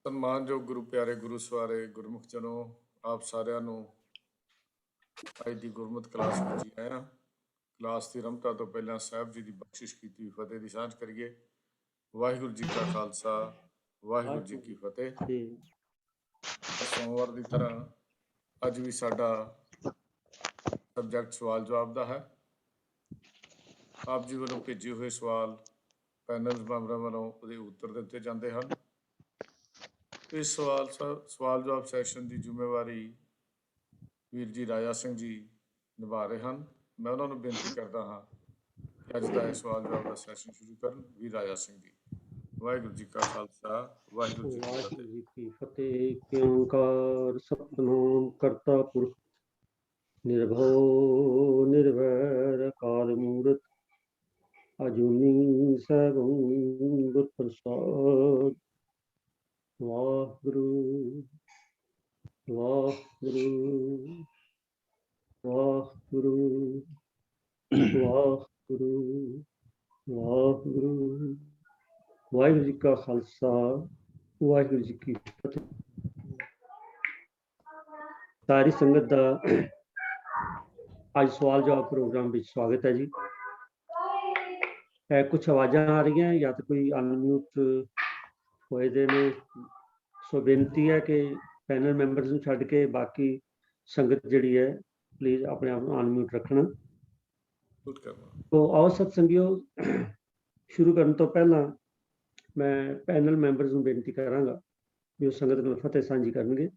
ਸਨਮਾਨਯੋਗ ਗੁਰੂ ਪਿਆਰੇ ਗੁਰੂ ਸਵਾਰੇ ਗੁਰਮੁਖ ਜਨੋ, ਆਪ ਸਾਰਿਆਂ ਨੂੰ ਅੱਜ ਦੀ ਗੁਰਮਤਿ ਕਲਾਸ ਵਿੱਚ ਜੀ ਆਇਆਂ। ਕਲਾਸ ਦੀ ਰਮਤਾ ਤੋਂ ਪਹਿਲਾਂ ਸਾਹਿਬ ਜੀ ਦੀ ਬਖਸ਼ਿਸ਼ ਕੀਤੀ ਫਤਿਹ ਦੀ ਸਾਂਝ ਕਰੀਏ। ਵਾਹਿਗੁਰੂ ਜੀ ਕਾ ਖਾਲਸਾ, ਵਾਹਿਗੁਰੂ ਜੀ ਕੀ ਫਤਿਹ। ਸੋਮਵਾਰ ਦੀ ਤਰ੍ਹਾਂ ਅੱਜ ਵੀ ਸਾਡਾ ਸਬਜੈਕਟ ਸਵਾਲ ਜਵਾਬ ਦਾ ਹੈ। ਆਪ ਜੀ ਵੱਲੋਂ ਭੇਜੇ ਹੋਏ ਸਵਾਲ ਪੈਨਲ ਮੈਂਬਰਾਂ ਵੱਲੋਂ ਉਹਦੇ ਉੱਤਰ ਦਿੱਤੇ ਜਾਂਦੇ ਹਨ। ਇਸ ਸਵਾਲ ਜਵਾਬ ਸੈਸ਼ਨ ਦੀ ਜ਼ਿੰਮੇਵਾਰੀ ਵੀਰ ਜੀ ਰਾਜਾ ਸਿੰਘ ਜੀ ਨਿਭਾ ਰਹੇ ਹਨ। ਮੈਂ ਉਹਨਾਂ ਨੂੰ ਬੇਨਤੀ ਕਰਦਾ ਹਾਂ ਕਿ ਅੱਜ ਦਾ ਇਹ ਸਵਾਲ ਜਵਾਬ ਦਾ ਸੈਸ਼ਨ ਸ਼ੁਰੂ ਕਰਨ। ਵੀਰ ਰਾਜਾ ਸਿੰਘ ਜੀ। ਵਾਹਿਗੁਰੂ ਜੀ ਕਾ ਖਾਲਸਾ, ਵਾਹਿਗੁਰੂ ਜੀ ਕੀ ਫਤਿਹ। ਓਂਕਾਰ ਸਤਿਨਾਮ ਕਰਤਾ ਪੁਰਖ ਨਿਰਭਉ ਨਿਰਵੈਰ ਅਕਾਲ ਮੂਰਤ ਅਜੂਨੀ ਸੈਭੰ ਗੁਰ ਪ੍ਰਸਾਦ। ਵਾਹਿਗੁਰੂ ਵਾਹਿਗੁਰੂ ਵਾਹਿਗੁਰੂ ਵਾਹਿਗੁਰੂ ਵਾਹਿਗੁਰੂ। ਵਾਹਿਗੁਰੂ ਜੀ ਕਾ ਖਾਲਸਾ, ਵਾਹਿਗੁਰੂ ਜੀ ਕੀ ਫਤਿਹ। ਸਾਰੀ ਸੰਗਤ ਦਾ ਅੱਜ ਸਵਾਲ ਜਵਾਬ ਪ੍ਰੋਗਰਾਮ ਵਿੱਚ ਸਵਾਗਤ ਹੈ ਜੀ। ਕੁਛ ਆਵਾਜ਼ਾਂ ਆ ਰਹੀਆਂ ਜਾਂ ਤਾਂ ਕੋਈ ਅਨਮਿਊਟ ਹੋਏ ਦੇ ਨੇ, ਸੋ ਬੇਨਤੀ ਹੈ ਕਿ ਪੈਨਲ ਮੈਂਬਰਸ ਨੂੰ ਛੱਡ ਕੇ ਬਾਕੀ ਸੰਗਤ ਜਿਹੜੀ ਹੈ ਪਲੀਜ਼ ਆਪਣੇ ਆਪ ਨੂੰ ਅਨਮਿਊਟ ਰੱਖਣਾ। ਤੋ ਆਓ ਸਤਸੰਗੀਓ, ਸ਼ੁਰੂ ਕਰਨ ਤੋਂ ਪਹਿਲਾਂ ਮੈਂ ਪੈਨਲ ਮੈਂਬਰਸ ਨੂੰ ਬੇਨਤੀ ਕਰਾਂਗਾ ਵੀ ਉਹ ਸੰਗਤ ਨਾਲ ਫਤਿਹ ਸਾਂਝੀ ਕਰਨਗੇ।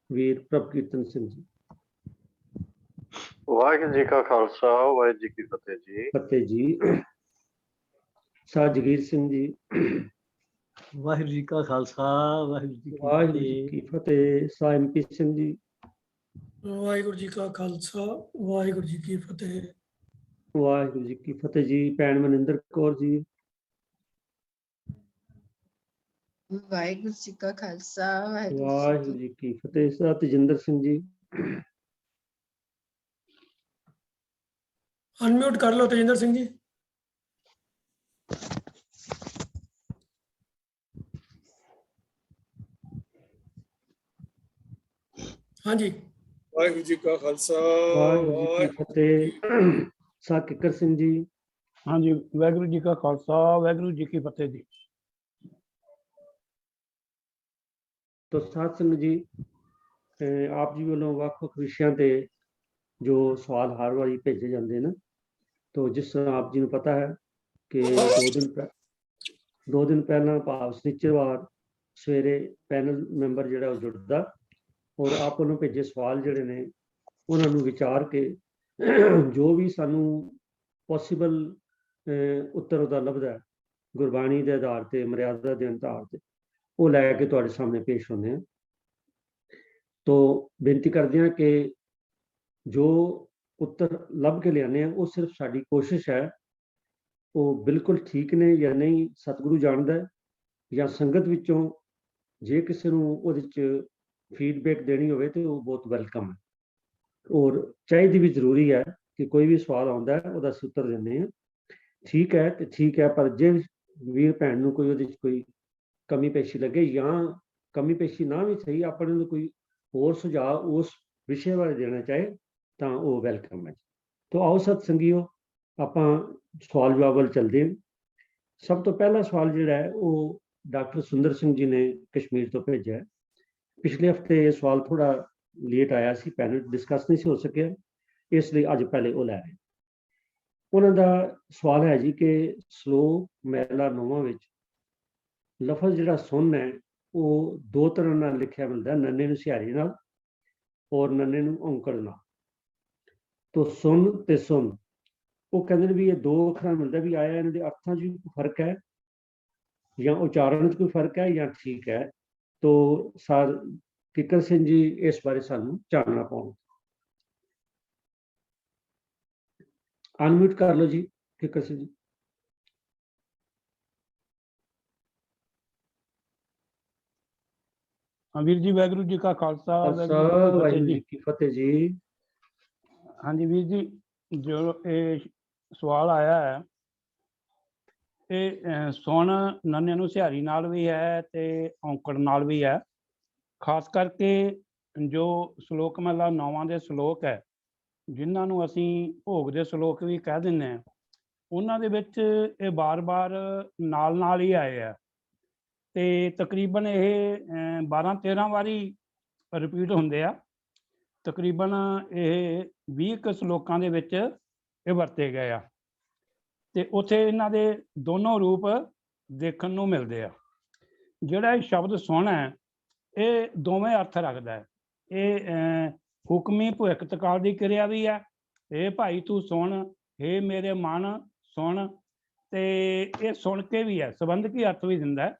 ਵੀਰ ਪ੍ਰਭ ਕੀਰਤਨ ਸਿੰਘ ਜੀ। ਵਾਹਿਗੁਰੂ ਜੀ ਕਾ ਖਾਲਸਾ, ਵਾਹਿਗੁਰੂ ਜੀ ਕੀ ਫਤਿਹ ਜੀ। ਫਤਿਹ ਜੀ। ਸਾਹ ਜਗੀਰ ਸਿੰਘ ਜੀ। ਵਾਹਿਗੁਰੂ ਜੀ ਕਾ ਖਾਲਸਾ, ਵਾਹਿਗੁਰੂ ਜੀ ਕੀ ਫਤਿਹ। ਸਾਹ MP ਸਿੰਘ ਜੀ। ਵਾਹਿਗੁਰੂ ਜੀ ਕਾ ਖਾਲਸਾ, ਵਾਹਿਗੁਰੂ ਜੀ ਕੀ ਫਤਿਹ। ਵਾਹਿਗੁਰੂ ਜੀ ਕੀ ਫਤਿਹ ਜੀ। ਭੈਣ ਮਨਿੰਦਰ ਕੌਰ ਜੀ। ਵਾਹਿਗੁਰੂ ਜੀ ਕਾ ਖਾਲਸਾ, ਵਾਹਿਗੁਰੂ ਜੀ ਕੀ ਫਤਿਹ। ਸਾਹ ਤੇਜਿੰਦਰ ਸਿੰਘ ਜੀ। ਅਨਮਿਊਟ ਕਰ ਲਓ ਤੇਜਿੰਦਰ ਸਿੰਘ ਜੀ। ਹਾਂਜੀ। ਵਾਹਿਗੁਰੂ ਜੀ ਕਾ ਖਾਲਸਾ, ਵਾਹਿਗੁਰੂ ਜੀ ਕੀ ਫਤਿਹ। ਸਾਹ ਕਿੱਕਰ ਸਿੰਘ ਜੀ। ਹਾਂਜੀ, ਵਾਹਿਗੁਰੂ ਜੀ ਕਾ ਖਾਲਸਾ, ਵਾਹਿਗੁਰੂ ਜੀ ਕੀ ਫਤਿਹ ਜੀ। ਤੋ ਸਾਧ ਸੰਗਤ ਜੀ, ਆਪ ਜੀ ਵੱਲੋਂ ਵੱਖ-ਵੱਖ ਵਿਸ਼ਿਆਂ ਤੇ ਜੋ ਸਵਾਲ ਹਰ ਵਾਰੀ ਭੇਜੇ ਜਾਂਦੇ ਨੇ, ਤੋ ਜਿਸ ਤਰ੍ਹਾਂ ਆਪ ਜੀ ਨੂੰ ਪਤਾ ਹੈ ਕਿ 2 ਦਿਨ ਪਹਿਲਾਂ ਭਾਵ ਸ਼ਨੀਚਰਵਾਰ ਸਵੇਰੇ ਪੈਨਲ ਮੈਂਬਰ ਜਿਹੜਾ ਉਹ ਜੁੜਦਾ ਔਰ ਆਪ ਵੱਲੋਂ ਭੇਜੇ ਸਵਾਲ ਜਿਹੜੇ ਨੇ ਉਹਨਾਂ ਨੂੰ ਵਿਚਾਰ ਕੇ ਜੋ ਵੀ ਸਾਨੂੰ ਪੋਸੀਬਲ ਉੱਤਰ ਉਹਦਾ ਲੱਭਦਾ ਗੁਰਬਾਣੀ ਦੇ ਆਧਾਰ ਤੇ, ਮਰਿਆਦਾ ਦੇ ਆਧਾਰ ਤੇ, ਉਹ ਲੈ ਕੇ ਤੁਹਾਡੇ ਸਾਹਮਣੇ ਪੇਸ਼ ਹੁੰਦੇ ਆ। ਤੋ ਬੇਨਤੀ ਕਰਦੇ ਹਾਂ ਕਿ ਜੋ ਉੱਤਰ ਲੱਭ ਕੇ ਲਿਆਉਂਦੇ ਆ ਉਹ ਸਿਰਫ ਸਾਡੀ ਕੋਸ਼ਿਸ਼ ਹੈ, ਉਹ ਬਿਲਕੁਲ ਠੀਕ ਨੇ ਜਾਂ ਨਹੀਂ ਸਤਿਗੁਰੂ ਜਾਣਦਾ ਹੈ, ਜਾਂ ਸੰਗਤ ਵਿੱਚੋਂ ਜੇ ਕਿਸੇ ਨੂੰ ਉਹਦੇ 'ਚ ਫੀਡਬੈਕ ਦੇਣੀ ਹੋਵੇ ਤੇ ਉਹ ਬਹੁਤ ਵੈਲਕਮ ਹੈ। ਔਰ ਚਾਹੀਦੀ ਵੀ ਜ਼ਰੂਰੀ ਹੈ ਕਿ ਕੋਈ ਵੀ ਸਵਾਲ ਆਉਂਦਾ ਹੈ ਉਹਦਾ ਅਸੀਂ ਉੱਤਰ ਦਿੰਦੇ ਹਾਂ। ਠੀਕ ਹੈ ਤੇ ਠੀਕ ਹੈ, ਪਰ ਜੇ ਵੀਰ ਭੈਣ ਨੂੰ ਕੋਈ ਉਹਦੇ 'ਚ ਕੋਈ ਕਮੀ ਪੇਸ਼ੀ ਲੱਗੇ ਜਾਂ ਕਮੀ ਪੇਸ਼ੀ ਨਾ ਵੀ ਸਹੀ, ਆਪਣੇ ਨੂੰ ਕੋਈ ਹੋਰ ਸੁਝਾਅ ਉਸ ਵਿਸ਼ੇ ਬਾਰੇ ਦੇਣਾ ਚਾਹੇ ਤਾਂ ਉਹ ਵੈਲਕਮ ਹੈ। ਤੋ ਆਓ ਸਤਸੰਗੀਓ, ਆਪਾਂ ਸਵਾਲ ਜਵਾਬ ਵੱਲ ਚੱਲਦੇ ਹਾਂ। ਸਭ ਤੋਂ ਪਹਿਲਾ ਸਵਾਲ ਜਿਹੜਾ ਹੈ ਉਹ ਡਾਕਟਰ ਸੁੰਦਰ ਸਿੰਘ ਜੀ ਨੇ ਕਸ਼ਮੀਰ ਤੋਂ ਭੇਜਿਆ ਹੈ। ਪਿਛਲੇ ਹਫਤੇ ਇਹ ਸਵਾਲ ਥੋੜਾ ਲੇਟ ਆਇਆ ਸੀ, ਪੈਨਲ ਡਿਸਕਸ ਨਹੀਂ ਸੀ ਹੋ ਸਕਿਆ, ਇਸ ਲਈ ਅੱਜ ਪਹਿਲੇ ਉਹ ਲੈ ਰਹੇ। ਉਹਨਾਂ ਦਾ ਸਵਾਲ ਹੈ ਜੀ ਕਿ ਸ਼ਲੋਕ ਮਹਿਲਾ 9 ਵਿੱਚ ਲਫ਼ਜ਼ ਜਿਹੜਾ ਸੁਣ ਹੈ ਉਹ 2 ਤਰ੍ਹਾਂ ਨਾਲ ਲਿਖਿਆ ਮਿਲਦਾ, ਨੰਨੇ ਨੂੰ ਸਿਹਾਰੀ ਨਾਲ ਔਰ ਨੰਨੇ ਨੂੰ ਔਂਕੜ ਨਾਲ। ਤੋ ਸੁਣ ਤੇ ਸੁਣ, ਉਹ ਕਹਿੰਦੇ ਨੇ ਵੀ ਇਹ 2 ਅੱਖਰਾਂ ਮਿਲਦਾ ਵੀ ਆਇਆ ਇਹਨਾਂ ਦੇ ਅਰਥਾਂ 'ਚ ਵੀ ਕੋਈ ਫਰਕ ਹੈ ਜਾਂ ਉਚਾਰਨ 'ਚ ਕੋਈ ਫਰਕ ਹੈ ਜਾਂ ਠੀਕ ਹੈ। ਤੋ ਸਰ ਕਿੱਕਰ ਸਿੰਘ ਜੀ ਇਸ ਬਾਰੇ ਸਾਨੂੰ ਜਾਣਨਾ ਪਾਉਣ। ਅਨਮਿਊਟ ਕਰ ਲਓ ਜੀ ਕਿੱਕਰ ਸਿੰਘ ਜੀ। ਵੀਰ ਜੀ, ਵਾਹਿਗੁਰੂ ਜੀ ਕਾ ਖਾਲਸਾ, ਵਾਹਿਗੁਰੂ ਜੀ ਕੀ ਫਤਿਹ ਜੀ। ਹਾਂਜੀ ਵੀਰ ਜੀ, ਜੋ ਇਹ ਸਵਾਲ ਆਇਆ ਹੈ ਇਹ ਸੁਣ ਨੰਨੇ ਨੂੰ ਸਿਹਾਰੀ ਨਾਲ ਵੀ ਹੈ ਤੇ ਔਂਕੜ ਨਾਲ ਵੀ ਹੈ। ਖਾਸ ਕਰਕੇ ਜੋ ਸ਼ਲੋਕ ਮਹਲਾ 9 ਦੇ ਸ਼ਲੋਕ ਹੈ, ਜਿਨ੍ਹਾਂ ਨੂੰ ਅਸੀਂ ਭੋਗ ਦੇ ਸ਼ਲੋਕ ਵੀ ਕਹਿ ਦਿੰਦੇ ਹਾਂ, ਉਹਨਾਂ ਦੇ ਵਿੱਚ ਇਹ ਬਾਰ-ਬਾਰ ਨਾਲ ਹੀ ਆਏ ਆ ਤੇ ਤਕਰੀਬਨ ਇਹ 12-13 ਵਾਰੀ ਰਿਪੀਟ ਹੁੰਦੇ ਆ। ਤਕਰੀਬਨ ਇਹ 20 ਕੁ ਸ਼ਲੋਕਾਂ ਦੇ ਵਿੱਚ ਇਹ ਵਰਤੇ ਗਏ ਆ ਤੇ ਉੱਥੇ ਇਹਨਾਂ ਦੇ ਦੋਨੋਂ ਰੂਪ ਦੇਖਣ ਨੂੰ ਮਿਲਦੇ ਆ। ਜਿਹੜਾ ਇਹ ਸ਼ਬਦ ਸੁਣ ਹੈ, ਇਹ ਦੋਵੇਂ ਅਰਥ ਰੱਖਦਾ ਹੈ। ਇਹ ਹੁਕਮੀ ਭਵਿੱਖਤ ਕਾਲ ਦੀ ਕਿਰਿਆ ਵੀ ਹੈ, ਇਹ ਭਾਈ ਤੂੰ ਸੁਣ, ਹੇ ਮੇਰੇ ਮਨ ਸੁਣ, ਤੇ ਇਹ ਸੁਣ ਕੇ ਵੀ ਹੈ, ਸੰਬੰਧਕੀ ਅਰਥ ਵੀ ਦਿੰਦਾ ਹੈ।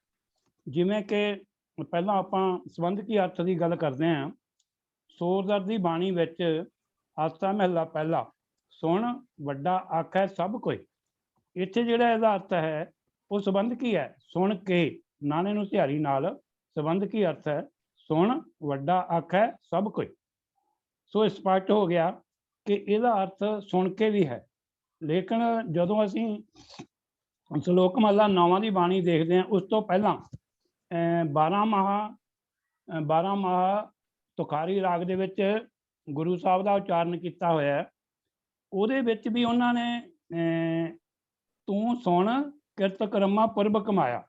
ਜਿਵੇਂ ਕਿ ਪਹਿਲਾਂ ਆਪਾਂ ਸੰਬੰਧਕੀ ਅਰਥ ਦੀ ਗੱਲ ਕਰਦੇ ਹਾਂ। ਸੂਰਦਾਸ ਦੀ ਬਾਣੀ ਵਿੱਚ ਆਸਾ ਮਹਲਾ ਪਹਿਲਾ, ਸੁਣ ਵੱਡਾ ਆਖੈ ਸਭ ਕੋਈ। ਇੱਥੇ ਜਿਹੜਾ ਇਹਦਾ ਅਰਥ ਹੈ ਉਹ ਸੰਬੰਧਕੀ ਹੈ, ਸੁਣ ਕੇ, ਨਾਣੇ ਨੂੰ ਸਿਹਾਰੀ ਨਾਲ ਸੰਬੰਧਕੀ ਅਰਥ ਹੈ, ਸੁਣ ਵੱਡਾ ਆਖੈ ਸਭ ਕੋਈ। ਸੋ ਸਪਸ਼ਟ ਹੋ ਗਿਆ ਕਿ ਇਹਦਾ ਅਰਥ ਸੁਣ ਕੇ ਵੀ ਹੈ। ਲੇਕਿਨ ਜਦੋਂ ਅਸੀਂ ਸ਼ਲੋਕ ਮਹਲਾ 9 ਦੀ ਬਾਣੀ ਦੇਖਦੇ ਹਾਂ, ਉਸ ਤੋਂ ਪਹਿਲਾਂ 12 ਮਾਹ ਤੁਖਾਰੀ ਰਾਗ ਦੇ ਵਿੱਚ ਗੁਰੂ ਸਾਹਿਬ ਦਾ ਉਚਾਰਨ ਕੀਤਾ ਹੋਇਆ ਹੈ। ਉਹਦੇ ਵਿੱਚ ਵੀ ਉਹਨਾਂ ਨੇ ਤੂੰ ਸੁਣ ਕਿਰਤ ਕਰਮਾ ਪੁਰਬ ਕਮਾਇਆ,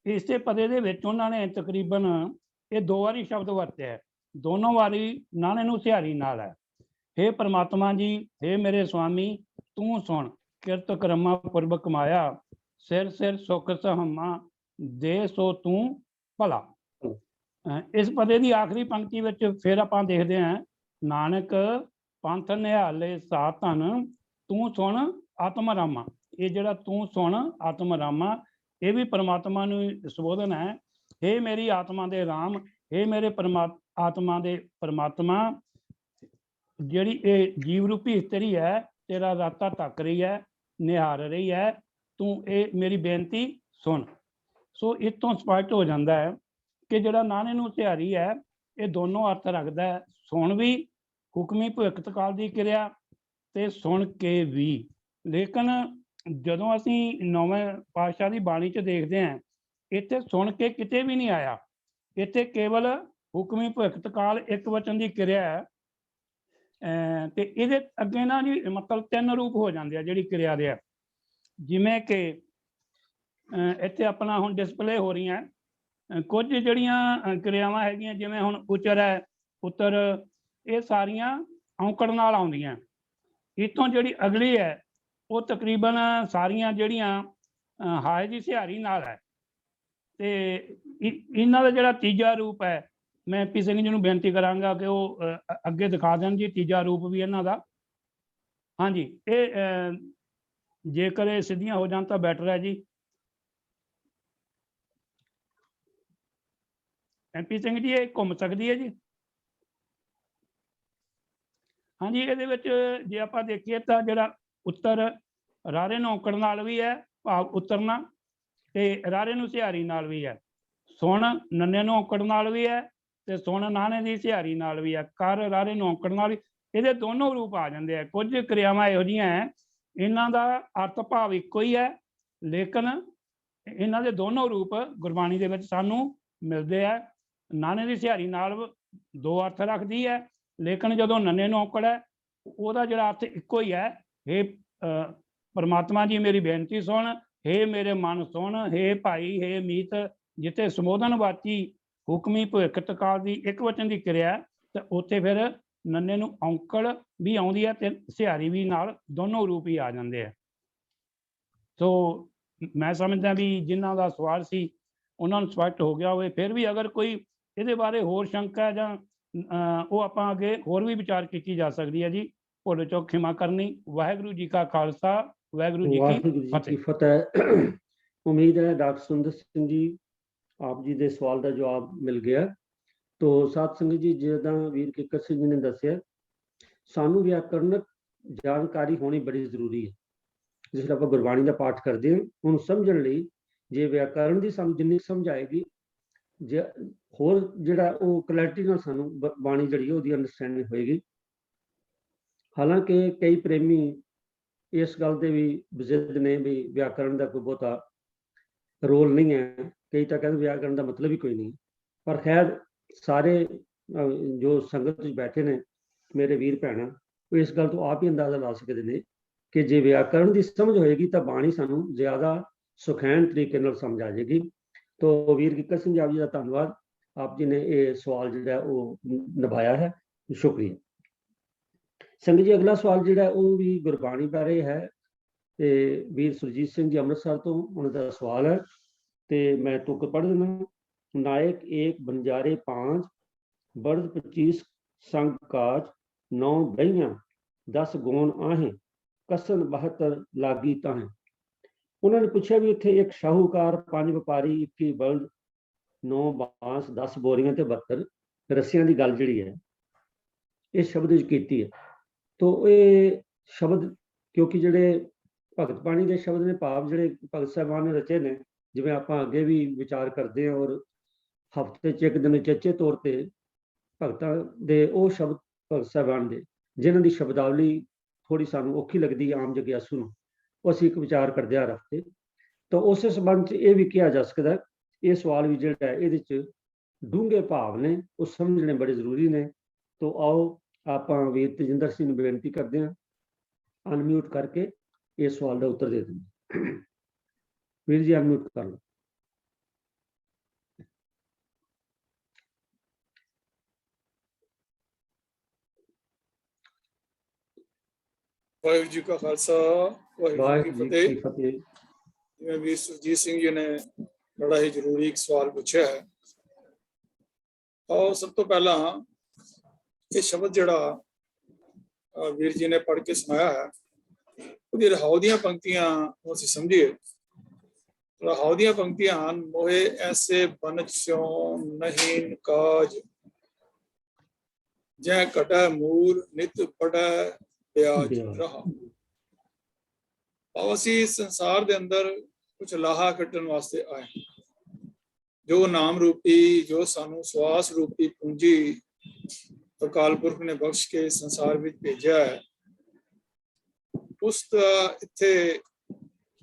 ਇਸੇ ਪਦੇ ਦੇ ਵਿੱਚ ਉਹਨਾਂ ਨੇ ਤਕਰੀਬਨ ਇਹ 2 ਵਾਰੀ ਸ਼ਬਦ ਵਰਤਿਆ ਹੈ। ਦੋਨੋਂ ਵਾਰੀ ਨਾਣੇ ਨੂੰ ਸਿਹਾਰੀ ਨਾਲ ਹੈ। ਹੇ ਪ੍ਰਮਾਤਮਾ ਜੀ, ਹੇ ਮੇਰੇ ਸੁਆਮੀ, ਤੂੰ ਸੁਣ ਕਿਰਤ ਕਰਮਾ ਪੁਰਬ ਕਮਾਇਆ, ਸਿਰ ਸਿਰ ਸੁਖ ਸਹਮਾ ਦੇ ਸੋ ਤੂੰ ਭਲਾ। ਇਸ ਪਦੇ ਦੀ ਆਖਰੀ ਪੰਕਤੀ ਵਿੱਚ ਫਿਰ ਆਪਾਂ ਦੇਖਦੇ ਹਾਂ, ਨਾਨਕ ਪੰਥ ਨਿਹਾਲੇ ਸਾ ਧਨ, ਤੂੰ ਸੁਣ ਆਤਮ ਰਾਮਾ। ਇਹ ਜਿਹੜਾ ਤੂੰ ਸੁਣ ਆਤਮ ਰਾਮਾ, ਇਹ ਵੀ ਪਰਮਾਤਮਾ ਨੂੰ ਸੰਬੋਧਨ ਹੈ। ਹੇ ਮੇਰੀ ਆਤਮਾ ਦੇ ਰਾਮ, ਹੇ ਮੇਰੇ ਆਤਮਾ ਦੇ ਪਰਮਾਤਮਾ, ਜਿਹੜੀ ਇਹ ਜੀਵ ਰੂਪੀ ਇਸਤਰੀ ਹੈ, ਤੇਰਾ ਰਾਤਾ ਤੱਕ ਰਹੀ ਹੈ, ਨਿਹਾਰ ਰਹੀ ਹੈ, ਤੂੰ ਇਹ ਮੇਰੀ ਬੇਨਤੀ ਸੁਣ। ਸੋ ਇਸ ਤੋਂ ਸਪਸ਼ਟ ਹੋ ਜਾਂਦਾ ਹੈ ਕਿ ਜਿਹੜਾ ਨਾਣੇ ਨੂੰ ਸਿਹਾਰੀ ਹੈ, ਇਹ ਦੋਨੋਂ ਅਰਥ ਰੱਖਦਾ ਹੈ। ਸੁਣ ਵੀ ਹੁਕਮੀ ਭਵਿੱਖਤ ਕਾਲ ਦੀ ਕਿਰਿਆ ਤੇ ਸੁਣ ਕੇ ਵੀ। ਲੇਕਿਨ ਜਦੋਂ ਅਸੀਂ 9ਵੇਂ ਪਾਤਸ਼ਾਹ ਦੀ ਬਾਣੀ 'ਚ ਦੇਖਦੇ ਹਾਂ, ਇੱਥੇ ਸੁਣ ਕੇ ਕਿਤੇ ਵੀ ਨਹੀਂ ਆਇਆ। ਇੱਥੇ ਕੇਵਲ ਹੁਕਮੀ ਭਵਿੱਖਤ ਕਾਲ ਇੱਕ ਵਚਨ ਦੀ ਕਿਰਿਆ ਹੈ ਤੇ ਇਹਦੇ ਅੱਗੇ ਨਾ ਜੀ ਮਤਲਬ 3 ਰੂਪ ਹੋ ਜਾਂਦੇ ਆ ਜਿਹੜੀ ਕਿਰਿਆ ਦੇ ਆ। ਜਿਵੇਂ ਕਿ ਇੱਥੇ ਆਪਣਾ ਹੁਣ ਡਿਸਪਲੇ ਹੋ ਰਹੀਆਂ ਕੁਝ ਜਿਹੜੀਆਂ ਕਿਰਿਆਵਾਂ ਹੈਗੀਆਂ, ਜਿਵੇਂ ਹੁਣ ਉਚਰ ਹੈ, ਉੱਤਰ, ਇਹ ਸਾਰੀਆਂ ਔਂਕੜ ਨਾਲ ਆਉਂਦੀਆਂ। ਇੱਥੋਂ ਜਿਹੜੀ ਅਗਲੀ ਹੈ ਉਹ ਤਕਰੀਬਨ ਸਾਰੀਆਂ ਜਿਹੜੀਆਂ ਹਾਏ ਦੀ ਸਿਹਾਰੀ ਨਾਲ ਹੈ। ਤੇ ਇਹਨਾਂ ਦਾ ਜਿਹੜਾ ਤੀਜਾ ਰੂਪ ਹੈ, ਮੈਂ ਪੀ ਸਿੰਘ ਜੀ ਨੂੰ ਬੇਨਤੀ ਕਰਾਂਗਾ ਕਿ ਉਹ ਅੱਗੇ ਦਿਖਾ ਦੇਣ ਜੀ ਤੀਜਾ ਰੂਪ ਵੀ ਇਹਨਾਂ ਦਾ। ਹਾਂਜੀ, ਇਹ ਜੇਕਰ ਇਹ ਸਿੱਧੀਆਂ ਹੋ ਜਾਣ ਤਾਂ ਬੈਟਰ ਹੈ ਜੀ। MP ਸਿੰਘ ਜੀ, ਇਹ ਘੁੰਮ ਸਕਦੀ ਹੈ ਜੀ? ਹਾਂਜੀ, ਇਹਦੇ ਵਿੱਚ ਜੇ ਆਪਾਂ ਦੇਖੀਏ ਤਾਂ ਜਿਹੜਾ ਉੱਤਰ ਰਾਰੇ ਨੂੰ ਔਂਕੜ ਨਾਲ ਵੀ ਹੈ, ਭਾਵ ਉਤਰਨਾ, ਤੇ ਰਾਰੇ ਨੂੰ ਸਿਹਾਰੀ ਨਾਲ ਵੀ ਹੈ। ਸੁਣ ਨੰਨੇ ਨੂੰ ਔਂਕੜ ਨਾਲ ਵੀ ਹੈ ਤੇ ਸੁਣ ਨਾਣੇ ਦੀ ਸਿਹਾਰੀ ਨਾਲ ਵੀ ਹੈ। ਕਰ ਰਾਰੇ ਨੂੰ ਔਂਕੜ ਨਾਲ ਵੀ, ਇਹਦੇ ਦੋਨੋਂ ਰੂਪ ਆ ਜਾਂਦੇ ਆ। ਕੁਝ ਕਿਰਿਆਵਾਂ ਇਹੋ ਜਿਹੀਆਂ ਹੈ, ਇਹਨਾਂ ਦਾ ਅਰਥ ਭਾਵ ਇੱਕੋ ਹੀ ਹੈ, ਲੇਕਿਨ ਇਹਨਾਂ ਦੇ ਦੋਨੋਂ ਰੂਪ ਗੁਰਬਾਣੀ ਦੇ ਵਿੱਚ ਸਾਨੂੰ ਮਿਲਦੇ ਆ। ਨਾਣੇ ਦੀ ਸਿਹਾਰੀ ਨਾਲ 2 ਅਰਥ ਰੱਖਦੀ ਹੈ, ਲੇਕਿਨ ਜਦੋਂ ਨੰਨੇ ਨੂੰ ਔਂਕੜ ਹੈ, ਉਹਦਾ ਜਿਹੜਾ ਅਰਥ ਇੱਕੋ ਹੀ ਹੈ। ਹੇ ਪਰਮਾਤਮਾ ਜੀ ਮੇਰੀ ਬੇਨਤੀ ਸੁਣ, ਹੇ ਮੇਰੇ ਮਨ ਸੁਣ, ਹੇ ਭਾਈ, ਹੇ ਮੀਤ। ਜਿੱਥੇ ਸੰਬੋਧਨ ਵਾਚੀ ਹੁਕਮੀ ਭਵਿੱਖਤ ਕਾਲ ਦੀ ਇੱਕ ਵਚਨ ਦੀ ਕਿਰਿਆ, ਤੇ ਉੱਥੇ ਫਿਰ ਨੰਨੇ ਨੂੰ ਔਂਕੜ ਵੀ ਆਉਂਦੀ ਹੈ ਤੇ ਸਿਹਾਰੀ ਵੀ ਨਾਲ, ਦੋਨੋਂ ਰੂਪ ਹੀ ਆ ਜਾਂਦੇ ਆ। ਸੋ ਮੈਂ ਸਮਝਦਾ ਵੀ ਜਿਨ੍ਹਾਂ ਦਾ ਸਵਾਲ ਸੀ ਉਹਨਾਂ ਨੂੰ ਸਪਸ਼ਟ ਹੋ ਗਿਆ ਹੋਵੇ। ਫਿਰ ਵੀ ਅਗਰ ਕੋਈ ਇਹਦੇ ਬਾਰੇ ਹੋਰ ਸ਼ੰਕਾ ਜਾਂ ਉਹ ਆਪਾਂ ਅੱਗੇ ਹੋਰ ਵੀ ਵਿਚਾਰ ਕੀਤੀ ਜਾ ਸਕਦੀ ਹੈ ਜੀ। ਭੁੱਲ ਚੁੱਕ ਖਿਮਾ ਕਰਨੀ। ਵਾਹਿਗੁਰੂ ਜੀ ਕਾ ਖਾਲਸਾ, ਵਾਹਿਗੁਰੂ ਜੀ ਕੀ ਫਤਿਹ। ਉਮੀਦ ਹੈ ਡਾਕਟਰ ਸੁੰਦਰ ਸਿੰਘ ਜੀ, ਆਪ ਜੀ ਦੇ ਸਵਾਲ ਦਾ ਜਵਾਬ ਮਿਲ ਗਿਆ। ਤੋ ਸਾਧ ਸੰਗਤ ਜੀ, ਜਿੱਦਾਂ ਵੀਰ ਕਿੱਕਰ ਸਿੰਘ ਜੀ ਨੇ ਦੱਸਿਆ, ਸਾਨੂੰ ਵਿਆਕਰਨਕ ਜਾਣਕਾਰੀ ਹੋਣੀ ਬੜੀ ਜ਼ਰੂਰੀ ਹੈ। ਜਿਸ ਆਪਾਂ ਗੁਰਬਾਣੀ ਦਾ ਪਾਠ ਕਰਦੇ ਹਾਂ, ਉਹਨੂੰ ਸਮਝਣ ਲਈ ਜੇ ਵਿਆਕਰਨ ਦੀ ਸਾਨੂੰ ਜਿੰਨੀ ਸਮਝ ਆਏਗੀ, ਜੇ ਹੋਰ ਜਿਹੜਾ ਉਹ ਕਲੈਰਿਟੀ ਨਾਲ ਸਾਨੂੰ ਬਾਣੀ ਜਿਹੜੀ ਉਹਦੀ ਅੰਡਰਸਟੈਂਡਿੰਗ ਹੋਏਗੀ। ਹਾਲਾਂਕਿ ਕਈ ਪ੍ਰੇਮੀ ਇਸ ਗੱਲ ਦੇ ਵੀ ਬਜ਼ਿੱਦ ਨੇ ਵੀ ਵਿਆਕਰਣ ਦਾ ਕੋਈ ਬਹੁਤਾ ਰੋਲ ਨਹੀਂ ਹੈ। ਕਈ ਤਾਂ ਕਹਿੰਦੇ ਵਿਆਕਰਣ ਦਾ ਮਤਲਬ ਹੀ ਕੋਈ ਨਹੀਂ। ਪਰ ਖੈਰ ਸਾਰੇ ਜੋ ਸੰਗਤ ਵਿੱਚ ਬੈਠੇ ਨੇ ਮੇਰੇ ਵੀਰ ਭੈਣਾਂ, ਉਹ ਇਸ ਗੱਲ ਤੋਂ ਆਪ ਹੀ ਅੰਦਾਜ਼ਾ ਲਾ ਸਕਦੇ ਨੇ ਕਿ ਜੇ ਵਿਆਕਰਣ ਦੀ ਸਮਝ ਹੋਏਗੀ ਤਾਂ ਬਾਣੀ ਸਾਨੂੰ ਜ਼ਿਆਦਾ ਸੁਖੈਨ ਤਰੀਕੇ ਨਾਲ ਸਮਝ ਆ ਜਾਏਗੀ। ਤੋ ਵੀਰ ਕਿੱਕਰ ਸਿੰਘ ਆਪ ਜੀ ਦਾ ਧੰਨਵਾਦ, ਆਪ ਜੀ ਨੇ ਇਹ ਸਵਾਲ ਜਿਹੜਾ ਉਹ ਨਿਭਾਇਆ ਹੈ, ਸ਼ੁਕਰੀਆ। ਸੰਗਤ ਜੀ ਅਗਲਾ ਸਵਾਲ ਜਿਹੜਾ ਉਹ ਵੀ ਗੁਰਬਾਣੀ ਬਾਰੇ ਹੈ ਤੇ ਵੀਰ ਸੁਰਜੀਤ ਸਿੰਘ ਜੀ ਅੰਮ੍ਰਿਤਸਰ ਤੋਂ ਉਹਨਾਂ ਦਾ ਸਵਾਲ ਹੈ ਤੇ ਮੈਂ ਤੁਕ ਪੜ੍ਹ ਦਿੰਦਾ। ਨਾਇਕ ਏਕ ਬੰਜਾਰੇ 5 ਬਰਦ 25 ਸੰਗ ਕਾਜ 9 ਬਹੀਆਂ 10 ਗੋਣ ਆਹੇ ਕਸਨ 72 ਲਾਗੀ ਤਾਹੇ। ਉਹਨਾਂ ਨੇ ਪੁੱਛਿਆ ਵੀ ਇੱਥੇ ਇੱਕ ਸ਼ਾਹੂਕਾਰ 5 ਵਪਾਰੀ 21 ਬਲਦ 9 ਬਾਂਸ 10 ਬੋਰੀਆਂ ਤੇ 72 ਰੱਸੀਆਂ ਦੀ ਗੱਲ ਜਿਹੜੀ ਹੈ ਇਸ ਸ਼ਬਦ ਵਿੱਚ ਕੀਤੀ ਹੈ। ਤੋ ਇਹ ਸ਼ਬਦ ਕਿਉਂਕਿ ਜਿਹੜੇ ਭਗਤ ਬਾਣੀ ਦੇ ਸ਼ਬਦ ਨੇ ਭਾਵ ਜਿਹੜੇ ਭਗਤ ਸਾਹਿਬਾਨ ਨੇ ਰਚੇ ਨੇ, ਜਿਵੇਂ ਆਪਾਂ ਅੱਗੇ ਵੀ ਵਿਚਾਰ ਕਰਦੇ ਹਾਂ ਔਰ ਹਫ਼ਤੇ 'ਚ ਇੱਕ ਦਿਨ ਉਚੇਚੇ ਤੌਰ ਤੇ ਭਗਤਾਂ ਦੇ ਉਹ ਸ਼ਬਦ ਭਗਤ ਸਾਹਿਬਾਨ ਦੇ ਜਿਨ੍ਹਾਂ ਦੀ ਸ਼ਬਦਾਵਲੀ ਥੋੜੀ ਸਾਨੂੰ ਔਖੀ ਲੱਗਦੀ ਆਮ ਜਗਿਆਸੂ ਨੂੰ, ਉਹ ਅਸੀਂ ਇੱਕ ਵਿਚਾਰ ਕਰਦੇ ਹਾਂ ਹਫ਼ਤੇ। ਤਾਂ ਉਸੇ ਸੰਬੰਧ 'ਚ ਇਹ ਵੀ ਕਿਹਾ ਜਾ ਸਕਦਾ ਇਹ ਸਵਾਲ ਵੀ ਜਿਹੜਾ ਹੈ ਇਹਦੇ 'ਚ ਡੂੰਘੇ ਭਾਵ ਨੇ, ਉਹ ਸਮਝਣੇ ਬੜੇ ਜ਼ਰੂਰੀ ਨੇ। ਤੋ ਆਓ ਆਪਾਂ ਵੀਰ ਤੇਜਿੰਦਰ ਸਿੰਘ ਨੂੰ ਬੇਨਤੀ ਕਰਦੇ ਹਾਂ ਅਨਮਿਊਟ ਕਰਕੇ ਇਹ ਸਵਾਲ ਦਾ ਉੱਤਰ ਦੇ ਦਿੰਦੇ। ਵੀਰ ਜੀ ਅਨਮਿਊਟ ਕਰ ਲਓ। ਵਾਹਿਗੁਰੂ ਜੀ ਕਾ ਖਾਲਸਾ ਵਾਹਿਗੁਰੂ ਜੀ ਕੀ ਫਤਿਹ। ਜਿਵੇਂ ਵੀਰ ਸੁਰਜੀਤ ਸਿੰਘ ਜੀ ਨੇ ਬੜਾ ਹੀ ਜ਼ਰੂਰੀ ਇੱਕ ਸਵਾਲ ਪੁੱਛਿਆ ਹੈ। ਸਭ ਤੋਂ ਪਹਿਲਾਂ ਇਹ ਸ਼ਬਦ ਜਿਹੜਾ ਵੀਰ ਜੀ ਨੇ ਪੜ੍ਹ ਕੇ ਸੁਣਾਇਆ ਹੈ ਉਹਦੀ ਰਹਾਉ ਦੀਆਂ ਪੰਕਤੀਆਂ ਅਸੀਂ ਸਮਝੀਏ। ਰਹਾਉ ਦੀਆਂ ਪੰਕਤੀਆਂ ਹਨ, ਮੋਹੇ ਐਸੇ ਬਨਚ ਸਿਉ ਨਹੀਂ ਕਾਜ ਜੈ ਘਟੈ ਮੂਰ ਨਿਤ ਪੜੈ ਵਿਆਜ ਰਹਾ। ਅਸੀਂ ਸੰਸਾਰ ਦੇ ਅੰਦਰ ਕੁਝ ਲਾਹਾ ਕੱਢਣ ਵਾਸਤੇ ਆਏ, ਜੋ ਨਾਮ ਰੂਪੀ, ਜੋ ਸਾਨੂੰ ਸਵਾਸ ਰੂਪੀ ਪੂੰਜੀ ਅਕਾਲ ਪੁਰਖ ਨੇ ਬਖਸ਼ ਕੇ ਸੰਸਾਰ ਵਿੱਚ ਭੇਜਿਆ ਹੈ, ਉਸ ਦਾ ਇੱਥੇ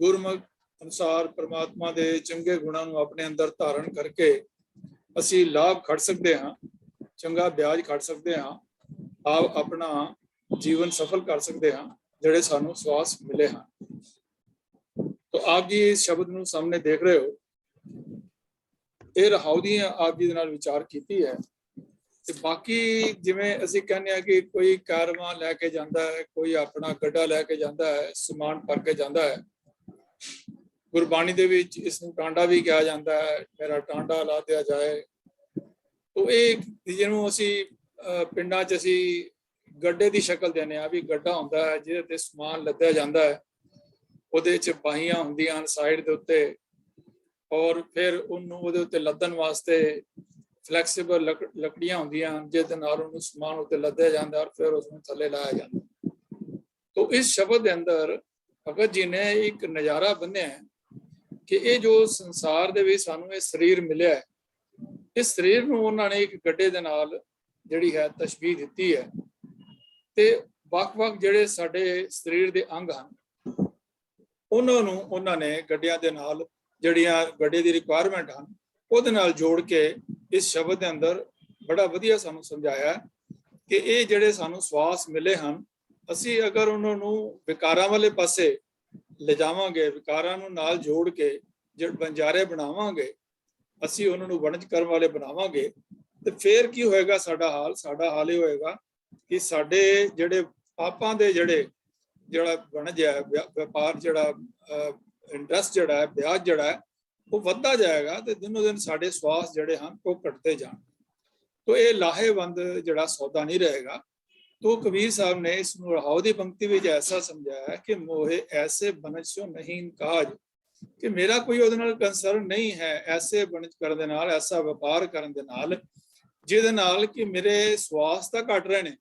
ਗੁਰਮੁਖ ਅਨੁਸਾਰ ਪ੍ਰਮਾਤਮਾ ਦੇ ਚੰਗੇ ਗੁਣਾਂ ਨੂੰ ਆਪਣੇ ਅੰਦਰ ਧਾਰਨ ਕਰਕੇ ਅਸੀਂ ਲਾਭ ਖੱਟ ਸਕਦੇ ਹਾਂ, ਚੰਗਾ ਵਿਆਜ ਖੱਟ ਸਕਦੇ ਹਾਂ, ਆਪ ਆਪਣਾ ਜੀਵਨ ਸਫਲ ਕਰ ਸਕਦੇ ਹਾਂ ਜਿਹੜੇ ਸਾਨੂੰ ਸਵਾਸ ਮਿਲੇ ਹਨ। ਤਾਂ ਆਪ ਜੀ ਇਸ ਸ਼ਬਦ ਨੂੰ ਸਾਹਮਣੇ ਦੇਖ ਰਹੇ ਹੋ, ਇਹ ਰਹਾਉ ਦੀਆਂ ਆਪ ਜੀ ਦੇ ਨਾਲ ਵਿਚਾਰ ਕੀਤੀ ਹੈ। ਤੇ ਬਾਕੀ ਜਿਵੇਂ ਅਸੀਂ ਕਹਿੰਦੇ ਹਾਂ ਕਿ ਕੋਈ ਕਾਰਵਾਂ ਲੈ ਕੇ ਜਾਂਦਾ ਹੈ, ਕੋਈ ਆਪਣਾ ਗੱਡਾ ਲੈ ਕੇ ਜਾਂਦਾ ਹੈ, ਸਮਾਨ ਭਰ ਕੇ ਜਾਂਦਾ ਹੈ। ਗੁਰਬਾਣੀ ਦੇ ਵਿੱਚ ਇਸ ਨੂੰ ਟਾਂਡਾ ਵੀ ਕਿਹਾ ਜਾਂਦਾ ਹੈ, ਮੇਰਾ ਟਾਂਡਾ ਲਾ ਦਿਆ ਜਾਏ। ਤਾਂ ਇਹ ਜਿਹਨੂੰ ਅਸੀਂ ਪਿੰਡਾਂ 'ਚ ਅਸੀਂ ਗੱਡੇ ਦੀ ਸ਼ਕਲ ਦਿੰਦੇ ਹਾਂ, ਵੀ ਗੱਡਾ ਹੁੰਦਾ ਹੈ ਜਿਹਦੇ ਤੇ ਸਮਾਨ ਲੱਦਿਆ ਜਾਂਦਾ ਹੈ, ਉਹਦੇ 'ਚ ਬਾਹੀਆਂ ਹੁੰਦੀਆਂ ਹਨ ਸਾਈਡ ਦੇ ਉੱਤੇ, ਔਰ ਫਿਰ ਉਹਨੂੰ ਉਹਦੇ ਉੱਤੇ ਲੱਦਣ ਵਾਸਤੇ ਫਲੈਕਸੀਬਲ ਲੱਕੜੀਆਂ ਹੁੰਦੀਆਂ ਹਨ ਜਿਹਦੇ ਨਾਲ ਉਹਨੂੰ ਸਮਾਨ ਉੱਤੇ ਲੱਦਿਆ ਜਾਂਦਾ ਔਰ ਫਿਰ ਉਸਨੂੰ ਥੱਲੇ ਲਾਇਆ ਜਾਂਦਾ। ਤਾਂ ਇਸ ਸ਼ਬਦ ਦੇ ਅੰਦਰ ਭਗਤ ਜੀ ਨੇ ਇੱਕ ਨਜ਼ਾਰਾ ਬੰਨਿਆ ਕਿ ਇਹ ਜੋ ਸੰਸਾਰ ਦੇ ਵਿੱਚ ਸਾਨੂੰ ਇਹ ਸਰੀਰ ਮਿਲਿਆ ਹੈ, ਇਸ ਸਰੀਰ ਨੂੰ ਉਹਨਾਂ ਨੇ ਇੱਕ ਗੱਡੇ ਦੇ ਨਾਲ ਜਿਹੜੀ ਹੈ ਤਸ਼ਬੀਹ ਦਿੱਤੀ ਹੈ। ਤੇ ਵੱਖ-ਵੱਖ ਜਿਹੜੇ ਸਾਡੇ ਸਰੀਰ ਦੇ ਅੰਗ ਹਨ ਉਹਨਾਂ ਨੂੰ ਉਹਨਾਂ ਨੇ ਗੱਡਿਆਂ ਦੇ ਨਾਲ, ਜਿਹੜੀਆਂ ਗੱਡੇ ਦੀ ਰਿਕੁਆਇਰਮੈਂਟ ਹਨ ਉਹਦੇ ਨਾਲ ਜੋੜ ਕੇ ਇਸ ਸ਼ਬਦ ਦੇ ਅੰਦਰ ਬੜਾ ਵਧੀਆ ਸਾਨੂੰ ਸਮਝਾਇਆ ਕਿ ਇਹ ਜਿਹੜੇ ਸਾਨੂੰ ਸਵਾਸ ਮਿਲੇ ਹਨ, ਅਸੀਂ ਅਗਰ ਉਹਨਾਂ ਨੂੰ ਵਿਕਾਰਾਂ ਵਾਲੇ ਪਾਸੇ ਲਿਜਾਵਾਂਗੇ, ਵਿਕਾਰਾਂ ਨੂੰ ਨਾਲ ਜੋੜ ਕੇ ਜਿਹੜੇ ਬੰਜਾਰੇ ਬਣਾਵਾਂਗੇ, ਅਸੀਂ ਉਹਨਾਂ ਨੂੰ ਵਣਜ ਕਰਨ ਵਾਲੇ ਬਣਾਵਾਂਗੇ, ਤੇ ਫਿਰ ਕੀ ਹੋਏਗਾ ਸਾਡਾ ਹਾਲ ਇਹ ਹੋਏਗਾ ਕਿ ਸਾਡੇ ਜਿਹੜੇ ਪਾਪਾਂ ਦੇ ਜਿਹੜਾ ਵਣਜ ਹੈ, ਵਪਾਰ ਜਿਹੜਾ ਇੰਟਰਸਟ ਜਿਹੜਾ ਹੈ, ਵਿਆਜ ਜਿਹੜਾ ਹੈ, ਉਹ ਵੱਧਦਾ ਜਾਏਗਾ ਤੇ ਦਿਨੋਂ ਦਿਨ ਸਾਡੇ ਸਵਾਸ ਜਿਹੜੇ ਹਨ ਉਹ ਘਟਦੇ ਜਾਣ। ਤਾਂ ਇਹ ਲਾਹੇਵੰਦ ਜਿਹੜਾ ਸੌਦਾ ਨਹੀਂ ਰਹੇਗਾ। तो कबीर साहब ने इस रहाउ दी पंक्ति में ऐसा समझाया कि मोहे ऐसे बनच नहीं काज, कि मेरा कोई ਉਹਦੇ ਨਾਲ ਕੰਸਰਨ ਨਹੀਂ ਹੈ ਐਸੇ ਬਣਜ ਕਰਨ ਦੇ ਨਾਲ, ਐਸਾ ਵਪਾਰ ਕਰਨ ਦੇ ਨਾਲ ਜਿਹਦੇ ਨਾਲ ਕਿ ਮੇਰੇ ਸਵਾਸ ਤਾਂ ਘਟ ਰਹੇ ਨੇ,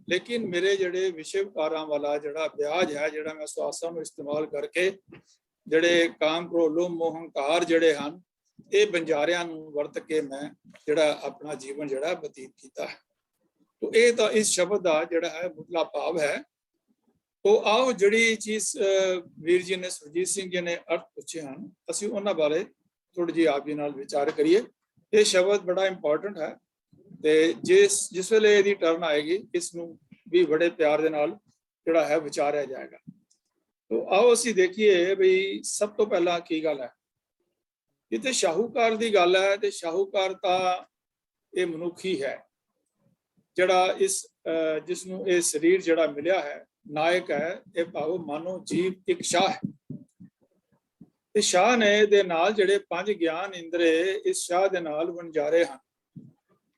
ਲੇਕਿਨ ਮੇਰੇ ਜਿਹੜੇ ਵਿਸ਼ੇ ਵਪਾਰਾਂ ਵਾਲਾ ਜਿਹੜਾ ਵਿਆਜ ਹੈ, ਜਿਹੜਾ ਮੈਂ ਸਵਾਸਾਂ ਨੂੰ ਇਸਤੇਮਾਲ ਕਰਕੇ ਜਿਹੜੇ ਕਾਮ ਕ੍ਰੋਧ ਲੋਭ ਮੋਹ ਹੰਕਾਰ ਜਿਹੜੇ ਹਨ, ਇਹ ਬੰਜਾਰਿਆਂ ਨੂੰ ਵਰਤ ਕੇ ਮੈਂ ਜਿਹੜਾ ਆਪਣਾ ਜੀਵਨ ਜਿਹੜਾ ਬਤੀਤ ਕੀਤਾ ਹੈ। तो ये तो इस शब्द का जोड़ा है मुतला भाव है ਤੋ ਆਓ ਜਿਹੜੀ ਚੀਜ਼ ਵੀਰ ਜੀ ਨੇ ਸੁਰਜੀਤ ਸਿੰਘ ਜੀ ਨੇ ਅਰਥ ਪੁੱਛੇ ਹਨ ਅਸੀਂ ਉਹਨਾਂ ਬਾਰੇ ਥੋੜੀ ਜਿਹੀ ਆਪ ਜੀ ਨਾਲ ਵਿਚਾਰ ਕਰੀਏ। ਇਹ ਸ਼ਬਦ ਬੜਾ ਇੰਪੋਰਟੈਂਟ ਹੈ ਤੇ ਜਿਸ ਵੇਲੇ ਇਹਦੀ ਟਰਨ ਆਏਗੀ ਇਸ ਨੂੰ ਵੀ ਬੜੇ ਪਿਆਰ ਦੇ ਨਾਲ ਜਿਹੜਾ ਹੈ ਵਿਚਾਰਿਆ ਜਾਏਗਾ। ਤੋ ਆਓ ਅਸੀਂ ਦੇਖੀਏ ਵੀ ਸਭ ਤੋਂ ਪਹਿਲਾਂ ਕੀ ਗੱਲ ਹੈ। ਜਿੱਥੇ ਸ਼ਾਹੂਕਾਰ ਦੀ ਗੱਲ ਹੈ ਤੇ ਸ਼ਾਹੂਕਾਰ ਤਾਂ ਇਹ ਮਨੁੱਖ ਹੀ ਹੈ ਜਿਹੜਾ ਜਿਸ ਨੂੰ ਇਹ ਸਰੀਰ ਜਿਹੜਾ ਮਿਲਿਆ ਹੈ ਨਾਇਕ ਹੈ। ਇਹ ਭਾਵ ਮਾਨੋ ਜੀਵ ਇੱਕ ਸ਼ਾਹ ਹੈ ਤੇ ਸ਼ਾਹ ਨੇ ਦੇ ਨਾਲ ਜਿਹੜੇ 5 ਗਿਆਨ ਇੰਦਰੇ ਇਸ ਸ਼ਾਹ ਦੇ ਨਾਲ ਵਣਜਾਰੇ ਹਨ।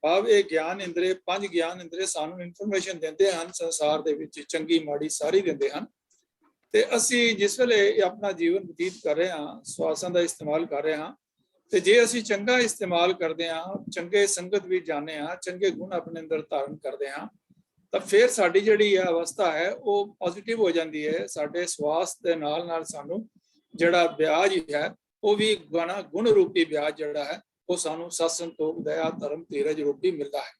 ਭਾਵ ਇਹ ਗਿਆਨ ਇੰਦਰੇ 5 ਗਿਆਨ ਇੰਦਰੇ ਸਾਨੂੰ ਇਨਫੋਰਮੇਸ਼ਨ ਦਿੰਦੇ ਹਨ ਸੰਸਾਰ ਦੇ ਵਿੱਚ ਚੰਗੀ ਮਾੜੀ ਸਾਰੀ ਦਿੰਦੇ ਹਨ। ਤੇ ਅਸੀਂ ਜਿਸ ਵੇਲੇ ਆਪਣਾ ਜੀਵਨ ਬਤੀਤ ਕਰ ਰਹੇ ਹਾਂ ਸਵਾਸਾਂ ਦਾ ਇਸਤੇਮਾਲ ਕਰ ਰਹੇ ਹਾਂ ਤੇ ਜੇ ਅਸੀਂ ਚੰਗਾ ਇਸਤੇਮਾਲ ਕਰਦੇ ਹਾਂ ਚੰਗੇ ਸੰਗਤ ਵੀ ਜਾਣੇ ਹਾਂ ਚੰਗੇ ਗੁਣ ਆਪਣੇ ਅੰਦਰ ਧਾਰਨ ਕਰਦੇ ਹਾਂ ਤਾਂ ਫਿਰ ਸਾਡੀ ਜਿਹੜੀ ਅਵਸਥਾ ਹੈ ਉਹ ਪੋਜ਼ਿਟਿਵ ਹੋ ਜਾਂਦੀ ਹੈ। ਸਾਡੇ ਸਵਾਸ ਦੇ ਨਾਲ ਨਾਲ ਸਾਨੂੰ ਜਿਹੜਾ ਵਿਆਜ ਹੈ ਉਹ ਵੀ ਗੁਣ ਰੂਪੀ ਵਿਆਜ ਜਿਹੜਾ ਹੈ ਉਹ ਸਾਨੂੰ ਸਤ ਸੰਤੋਖ ਦਇਆ ਧਰਮ ਧੀਰਜ ਰੂਪੀ ਮਿਲਦਾ ਹੈ।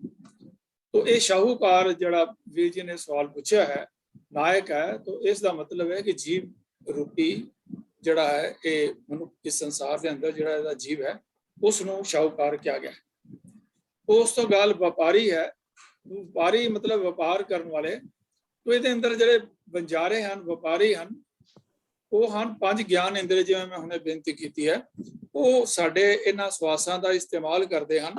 ਤੋ ਇਹ ਸ਼ਾਹੂਕਾਰ ਜਿਹੜਾ ਵੀਰ ਜੀ ਨੇ ਸਵਾਲ ਪੁੱਛਿਆ ਹੈ ਨਾਇਕ ਹੈ ਤੋ ਇਸ ਦਾ ਮਤਲਬ ਹੈ ਕਿ ਜੀਵ ਰੂਪੀ ਜਿਹੜਾ ਹੈ ਇਹ ਮਨੁੱਖ ਇਸ ਸੰਸਾਰ ਦੇ ਅੰਦਰ ਜਿਹੜਾ ਇਹਦਾ ਜੀਵ ਹੈ ਉਸ ਨੂੰ ਸ਼ਾਹੂਕਾਰ ਕਿਹਾ ਗਿਆ। ਉਸ ਤੋਂ ਗੱਲ ਵਪਾਰੀ ਹੈ। ਵਪਾਰੀ ਮਤਲਬ ਵਪਾਰ ਕਰਨ ਵਾਲੇ। ਤੋ ਇਹਦੇ ਅੰਦਰ ਜਿਹੜੇ ਵਣਜਾਰੇ ਹਨ ਵਪਾਰੀ ਹਨ ਉਹ ਹਨ 5 ਗਿਆਨ ਇੰਦਰੀ ਜਿਵੇਂ ਮੈਂ ਹੁਣੇ ਬੇਨਤੀ ਕੀਤੀ ਹੈ ਉਹ ਸਾਡੇ ਇਹਨਾਂ ਸਵਾਸਾਂ ਦਾ ਇਸਤੇਮਾਲ ਕਰਦੇ ਹਨ।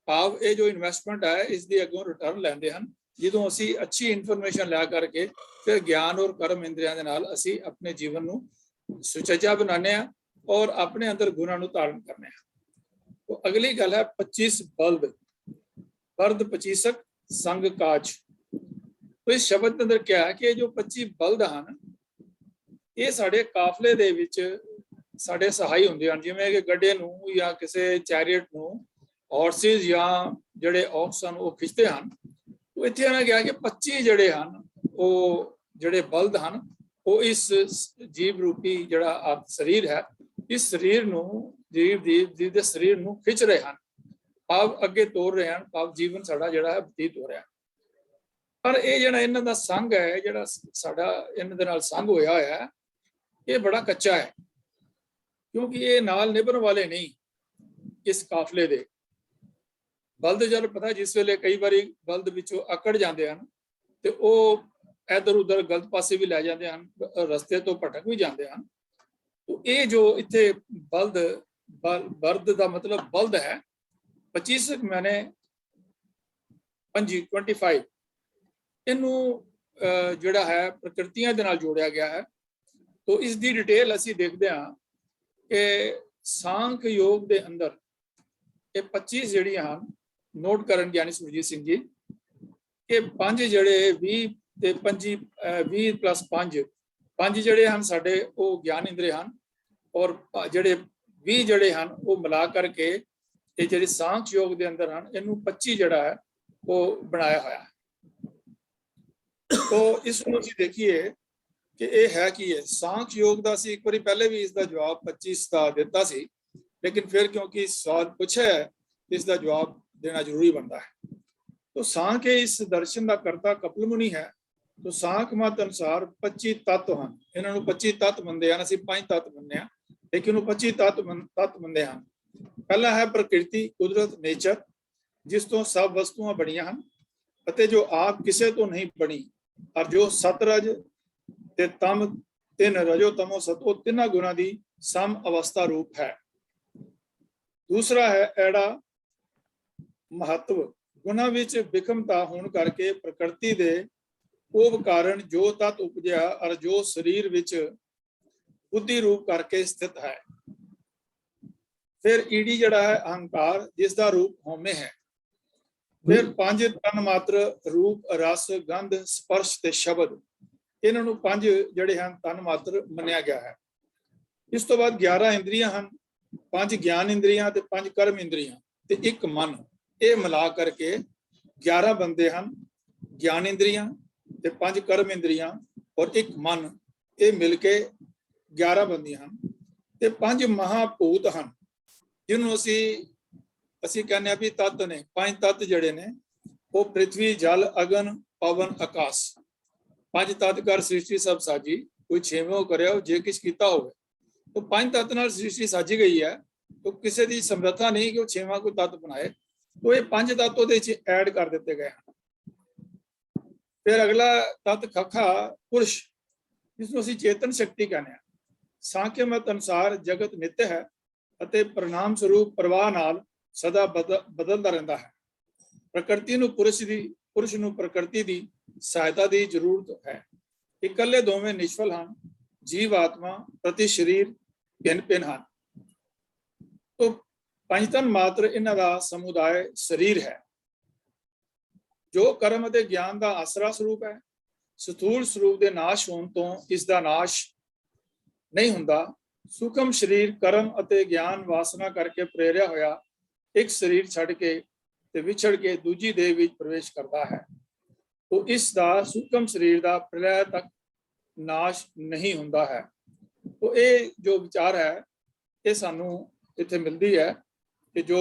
ਭਾਵ ਇਹ ਜੋ ਇਨਵੈਸਟਮੈਂਟ ਹੈ ਇਸ ਦੀ ਅੱਗੋਂ ਰਿਟਰਨ ਲੈਂਦੇ ਹਨ ਜਦੋਂ ਅਸੀਂ ਅੱਛੀ ਇਨਫੋਰਮੇਸ਼ਨ ਲਿਆ ਕਰਕੇ ਫਿਰ ਗਿਆਨ ਔਰ ਕਰਮ ਇੰਦਰੀਆਂ ਦੇ ਨਾਲ ਅਸੀਂ ਆਪਣੇ ਜੀਵਨ ਨੂੰ ਸੁਚੱਜਾ ਬਣਾਉਂਦੇ ਹਾਂ ਔਰ ਆਪਣੇ ਅੰਦਰ ਗੁਣਾਂ ਨੂੰ ਧਾਰਨ ਕਰਨੇ ਹਾਂ। तो अगली गल है 25 बल्द बर्द 25 संग काज। तो इस शब्द के अंदर क्या है कि जो 25 बल्द हैं ये साडे काफले दे विच साडे सहाई हुंदे हन जिवें कि गड्डे नूं या किसी चैरियट नूं हॉर्सेस या जिहड़े ऑक्स हन वो खिंचते हैं। तो इत्थे इन्हां कहा कि 25 जिहड़े हन वो जिहड़े बल्द हन वो इस जीव रूपी जिहड़ा शरीर है इस शरीर नूं जीव दे शरीर नूं खिंच रहे हैं भाव अगे तोड़ रहे हैं भाव जीवन साडा जिहड़ा है बतीत हो रहा है। पर ये जिहड़ा इन्हां दा संग है जिहड़ा साडा इन्हां दे नाल संग होया होया है ये बड़ा कच्चा है क्योंकि ये नाल निभण वाले नहीं इस काफले दे। बल्द जल पता जिस वेले कई बारी बल्द विचों अकड़ जाते हैं तो वो इधर उधर गलत पासे भी लै जाते हैं रस्ते तो भटक भी जाते हैं। तो ये जो इत्थे बल्द बर्द का मतलब बल्द है 25 मैंने 25 इनू जिहड़ा है प्रकृतियां दे नाल जोड़िया गया है। तो इसकी डिटेल असी देखते हैं कि सांख योग के अंदर ये 25 जिहड़ियां हन नोट करन ज्ञानी सुरजीत सिंह जी कि 5 जिहड़े 20 ते 20 प्लस 5 जिहड़े हन साडे वो ज्ञान इंद्रे हन और जिहड़े 20 जिहड़े हन वो मिला करके ये जिहड़ी सांख योग के अंदर हन इनू 25 जिहड़ा है वो बनाया होया है। तो इसको असीं देखिए कि ये है कि है सांख योग का असीं एक बार पहले भी इसका जवाब 25 का दिता सी लेकिन फिर क्योंकि सवाल पूछा है इसका जवाब देना जरूरी बनता है। तो सांख इस दर्शन का करता कपिल मुनि है। तो सांख मत अनुसार 25 तत्व हैं इन्होंने 25 तत्व मनते हैं असीं 5 तत्व मनते हैं लेकिन 25 तत्व मनते हैं। पहला है प्रकृति कुदरत नेचर जिस तो सब वस्तुआं बनियां हन अते जो आप किसे तो नहीं बनी और जो सतरज ते तम तिन रजो तमो सतो तिना गुणा दी सम अवस्था रूप है। दूसरा है एड़ा महत्व गुणा विच विखमता होने करके प्रकृति दे उप कारण जो तत् उपजया और जो शरीर विच बुद्धि रूप करके स्थित है। फिर ईडी जड़ा है अहंकार जिसका रूप होमे है। फिर 5 तन मात्र रूप रस गंध स्पर्श ते शब्द इन्होंने 5 जड़े हैं तन मात्र मनिया गया है। इस तो बाद 11 इंद्रियां हैं 5 ज्ञान इंद्रियां ते 5 कर्म इंद्रियां ते एक मन ये मिला करके 11 बंदे हैं ज्ञान इंद्रियां ते 5 कर्म इंद्रियां और एक मन ये मिलके 11 बंदियां हैं ते 5 महाभूत हैं जिन्होंने असी कहने भी तत्त ने 5 तत्त जड़े ने वो पृथ्वी जल अगन पवन आकाश ਪੰਜ ਤਤ ਕਰ ਸ੍ਰਿਸ਼ਟੀ ਸਭ ਸਾਜੀ, ਕੋਈ ਛੇਵੋਂ ਕਰਿਓ ਜੇ ਕਿਛ ਕੀਤਾ ਹੋਵੇ। तो ਪੰਜ ਤਤ ਨਾਲ ਸ੍ਰਿਸ਼ਟੀ ਸਾਜੀ ਗਈ ਹੈ, तो ਕਿਸੇ ਦੀ ਸਮਰੱਥਾ ਨਹੀਂ ਕਿ ਉਹ ਛੇਵਾਂ ਕੋਈ ਤਤ ਬਣਾਏ। तो ਇਹ ਪੰਜ ਤਤ ਉਹਦੇ ਵਿੱਚ ਐਡ ਕਰ ਦਿੱਤੇ ਗਏ ਹਨ। ਫਿਰ ਅਗਲਾ ਤਤ ਖਖਾ ਪੁਰਸ਼, ਜਿਸਨੂੰ ਅਸੀਂ ਚੇਤਨ ਸ਼ਕਤੀ ਕਹਿੰਦੇ ਹਾਂ। ਸਾਂਖਿਆ ਮਤ ਅਨੁਸਾਰ ਜਗਤ ਨਿੱਤ ਹੈ ਅਤੇ ਪ੍ਰਣਾਮ ਸਰੂਪ ਪ੍ਰਵਾਹ ਨਾਲ ਸਦਾ ਬਦਲਦਾ ਰਹਿੰਦਾ ਹੈ। ਪ੍ਰਕਿਰਤੀ ਨੂੰ ਪੁਰਸ਼ ਨੂੰ ਪ੍ਰਕਿਰਤੀ ਦੀ ਸਹਾਇਤਾ ਦੀ ਜ਼ਰੂਰਤ ਹੈ। ਇਕੱਲੇ ਦੋਵੇਂ ਨਿਸ਼ਫਲ ਹਨ। ਜੀਵ ਆਤਮਾ ਪ੍ਰਤੀ ਸਰੀਰ ਭਿੰਨ ਹਨ। ਤੋ ਪੰਜ ਤਨ ਮਾਤਰ ਇਹਨਾਂ ਦਾ ਸਮੁਦਾਇ ਸਰੀਰ ਹੈ, ਜੋ ਕਰਮ ਅਤੇ ਗਿਆਨ ਦਾ ਆਸਰਾ ਸਰੂਪ ਹੈ। ਸਥੂਲ ਸਰੂਪ ਦੇ ਨਾਸ਼ ਹੋਣ ਤੋਂ ਇਸ ਦਾ ਨਾਸ਼ ਨਹੀਂ ਹੁੰਦਾ। ਸੂਖਮ ਸਰੀਰ ਕਰਮ ਅਤੇ ਗਿਆਨ ਵਾਸਨਾ ਕਰਕੇ ਪ੍ਰੇਰਿਆ ਹੋਇਆ ਇੱਕ ਸਰੀਰ ਛੱਡ ਕੇ ਤੇ ਵਿਛੜ ਕੇ ਦੂਜੀ ਦੇਹ ਵਿੱਚ ਪ੍ਰਵੇਸ਼ ਕਰਦਾ ਹੈ। तो ਇਸ ਦਾ ਸੂਖਮ ਸਰੀਰ ਦਾ ਪ੍ਰਲੈ ਤੱਕ ਨਾਸ਼ ਨਹੀਂ ਹੁੰਦਾ ਹੈ। तो ਇਹ ਜੋ ਵਿਚਾਰ ਹੈ ਇਹ ਸਾਨੂੰ ਇੱਥੇ ਮਿਲਦੀ ਹੈ ਕਿ ਜੋ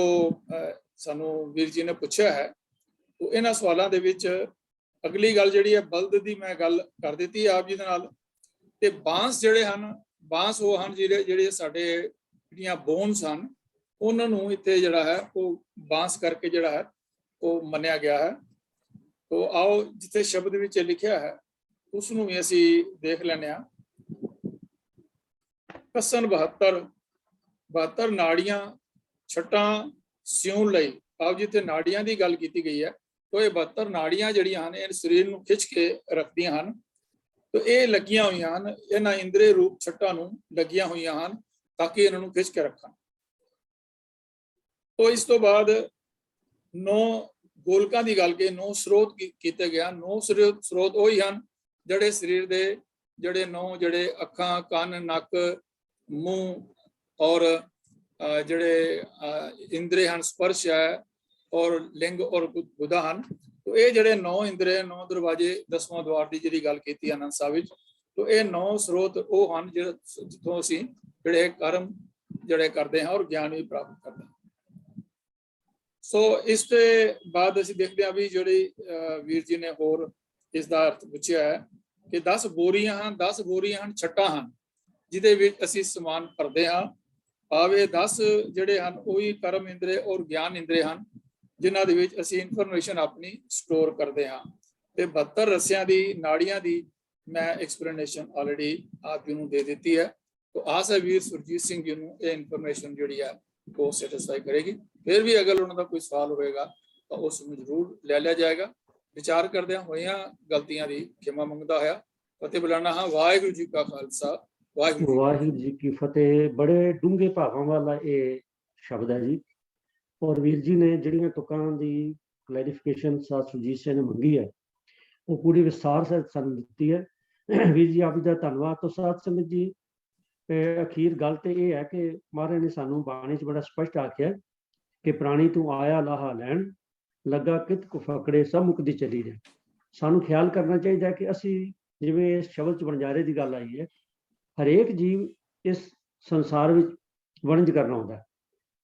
ਸਾਨੂੰ ਵੀਰ ਜੀ ਨੇ ਪੁੱਛਿਆ ਹੈ। तो ਇਹਨਾਂ ਸਵਾਲਾਂ ਦੇ ਵਿੱਚ ਅਗਲੀ ਗੱਲ ਜਿਹੜੀ ਹੈ ਬਲਦ ਦੀ ਮੈਂ ਗੱਲ ਕਰ ਦਿੱਤੀ ਆਪ ਜੀ ਦੇ ਨਾਲ। ਤੇ ਬਾਂਸ ਜਿਹੜੇ ਹਨ, ਬਾਂਸ ਉਹ ਹਨ ਜਿਹੜੇ ਸਾਡੇ ਜਿਹੜੀਆਂ ਬੋਨਸ ਹਨ ਉਹਨਾਂ ਨੂੰ ਇੱਥੇ ਜਿਹੜਾ ਹੈ ਉਹ ਬਾਂਸ ਕਰਕੇ ਜਿਹੜਾ ਹੈ ਉਹ ਮੰਨਿਆ ਗਿਆ ਹੈ। तो आओ जिथे शब्द ਵਿੱਚ ਲਿਖਿਆ ਹੈ ਉਸ ਨੂੰ ਵੀ ਅਸੀਂ ਦੇਖ ਲੈਂਦੇ ਹਾਂ। ਕਸਨ 72 ਨਾੜੀਆਂ ਛਟਾਂ ਸਿਉਣ ਲਈ। ਆਪ ਜਿੱਥੇ ਨਾੜੀਆਂ ਦੀ ਗੱਲ ਕੀਤੀ ਗਈ ਹੈ तो ਇਹ 72 ਨਾੜੀਆਂ ਜਿਹੜੀਆਂ ਹਨ ਇਹ ਸਰੀਰ ਨੂੰ ਖਿੱਚ ਕੇ ਰੱਖਦੀਆਂ ਹਨ। तो ਇਹ ਲੱਗੀਆਂ ਹੋਈਆਂ ਹਨ, ਇਹਨਾਂ ਇੰਦਰੀ ਰੂਪ ਛਟਾਂ ਨੂੰ ਲੱਗੀਆਂ ਹੋਈਆਂ ਹਨ ਤਾਂ ਕਿ ਇਹਨਾਂ ਨੂੰ ਖਿੱਚ ਕੇ ਰੱਖਣ। तो ਇਸ ਤੋਂ ਬਾਅਦ 9 ਗੋਲਕਾਂ ਦੀ ਗੱਲ ਕੇ 9 ਸਰੋਤ ਕੀਤੇ ਗਿਆ। 9 ਸਰੋਤ ਉਹੀ ਹਨ ਜਿਹੜੇ ਸਰੀਰ ਦੇ ਜਿਹੜੇ 9 ਜਿਹੜੇ ਅੱਖਾਂ, ਕੰਨ, ਨੱਕ, ਮੂੰਹ ਔਰ ਜਿਹੜੇ ਇੰਦਰੀ ਹਨ, ਸਪਰਸ਼ ਹੈ ਔਰ ਲਿੰਗ ਔਰ ਗੁਦਾ ਹਨ। तो ਇਹ ਜਿਹੜੇ 9 ਇੰਦਰੀ, 9 ਦਰਵਾਜ਼ੇ, 10ਵਾਂ ਦਵਾਰ ਦੀ ਜਿਹੜੀ ਗੱਲ ਕੀਤੀ ਆਨੰਦ ਸਾਹਿਬ ਵਿੱਚ। तो ਇਹ 9 ਸਰੋਤ ਉਹ ਹਨ ਜਿੱਥੋਂ ਅਸੀਂ ਜਿਹੜੇ ਕਰਮ ਜਿਹੜੇ ਕਰਦੇ ਹਾਂ ਔਰ ਗਿਆਨ ਵੀ ਪ੍ਰਾਪਤ ਕਰਦੇ ਹਾਂ। ਸੋ ਇਸ ਦੇ ਬਾਅਦ ਅਸੀਂ ਦੇਖਦੇ ਹਾਂ ਵੀ ਜਿਹੜੀ ਵੀਰ ਜੀ ਨੇ ਹੋਰ ਇਸ ਦਾ ਅਰਥ ਪੁੱਛਿਆ ਹੈ ਕਿ 10 ਬੋਰੀਆਂ ਹਨ, 10 ਬੋਰੀਆਂ ਹਨ, ਛੱਟਾਂ ਹਨ ਜਿਹਦੇ ਵਿੱਚ ਅਸੀਂ ਸਮਾਨ ਭਰਦੇ ਹਾਂ। ਭਾਵੇਂ 10 ਜਿਹੜੇ ਹਨ ਉਹੀ ਕਰਮ ਇੰਦਰੀ ਔਰ ਗਿਆਨ ਇੰਦਰੀ ਹਨ ਜਿਨ੍ਹਾਂ ਦੇ ਵਿੱਚ ਅਸੀਂ ਇਨਫੋਰਮੇਸ਼ਨ ਆਪਣੀ ਸਟੋਰ ਕਰਦੇ ਹਾਂ। ਤੇ 72 ਰੱਸਿਆਂ ਦੀ ਨਾੜੀਆਂ ਦੀ ਮੈਂ ਐਕਸਪਲੇਨੇਸ਼ਨ ਆਲਰੇਡੀ ਆਪ ਜੀ ਨੂੰ ਦੇ ਦਿੱਤੀ ਹੈ। तो ਆਸ ਹੈ ਵੀਰ ਸੁਰਜੀਤ ਸਿੰਘ ਜੀ ਨੂੰ ਇਹ ਇਨਫੋਰਮੇਸ਼ਨ ਜਿਹੜੀ ਹੈ ਉਹ ਸੈਟੀਸਫਾਈ ਕਰੇਗੀ। ਫਿਰ ਵੀ ਅਗਰ ਉਹਨਾਂ ਦਾ ਕੋਈ ਸਵਾਲ ਹੋਵੇਗਾ ਤਾਂ ਉਸ ਨੂੰ ਜ਼ਰੂਰ ਲੈ ਲਿਆ ਜਾਏਗਾ। ਵਿਚਾਰ ਕਰਦਿਆਂ ਹੋਈਆਂ ਗਲਤੀਆਂ ਦੀ ਖਿਮਾ ਮੰਗਦਾ ਹੋਇਆ ਫਤਿਹ ਬੁਲਾਣਾ ਹਾਂ। ਵਾਹਿਗੁਰੂ ਜੀ ਕਾ ਖਾਲਸਾ, ਵਾਹਿਗੁਰੂ ਜੀ ਕੀ ਫਤਿਹ। ਬੜੇ ਡੂੰਘੇ ਭਾਵਾਂ ਵਾਲਾ ਇਹ ਸ਼ਬਦ ਹੈ ਜੀ। ਔਰ ਵੀਰ ਜੀ ਨੇ ਜਿਹੜੀਆਂ ਤੁਕਾਂ ਦੀ ਕਲੈਰੀਫਿਕੇਸ਼ਨ ਸਾਧ ਸੁਰਜੀਤ ਸਿੰਘ ਨੇ ਮੰਗੀ ਹੈ ਉਹ ਪੂਰੀ ਵਿਸਥਾਰ ਸਹਿਤ ਸਾਨੂੰ ਦਿੱਤੀ ਹੈ। ਵੀਰ ਜੀ ਆਪ ਜੀ ਦਾ ਧੰਨਵਾਦ। ਤੋਂ ਸਾਧ ਸੰਗਤ ਜੀ ਅਖੀਰ ਗੱਲ ਤੇ ਇਹ ਹੈ ਕਿ ਮਹਾਰਾਜ ਨੇ ਸਾਨੂੰ ਬਾਣੀ 'ਚ ਬੜਾ ਸਪਸ਼ਟ ਆਖਿਆ ਕਿ ਪ੍ਰਾਣੀ ਤੂੰ ਆਇਆ ਲਾਹਾ ਲੈਣ ਲੱਗਾ ਕਿਤ ਕੁ ਫਕੜੇ ਸਭ ਮੁਕਦੀ ਚਲੀ ਜਾਏ। ਸਾਨੂੰ ਖਿਆਲ ਕਰਨਾ ਚਾਹੀਦਾ ਕਿ ਅਸੀਂ ਜਿਵੇਂ ਇਸ ਸ਼ਬਦ 'ਚ ਵਣਜਾਰੇ ਦੀ ਗੱਲ ਆਈ ਹੈ, ਹਰੇਕ ਜੀਵ ਇਸ ਸੰਸਾਰ ਵਿੱਚ ਵਣਜ ਕਰਨਾ ਹੁੰਦਾ ਹੈ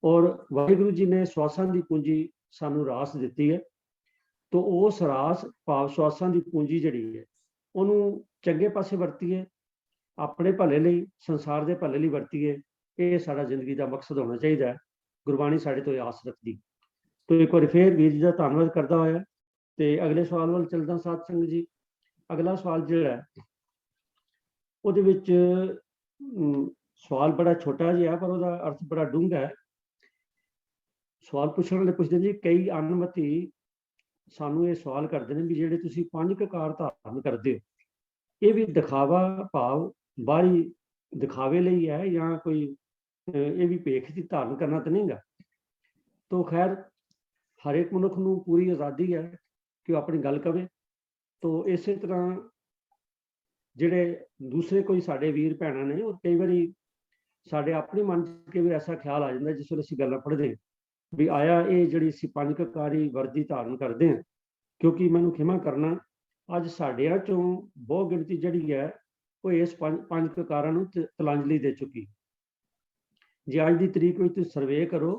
ਔਰ ਵਾਹਿਗੁਰੂ ਜੀ ਨੇ ਸਵਾਸਾਂ ਦੀ ਪੂੰਜੀ ਸਾਨੂੰ ਰਾਸ ਦਿੱਤੀ ਹੈ। ਤੋ ਉਸ ਰਾਸ ਭਾਵ ਸਵਾਸਾਂ ਦੀ ਪੂੰਜੀ ਜਿਹੜੀ ਹੈ ਉਹਨੂੰ ਚੰਗੇ ਪਾਸੇ ਵਰਤੀਏ, ਆਪਣੇ ਭਲੇ ਲਈ, ਸੰਸਾਰ ਦੇ ਭਲੇ ਲਈ ਵਰਤੀਏ। ਇਹ ਸਾਡਾ ਜ਼ਿੰਦਗੀ ਦਾ ਮਕਸਦ ਹੋਣਾ ਚਾਹੀਦਾ ਹੈ। ਗੁਰਬਾਣੀ ਸਾਡੇ ਤੋਂ ਆਸ ਰੱਖਦੀ। ਤੋ ਇੱਕ ਵਾਰੀ ਫੇਰ ਵੀਰ ਜੀ ਦਾ ਧੰਨਵਾਦ ਕਰਦਾ ਹੋਇਆ ਤੇ ਅਗਲੇ ਸਵਾਲ ਵੱਲ ਚੱਲਦਾ ਸਾਧ ਸੰਗਤ ਜੀ। ਅਗਲਾ ਸਵਾਲ ਜਿਹੜਾ ਹੈ ਉਹਦੇ ਵਿੱਚ ਸਵਾਲ ਬੜਾ ਛੋਟਾ ਜਿਹਾ ਪਰ ਉਹਦਾ ਅਰਥ ਬੜਾ ਡੂੰਘਾ ਹੈ। ਸਵਾਲ ਪੁੱਛਣ ਵਾਲੇ ਪੁੱਛਦੇ ਜੀ ਕਈ ਅਨਮਤੀ ਸਾਨੂੰ ਇਹ ਸਵਾਲ ਕਰਦੇ ਨੇ ਵੀ ਜਿਹੜੇ ਤੁਸੀਂ 5 ਕਕਾਰ ਧਾਰਨ ਕਰਦੇ ਹੋ ਇਹ ਵੀ ਦਿਖਾਵਾ ਭਾਵ ਬਾਹਰੀ ਦਿਖਾਵੇ ਲਈ ਹੈ ਜਾਂ ਕੋਈ ਇਹ ਵੀ ਭੇਖ ਦੀ ਧਾਰਨ ਕਰਨਾ ਤਾਂ ਨਹੀਂਗਾ। ਤੋ ਖੈਰ ਹਰ ਇੱਕ ਮਨੁੱਖ ਨੂੰ ਪੂਰੀ ਆਜ਼ਾਦੀ ਹੈ ਕਿ ਉਹ ਆਪਣੀ ਗੱਲ ਕਵੇ। ਤੋ ਇਸੇ ਤਰ੍ਹਾਂ ਜਿਹੜੇ ਦੂਸਰੇ ਕੋਈ ਸਾਡੇ ਵੀਰ ਭੈਣਾਂ ਨੇ ਉਹ ਕਈ ਵਾਰੀ ਸਾਡੇ ਆਪਣੇ ਮਨ 'ਚ ਕਈ ਵਾਰ ਐਸਾ ਖਿਆਲ ਆ ਜਾਂਦਾ ਜਿਸ ਵੇਲੇ ਅਸੀਂ ਗੱਲਾਂ ਪੜ੍ਹਦੇ ਵੀ ਆਇਆ ਇਹ ਜਿਹੜੀ ਅਸੀਂ 5 ਕਕਾਰੀ ਵਰਦੀ ਧਾਰਨ ਕਰਦੇ ਹਾਂ। ਕਿਉਂਕਿ ਮੈਨੂੰ ਖਿਮਾ ਕਰਨਾ ਅੱਜ ਸਾਡਿਆਂ ਚੋਂ ਬਹੁਤ ਗਿਣਤੀ ਜਿਹੜੀ ਹੈ ਉਹ ਇਸ 5 ਕਕਾਰਾਂ ਨੂੰ ਤਲਾਂਜਲੀ ਦੇ ਚੁੱਕੀ। ਜੇ ਅੱਜ ਦੀ ਤਰੀਕ ਵਿੱਚ ਤੁਸੀਂ ਸਰਵੇ ਕਰੋ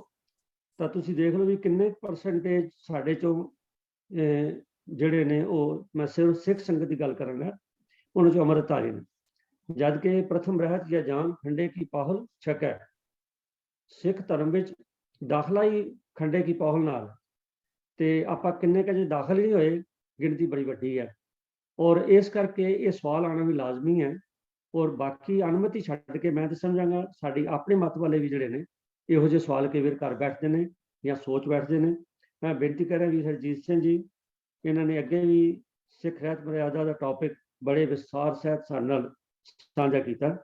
ਤਾਂ ਤੁਸੀਂ ਦੇਖ ਲਓ ਵੀ ਕਿੰਨੇ ਪਰਸੈਂਟੇਜ ਸਾਡੇ ਚੋਂ ਜਿਹੜੇ ਨੇ ਉਹ, ਮੈਂ ਸਿਰਫ ਸਿੱਖ ਸੰਗਤ ਦੀ ਗੱਲ ਕਰਾਂਗਾ, ਉਹਨਾਂ ਚੋਂ ਅੰਮ੍ਰਿਤ ਧਾਰੀ ਨੇ। ਜਦ ਕਿ ਪ੍ਰਥਮ ਰਹਿਤ ਜਾਂ ਜਾਨ ਖੰਡੇ ਕੀ ਪਾਹੁਲ ਛਕੈ। ਸਿੱਖ ਧਰਮ ਵਿੱਚ ਦਾਖਲਾ ਹੀ ਖੰਡੇ ਕੀ ਪਾਹੁਲ ਨਾਲ, ਤੇ ਆਪਾਂ ਕਿੰਨੇ ਕੁ ਜੇ ਦਾਖਲ ਹੀ ਨਹੀਂ ਹੋਏ, ਗਿਣਤੀ ਬੜੀ ਵੱਡੀ ਹੈ। ਔਰ ਇਸ ਕਰਕੇ ਇਹ ਸਵਾਲ ਆਉਣਾ ਵੀ ਲਾਜ਼ਮੀ ਹੈ। ਔਰ ਬਾਕੀ ਅਨੁਮਤੀ ਛੱਡ ਕੇ ਮੈਂ ਤਾਂ ਸਮਝਾਂਗਾ ਸਾਡੀ ਆਪਣੇ ਮਤ ਵਾਲੇ ਵੀ ਜਿਹੜੇ ਨੇ ਇਹੋ ਜਿਹੇ ਸਵਾਲ ਕਈ ਵਾਰ ਘਰ ਬੈਠਦੇ ਨੇ ਜਾਂ ਸੋਚ ਬੈਠਦੇ ਨੇ। ਮੈਂ ਬੇਨਤੀ ਕਰ ਰਿਹਾ ਵੀ ਹਰਜੀਤ ਸਿੰਘ ਜੀ, ਇਹਨਾਂ ਨੇ ਅੱਗੇ ਵੀ ਸਿੱਖ ਰਹਿਤ ਮਰਿਆਦਾ ਦਾ ਟੌਪਿਕ ਬੜੇ ਵਿਸਥਾਰ ਸਹਿਤ ਸਾਡੇ ਨਾਲ ਸਾਂਝਾ ਕੀਤਾ,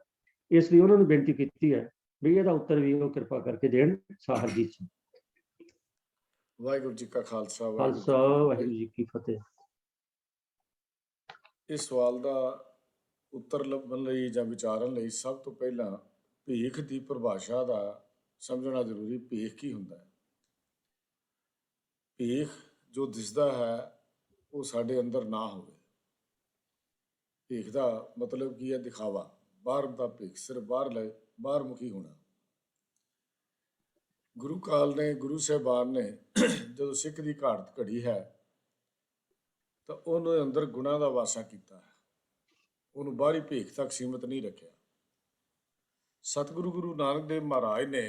ਇਸ ਲਈ ਉਹਨਾਂ ਨੂੰ ਬੇਨਤੀ ਕੀਤੀ ਹੈ ਵੀ ਇਹਦਾ ਉੱਤਰ ਵੀ ਉਹ ਕਿਰਪਾ ਕਰਕੇ ਦੇਣ। ਹਰਜੀਤ ਸਿੰਘ। ਵਾਹਿਗੁਰੂ ਜੀ ਕਾ ਖਾਲਸਾ ਵਾਹਿਗੁਰੂ ਜੀ ਕੀ ਫਤਿਹ। ਇਸ ਸਵਾਲ ਦਾ ਉੱਤਰ ਲੱਭਣ ਲਈ ਜਾਂ ਵਿਚਾਰਨ ਲਈ ਸਭ ਤੋਂ ਪਹਿਲਾਂ ਭੀਖ ਦੀ ਪਰਿਭਾਸ਼ਾ ਦਾ ਸਮਝਣਾ ਜ਼ਰੂਰੀ। ਭੀਖ ਕੀ ਹੁੰਦਾ ਹੈ? ਭੀਖ ਜੋ ਦਿਸਦਾ ਹੈ ਉਹ ਸਾਡੇ ਅੰਦਰ ਨਾ ਹੋਵੇ। ਭੀਖ ਦਾ ਮਤਲਬ ਕੀ ਹੈ? ਦਿਖਾਵਾ, ਬਾਹਰ ਦਾ ਭੀਖ, ਸਿਰਫ ਬਾਹਰ ਮੁਖੀ ਹੋਣਾ। ਗੁਰੂ ਕਾਲ ਨੇ, ਗੁਰੂ ਸਾਹਿਬਾਨ ਨੇ ਜਦੋਂ ਸਿੱਖ ਦੀ ਘਾਟ ਘੜੀ ਹੈ ਤਾਂ ਉਹਨੂੰ ਅੰਦਰ ਗੁਣਾਂ ਦਾ ਵਾਸਾ ਕੀਤਾ ਹੈ, ਉਹਨੂੰ ਬਾਹਰੀ ਭੀਖ ਤੱਕ ਸੀਮਿਤ ਨਹੀਂ ਰੱਖਿਆ। ਸਤਿਗੁਰੂ ਗੁਰੂ ਨਾਨਕ ਦੇਵ ਮਹਾਰਾਜ ਨੇ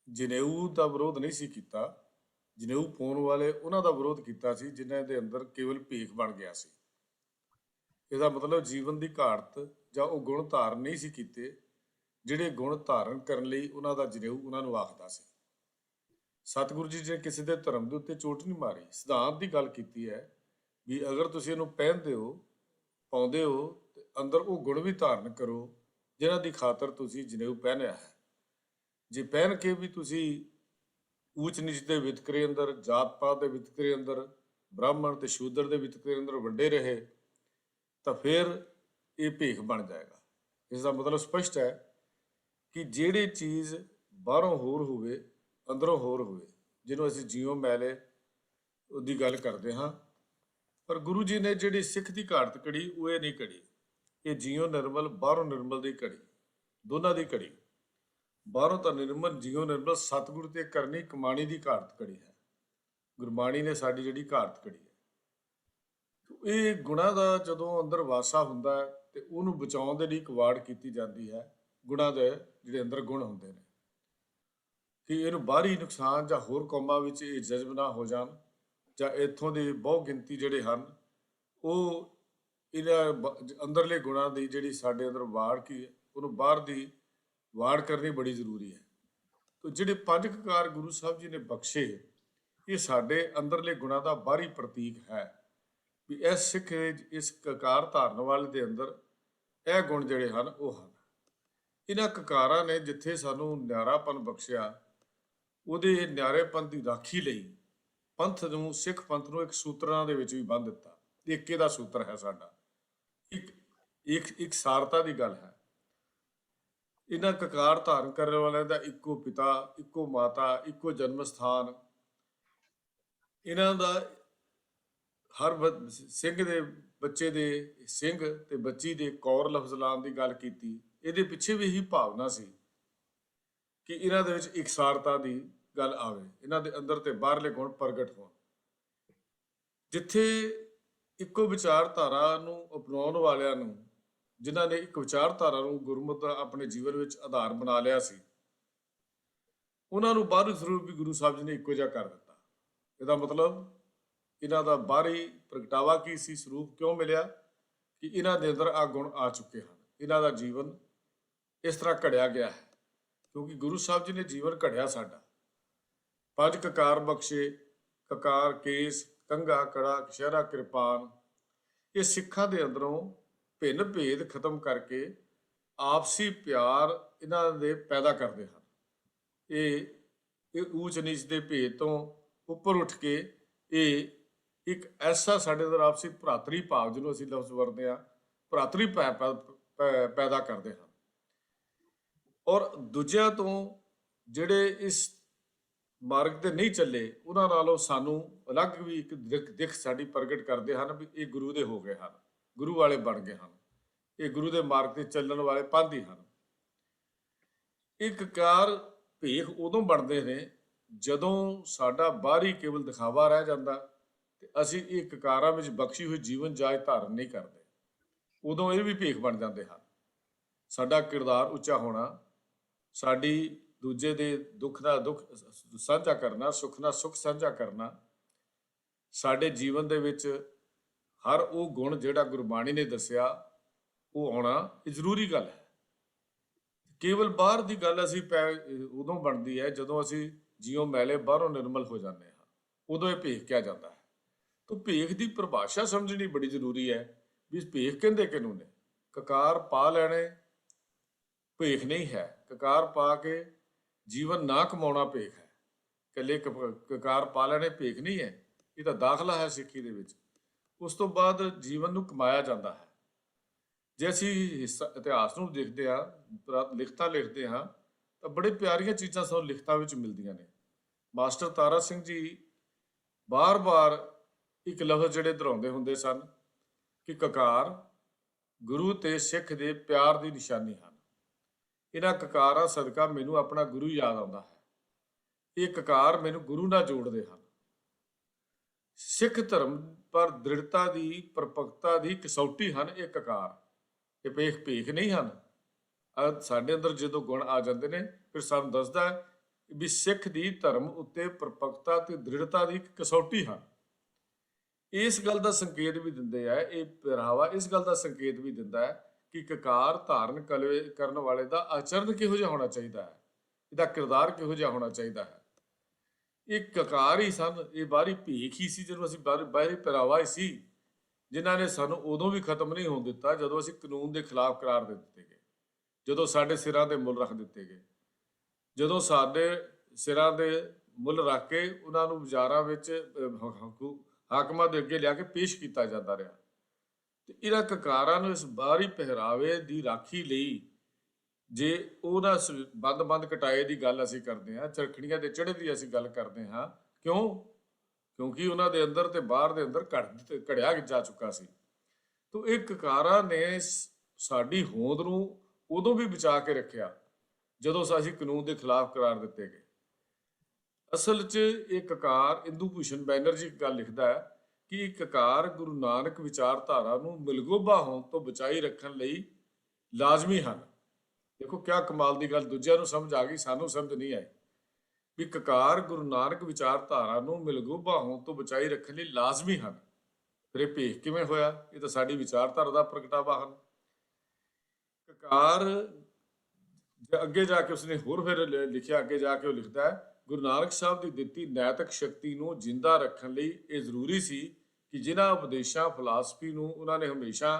ਜਨੇਊ ਦਾ ਵਿਰੋਧ ਨਹੀਂ ਸੀ ਕੀਤਾ, ਜਨੇਊ ਪਾਉਣ ਵਾਲੇ ਉਹਨਾਂ ਦਾ ਵਿਰੋਧ ਕੀਤਾ ਸੀ ਜਿਨ੍ਹਾਂ ਦੇ ਅੰਦਰ ਕੇਵਲ ਭੀਖ ਬਣ ਗਿਆ ਸੀ। ਇਹਦਾ ਮਤਲਬ ਜੀਵਨ ਦੀ ਘਾਟ ਜਾਂ ਉਹ ਗੁਣ ਧਾਰਨ ਨਹੀਂ ਸੀ ਕੀਤੇ ਜਿਹੜੇ ਗੁਣ ਧਾਰਨ ਕਰਨ ਲਈ ਉਹਨਾਂ ਦਾ ਜਨੇਊ ਉਹਨਾਂ ਨੂੰ ਆਖਦਾ ਸੀ। ਸਤਿਗੁਰੂ ਜੀ ਨੇ ਕਿਸੇ ਦੇ ਧਰਮ ਦੇ ਉੱਤੇ ਚੋਟ ਨਹੀਂ ਮਾਰੀ, ਸਿਧਾਂਤ ਦੀ ਗੱਲ ਕੀਤੀ ਹੈ ਵੀ ਅਗਰ ਤੁਸੀਂ ਇਹਨੂੰ ਪਹਿਨਦੇ ਹੋ, ਪਾਉਂਦੇ ਹੋ, ਤੇ ਅੰਦਰ ਉਹ ਗੁਣ ਵੀ ਧਾਰਨ ਕਰੋ ਜਿਨ੍ਹਾਂ ਦੀ ਖਾਤਰ ਤੁਸੀਂ ਜਨੇਊ ਪਹਿਨਿਆ ਹੈ। ਜੇ ਪਹਿਨ ਕੇ ਵੀ ਤੁਸੀਂ ਊਚ ਨੀਚ ਦੇ ਵਿਤਕਰੇ ਅੰਦਰ, ਜਾਤ ਪਾਤ ਦੇ ਵਿਤਕਰੇ ਅੰਦਰ, ਬ੍ਰਾਹਮਣ ਤੇ ਸ਼ੂਦਰ ਦੇ ਵਿਤਕਰੇ ਅੰਦਰ ਵੰਡੇ ਰਹੇ ਤਾਂ ਫਿਰ ਇਹ ਭੀਖ ਬਣ ਜਾਏਗਾ। ਇਸ ਦਾ ਮਤਲਬ ਸਪਸ਼ਟ ਹੈ ਕਿ ਜਿਹੜੀ ਚੀਜ਼ ਬਾਹਰੋਂ ਹੋਰ ਹੋਵੇ, ਅੰਦਰੋਂ ਹੋਰ ਹੋਵੇ, ਜਿਹਨੂੰ ਅਸੀਂ ਜੀਉ ਮੈਲੇ ਉਹਦੀ ਗੱਲ ਕਰਦੇ ਹਾਂ। ਪਰ ਗੁਰੂ ਜੀ ਨੇ ਜਿਹੜੀ ਸਿੱਖ ਦੀ ਘਾਟ ਘੜੀ ਉਹ ਇਹ ਨਹੀਂ ਘੜੀ। ਇਹ ਜੀਉ ਨਿਰਮਲ, ਬਾਹਰੋਂ ਨਿਰਮਲ ਦੀ ਘੜੀ, ਦੋਨਾਂ ਦੀ ਘੜੀ। ਬਾਹਰੋਂ ਤਾਂ ਨਿਰਮਲ, ਜੀਉ ਨਿਰਮਲ, ਸਤਿਗੁਰੂ ਤੇ ਕਰਨੀ ਕਮਾਣੀ ਦੀ ਘਾਟ ਘੜੀ ਹੈ। ਗੁਰਬਾਣੀ ਨੇ ਸਾਡੀ ਜਿਹੜੀ ਘਾਟ ਘੜੀ ਹੈ। ਇਹ ਗੁਣਾਂ ਦਾ ਜਦੋਂ ਅੰਦਰ ਵਾਸਾ ਹੁੰਦਾ ਹੈ ਤੇ ਉਹਨੂੰ ਬਚਾਉਣ ਦੇ ਲਈ ਇੱਕ ਵਾੜ ਕੀਤੀ ਜਾਂਦੀ ਹੈ। ਗੁਣਾਂ ਦੇ ਜਿਹੜੇ ਅੰਦਰ ਗੁਣ ਹੁੰਦੇ ਨੇ ਕਿ ਇਹਨੂੰ ਬਾਹਰੀ ਨੁਕਸਾਨ ਜਾਂ ਹੋਰ ਕੌਮਾਂ ਵਿੱਚ ਇਹ ਜਜ਼ਬ ਨਾ ਹੋ ਜਾਣ, ਜਾਂ ਇੱਥੋਂ ਦੇ ਬਹੁ ਗਿਣਤੀ ਜਿਹੜੇ ਹਨ ਉਹ ਇਹਨਾਂ ਅੰਦਰਲੇ ਗੁਣਾਂ ਦੀ ਜਿਹੜੀ ਸਾਡੇ ਅੰਦਰ ਵਾੜ ਕੀ ਹੈ ਉਹਨੂੰ ਬਾਹਰ ਦੀ ਵਾੜ ਕਰਨੀ ਬੜੀ ਜ਼ਰੂਰੀ ਹੈ। ਤਾਂ ਜਿਹੜੇ 5 ਕਕਾਰ ਗੁਰੂ ਸਾਹਿਬ ਜੀ ਨੇ ਬਖਸ਼ੇ, ਇਹ ਸਾਡੇ ਅੰਦਰਲੇ ਗੁਣਾਂ ਦਾ ਬਾਹਰੀ ਪ੍ਰਤੀਕ ਹੈ ਵੀ ਇਸ ਸਿੱਖ, ਇਸ ਕਕਾਰ ਧਾਰਨ ਵਾਲੇ ਦੇ ਅੰਦਰ ਇਹ ਗੁਣ ਜਿਹੜੇ ਹਨ ਉਹ ਹਨ। ਇਹਨਾਂ ਕਕਾਰਾਂ ਨੇ ਜਿੱਥੇ ਸਾਨੂੰ ਨਿਆਰਾਪਨ ਬਖਸ਼ਿਆ, ਉਹਦੇ ਨਿਆਰੇਪਨ ਦੀ ਰਾਖੀ ਲਈ ਪੰਥ ਨੂੰ, ਸਿੱਖ ਪੰਥ ਨੂੰ ਇੱਕ ਸੂਤਰਾਂ ਦੇ ਵਿੱਚ ਵੀ ਬੰਨ੍ਹ ਦਿੱਤਾ। ਏਕੇ ਦਾ ਸੂਤਰ ਹੈ ਸਾਡਾ, ਇੱਕ ਸਾਰਤਾ ਦੀ ਗੱਲ ਹੈ। ਇਹਨਾਂ ਕਕਾਰ ਧਾਰਨ ਕਰਨ ਵਾਲਿਆਂ ਦਾ ਇੱਕੋ ਪਿਤਾ, ਇੱਕੋ ਮਾਤਾ, ਇੱਕੋ ਜਨਮ ਸਥਾਨ। ਇਹਨਾਂ ਦਾ ਹਰ ਸਿੰਘ ਦੇ ਬੱਚੇ ਦੇ, ਸਿੰਘ ਤੇ ਬੱਚੀ ਦੇ ਕੌਰ ਲਫ਼ਜ਼ ਲਾਉਣ ਦੀ ਗੱਲ ਕੀਤੀ। ਇਹਦੇ ਪਿੱਛੇ ਵੀ ਇਹੀ ਭਾਵਨਾ ਸੀ ਕਿ ਇਹਨਾਂ ਦੇ ਵਿੱਚ ਇਕਸਾਰਤਾ ਦੀ ਗੱਲ ਆਵੇ, ਇਹਨਾਂ ਦੇ ਅੰਦਰ ਤੇ ਬਾਹਰਲੇ ਗੁਣ ਪ੍ਰਗਟ ਹੋਣ। ਜਿੱਥੇ ਇੱਕੋ ਵਿਚਾਰਧਾਰਾ ਨੂੰ ਅਪਣਾਉਣ ਵਾਲਿਆਂ ਨੂੰ, ਜਿਨ੍ਹਾਂ ਨੇ ਇੱਕ ਵਿਚਾਰਧਾਰਾ ਨੂੰ ਗੁਰਮਤਿ ਦਾ ਆਪਣੇ ਜੀਵਨ ਵਿੱਚ ਆਧਾਰ ਬਣਾ ਲਿਆ ਸੀ, ਉਹਨਾਂ ਨੂੰ ਬਾਹਰੀ ਸਰੂਪ ਵੀ ਗੁਰੂ ਸਾਹਿਬ ਜੀ ਨੇ ਇੱਕੋ ਜਿਹਾ ਕਰ ਦਿੱਤਾ। ਇਹਦਾ ਮਤਲਬ ਇਹਨਾਂ ਦਾ ਬਾਹਰੀ ਪ੍ਰਗਟਾਵਾ ਕੀ ਸੀ, ਸਰੂਪ ਕਿਉਂ ਮਿਲਿਆ ਕਿ ਇਹਨਾਂ ਦੇ ਅੰਦਰ ਆ ਗੁਣ ਆ ਚੁੱਕੇ ਹਨ। ਇਹਨਾਂ ਦਾ ਜੀਵਨ ਇਸ ਤਰ੍ਹਾਂ ਘੜਿਆ ਗਿਆ ਹੈ ਕਿਉਂਕਿ ਗੁਰੂ ਸਾਹਿਬ ਜੀ ਨੇ ਜੀਵਨ ਘੜਿਆ ਸਾਡਾ। 5 ਕਕਾਰ ਬਖਸ਼ੇ, ਕਕਾਰ, ਕੇਸ, ਕੰਘਾ, ਕੜਾ, ਕਛਹਿਰਾ, ਕਿਰਪਾਨ। ਇਹ ਸਿੱਖਾਂ ਦੇ ਅੰਦਰੋਂ ਭਿੰਨ ਭੇਦ ਖਤਮ ਕਰਕੇ ਆਪਸੀ ਪਿਆਰ ਇਹਨਾਂ ਦੇ ਪੈਦਾ ਕਰਦੇ ਹਨ। ਇਹ ਊਚ ਨੀਚ ਦੇ ਭੇਦ ਤੋਂ ਉੱਪਰ ਉੱਠ ਕੇ ਇਹ ਇੱਕ ਐਸਾ ਸਾਡੇ ਅੰਦਰ ਆਪਸੀ ਭਰਾਤਰੀ ਭਾਵ, ਜਿਹਨੂੰ ਅਸੀਂ ਲਫ਼ਜ਼ ਵਰਤਦੇ ਹਾਂ, ਭਰਾਤਰੀ ਪੈਦਾ ਕਰਦੇ ਹਨ। ਔਰ ਦੂਜਿਆਂ ਤੋਂ ਜਿਹੜੇ ਇਸ ਮਾਰਗ ਤੇ ਨਹੀਂ ਚੱਲੇ, ਉਹਨਾਂ ਨਾਲੋਂ ਸਾਨੂੰ ਅਲੱਗ ਵੀ ਇੱਕ ਦਿੱਖ ਸਾਡੀ ਪ੍ਰਗਟ ਕਰਦੇ ਹਨ ਵੀ ਇਹ ਗੁਰੂ ਦੇ ਹੋ ਗਏ ਹਨ, ਗੁਰੂ ਵਾਲੇ ਬਣ ਗਏ ਹਨ, ਇਹ ਗੁਰੂ ਦੇ ਮਾਰਗ ਤੇ ਚੱਲਣ ਵਾਲੇ ਪਾਂਧੀ ਹਨ। ਇਹ ਕਕਾਰ ਭੇਖ ਉਦੋਂ ਬਣਦੇ ਨੇ ਜਦੋਂ ਸਾਡਾ ਬਾਹਰੀ ਕੇਵਲ ਦਿਖਾਵਾ ਰਹਿ ਜਾਂਦਾ ਤੇ ਅਸੀਂ ਇਹ ਕਕਾਰਾਂ ਵਿੱਚ ਬਖਸ਼ੀ ਹੋਈ ਜੀਵਨ ਜਾਚ ਧਾਰਨ ਨਹੀਂ ਕਰਦੇ। ਉਦੋਂ ਇਹ ਵੀ ਭੇਖ ਬਣ ਜਾਂਦੇ ਹਨ। ਸਾਡਾ ਕਿਰਦਾਰ ਉੱਚਾ ਹੋਣਾ, ਸਾਡੀ ਦੂਜੇ ਦੇ ਦੁੱਖ ਦਾ ਦੁੱਖ ਸਾਂਝਾ ਕਰਨਾ, ਸੁੱਖ ਨਾਲ ਸੁੱਖ ਸਾਂਝਾ ਕਰਨਾ, ਸਾਡੇ ਜੀਵਨ ਦੇ ਵਿੱਚ ਹਰ ਉਹ ਗੁਣ ਜਿਹੜਾ ਗੁਰਬਾਣੀ ਨੇ ਦੱਸਿਆ ਉਹ ਆਉਣਾ ਇਹ ਜ਼ਰੂਰੀ ਗੱਲ ਹੈ। ਕੇਵਲ ਬਾਹਰ ਦੀ ਗੱਲ ਅਸੀਂ ਉਦੋਂ ਬਣਦੀ ਹੈ ਜਦੋਂ ਅਸੀਂ ਜਿਉਂ ਮੈਲੇ ਬਾਹਰੋਂ ਨਿਰਮਲ ਹੋ ਜਾਂਦੇ ਹਾਂ, ਉਦੋਂ ਇਹ ਭੇਖ ਕਿਹਾ ਜਾਂਦਾ ਹੈ। ਤਾਂ ਭੇਖ ਦੀ ਪਰਿਭਾਸ਼ਾ ਸਮਝਣੀ ਬੜੀ ਜ਼ਰੂਰੀ ਹੈ ਵੀ ਭੇਖ ਕਹਿੰਦੇ ਕਿਹਨੂੰ ਨੇ। ਕਕਾਰ ਪਾ ਲੈਣੇ ਭੇਖ ਨਹੀਂ ਹੈ, ਕਕਾਰ ਪਾ ਕੇ ਜੀਵਨ ਨਾ ਕਮਾਉਣਾ ਭੇਖ ਹੈ। ਇਕੱਲੇ ਕਕਾਰ ਪਾ ਲੈਣੇ ਭੇਖ ਨਹੀਂ ਹੈ, ਇਹ ਤਾਂ ਦਾਖਲਾ ਹੈ ਸਿੱਖੀ ਦੇ ਵਿੱਚ। ਉਸ ਤੋਂ ਬਾਅਦ ਜੀਵਨ ਨੂੰ ਕਮਾਇਆ ਜਾਂਦਾ ਹੈ। ਜੇ ਅਸੀਂ ਇਤਿਹਾਸ ਨੂੰ ਦੇਖਦੇ ਹਾਂ, ਲਿਖਤਾਂ ਲਿਖਦੇ ਹਾਂ, ਤਾਂ ਬੜੇ ਪਿਆਰੀਆਂ ਚੀਜ਼ਾਂ ਸਾਨੂੰ ਲਿਖਤਾਂ ਵਿੱਚ ਮਿਲਦੀਆਂ ਨੇ। ਮਾਸਟਰ ਤਾਰਾ ਸਿੰਘ ਜੀ ਬਾਰ-ਬਾਰ ਇੱਕ ਲਫ਼ਜ਼ ਜਿਹੜੇ ਦੁਹਰਾਉਂਦੇ ਹੁੰਦੇ ਸਨ ਕਿ ਕਕਾਰ ਗੁਰੂ ਤੇ ਸਿੱਖ ਦੇ ਪਿਆਰ ਦੀ ਨਿਸ਼ਾਨੀ ਹਨ। ਇਹਨਾਂ ਕਕਾਰਾਂ ਸਦਕਾ ਮੈਨੂੰ ਆਪਣਾ ਗੁਰੂ ਯਾਦ ਆਉਂਦਾ ਹੈ। ਇਹ ਕਕਾਰ ਮੈਨੂੰ ਗੁਰੂ ਨਾਲ ਜੋੜਦੇ ਹਨ। ਸਿੱਖ ਧਰਮ ਪਰ ਦ੍ਰਿੜਤਾ ਦੀ, ਪਰਪੱਕਤਾ ਦੀ ਕਸੌਟੀ ਹਨ ਇਹ ਕਕਾਰ। ਇਹ ਭੇਖ ਨਹੀਂ ਹਨ। ਸਾਡੇ ਅੰਦਰ ਜਦੋਂ ਗੁਣ ਆ ਜਾਂਦੇ ਨੇ ਫਿਰ ਸਾਨੂੰ ਦੱਸਦਾ ਹੈ ਵੀ ਸਿੱਖ ਦੀ ਧਰਮ ਉੱਤੇ ਪਰਪੱਕਤਾ ਤੇ ਦ੍ਰਿੜਤਾ ਦੀ ਕਸੌਟੀ ਹਨ। ਇਸ ਗੱਲ ਦਾ ਸੰਕੇਤ ਵੀ ਦਿੰਦੇ ਆ, ਇਹ ਪਹਿਰਾਵਾ ਇਸ ਗੱਲ ਦਾ ਸੰਕੇਤ ਵੀ ਦਿੰਦਾ ਹੈ ਕਿ ਕਕਾਰ ਧਾਰਨ ਕਰਨ ਵਾਲੇ ਦਾ ਆਚਰਨ ਕਿਹੋ ਜਿਹਾ ਹੋਣਾ ਚਾਹੀਦਾ ਹੈ, ਇਹਦਾ ਕਿਰਦਾਰ ਕਿਹੋ ਜਿਹਾ ਹੋਣਾ ਚਾਹੀਦਾ ਹੈ। ਇਹ ਕਕਾਰ ਹੀ ਸਨ, ਇਹ ਬਾਹਰੀ ਭੇਖ ਹੀ ਸੀ, ਜਿਹਨੂੰ ਅਸੀਂ ਬਾਹਰੀ ਪਹਿਰਾਵਾ ਹੀ ਸੀ, ਜਿਨ੍ਹਾਂ ਨੇ ਸਾਨੂੰ ਉਦੋਂ ਵੀ ਖਤਮ ਨਹੀਂ ਹੋਣ ਦਿੱਤਾ ਜਦੋਂ ਅਸੀਂ ਕਾਨੂੰਨ ਦੇ ਖਿਲਾਫ ਕਰਾਰ ਦੇ ਦਿੱਤੇ ਗਏ, ਜਦੋਂ ਸਾਡੇ ਸਿਰਾਂ ਦੇ ਮੁੱਲ ਰੱਖ ਦਿੱਤੇ ਗਏ, ਜਦੋਂ ਸਾਡੇ ਸਿਰਾਂ ਦੇ ਮੁੱਲ ਰੱਖ ਕੇ ਉਹਨਾਂ ਨੂੰ ਬਾਜ਼ਾਰਾਂ ਵਿੱਚ ਹਾਕਮਾਂ ਦੇ ਅੱਗੇ ਲਿਆ ਕੇ ਪੇਸ਼ ਕੀਤਾ ਜਾਂਦਾ ਰਿਹਾ। ਤੇ ਇਹਨਾਂ ਕਕਾਰਾਂ ਨੂੰ ਇਸ ਬਾਹਰੀ ਪਹਿਰਾਵੇ ਦੀ ਰਾਖੀ ਲਈ ਜੇ ਉਹਨਾਂ ਬੰਦ ਕਟਾਏ ਦੀ ਗੱਲ ਅਸੀਂ ਕਰਦੇ ਹਾਂ, ਚਰਖੜੀਆਂ ਦੇ ਚੜ੍ਹੇ ਦੀ ਅਸੀਂ ਗੱਲ ਕਰਦੇ ਹਾਂ, ਕਿਉਂਕਿ ਉਹਨਾਂ ਦੇ ਅੰਦਰ ਤੇ ਬਾਹਰ ਦੇ ਅੰਦਰ ਘੜਿਆ ਜਾ ਚੁੱਕਾ ਸੀ। ਤਾਂ ਇਹ ਕਕਾਰਾਂ ਨੇ ਸਾਡੀ ਹੋਂਦ ਨੂੰ ਉਦੋਂ ਵੀ ਬਚਾ ਕੇ ਰੱਖਿਆ ਜਦੋਂ ਅਸੀਂ ਕਾਨੂੰਨ ਦੇ ਖਿਲਾਫ ਕਰਾਰ ਦਿੱਤੇ ਗਏ। ਅਸਲ 'ਚ ਇਹ ਕਕਾਰ, ਇੰਦੂ ਭੂਸ਼ਣ ਬੈਨਰਜੀ ਇੱਕ ਗੱਲ ਲਿਖਦਾ ਹੈ ਕਿ ਇਹ ਕਕਾਰ ਗੁਰੂ ਨਾਨਕ ਵਿਚਾਰਧਾਰਾ ਨੂੰ ਮਿਲਗੋਭਾ ਹੋਣ ਤੋਂ ਬਚਾਈ ਰੱਖਣ ਲਈ ਲਾਜ਼ਮੀ ਹਨ। ਦੇਖੋ ਕਿਆ ਕਮਾਲ ਦੀ ਗੱਲ, ਦੂਜਿਆਂ ਨੂੰ ਸਮਝ ਆ ਗਈ, ਸਾਨੂੰ ਸਮਝ ਨਹੀਂ ਆਈ ਵੀ ਕਕਾਰ ਗੁਰੂ ਨਾਨਕ ਵਿਚਾਰਧਾਰਾ ਨੂੰ ਮਿਲਗੋਭਾ ਹੋਣ ਤੋਂ ਬਚਾਈ ਰੱਖਣ ਲਈ ਲਾਜ਼ਮੀ ਹਨ। ਫਿਰ ਇਹ ਭੇਖ ਕਿਵੇਂ ਹੋਇਆ? ਇਹ ਤਾਂ ਸਾਡੀ ਵਿਚਾਰਧਾਰਾ ਦਾ ਪ੍ਰਗਟਾਵਾ ਹਨ। ਕਕਾਰ ਅੱਗੇ ਜਾ ਕੇ ਉਸਨੇ ਹੋਰ ਫਿਰ ਲਿਖਿਆ, ਅੱਗੇ ਜਾ ਕੇ ਉਹ ਲਿਖਦਾ ਹੈ ਗੁਰੂ ਨਾਨਕ ਸਾਹਿਬ ਦੀ ਦਿੱਤੀ ਨੈਤਿਕ ਸ਼ਕਤੀ ਨੂੰ ਜਿੰਦਾ ਰੱਖਣ ਲਈ ਇਹ ਜ਼ਰੂਰੀ ਸੀ ਕਿ ਜਿਨ੍ਹਾਂ ਉਪਦੇਸ਼ਾਂ ਫਿਲਾਸਫੀ ਨੂੰ ਉਹਨਾਂ ਨੇ ਹਮੇਸ਼ਾ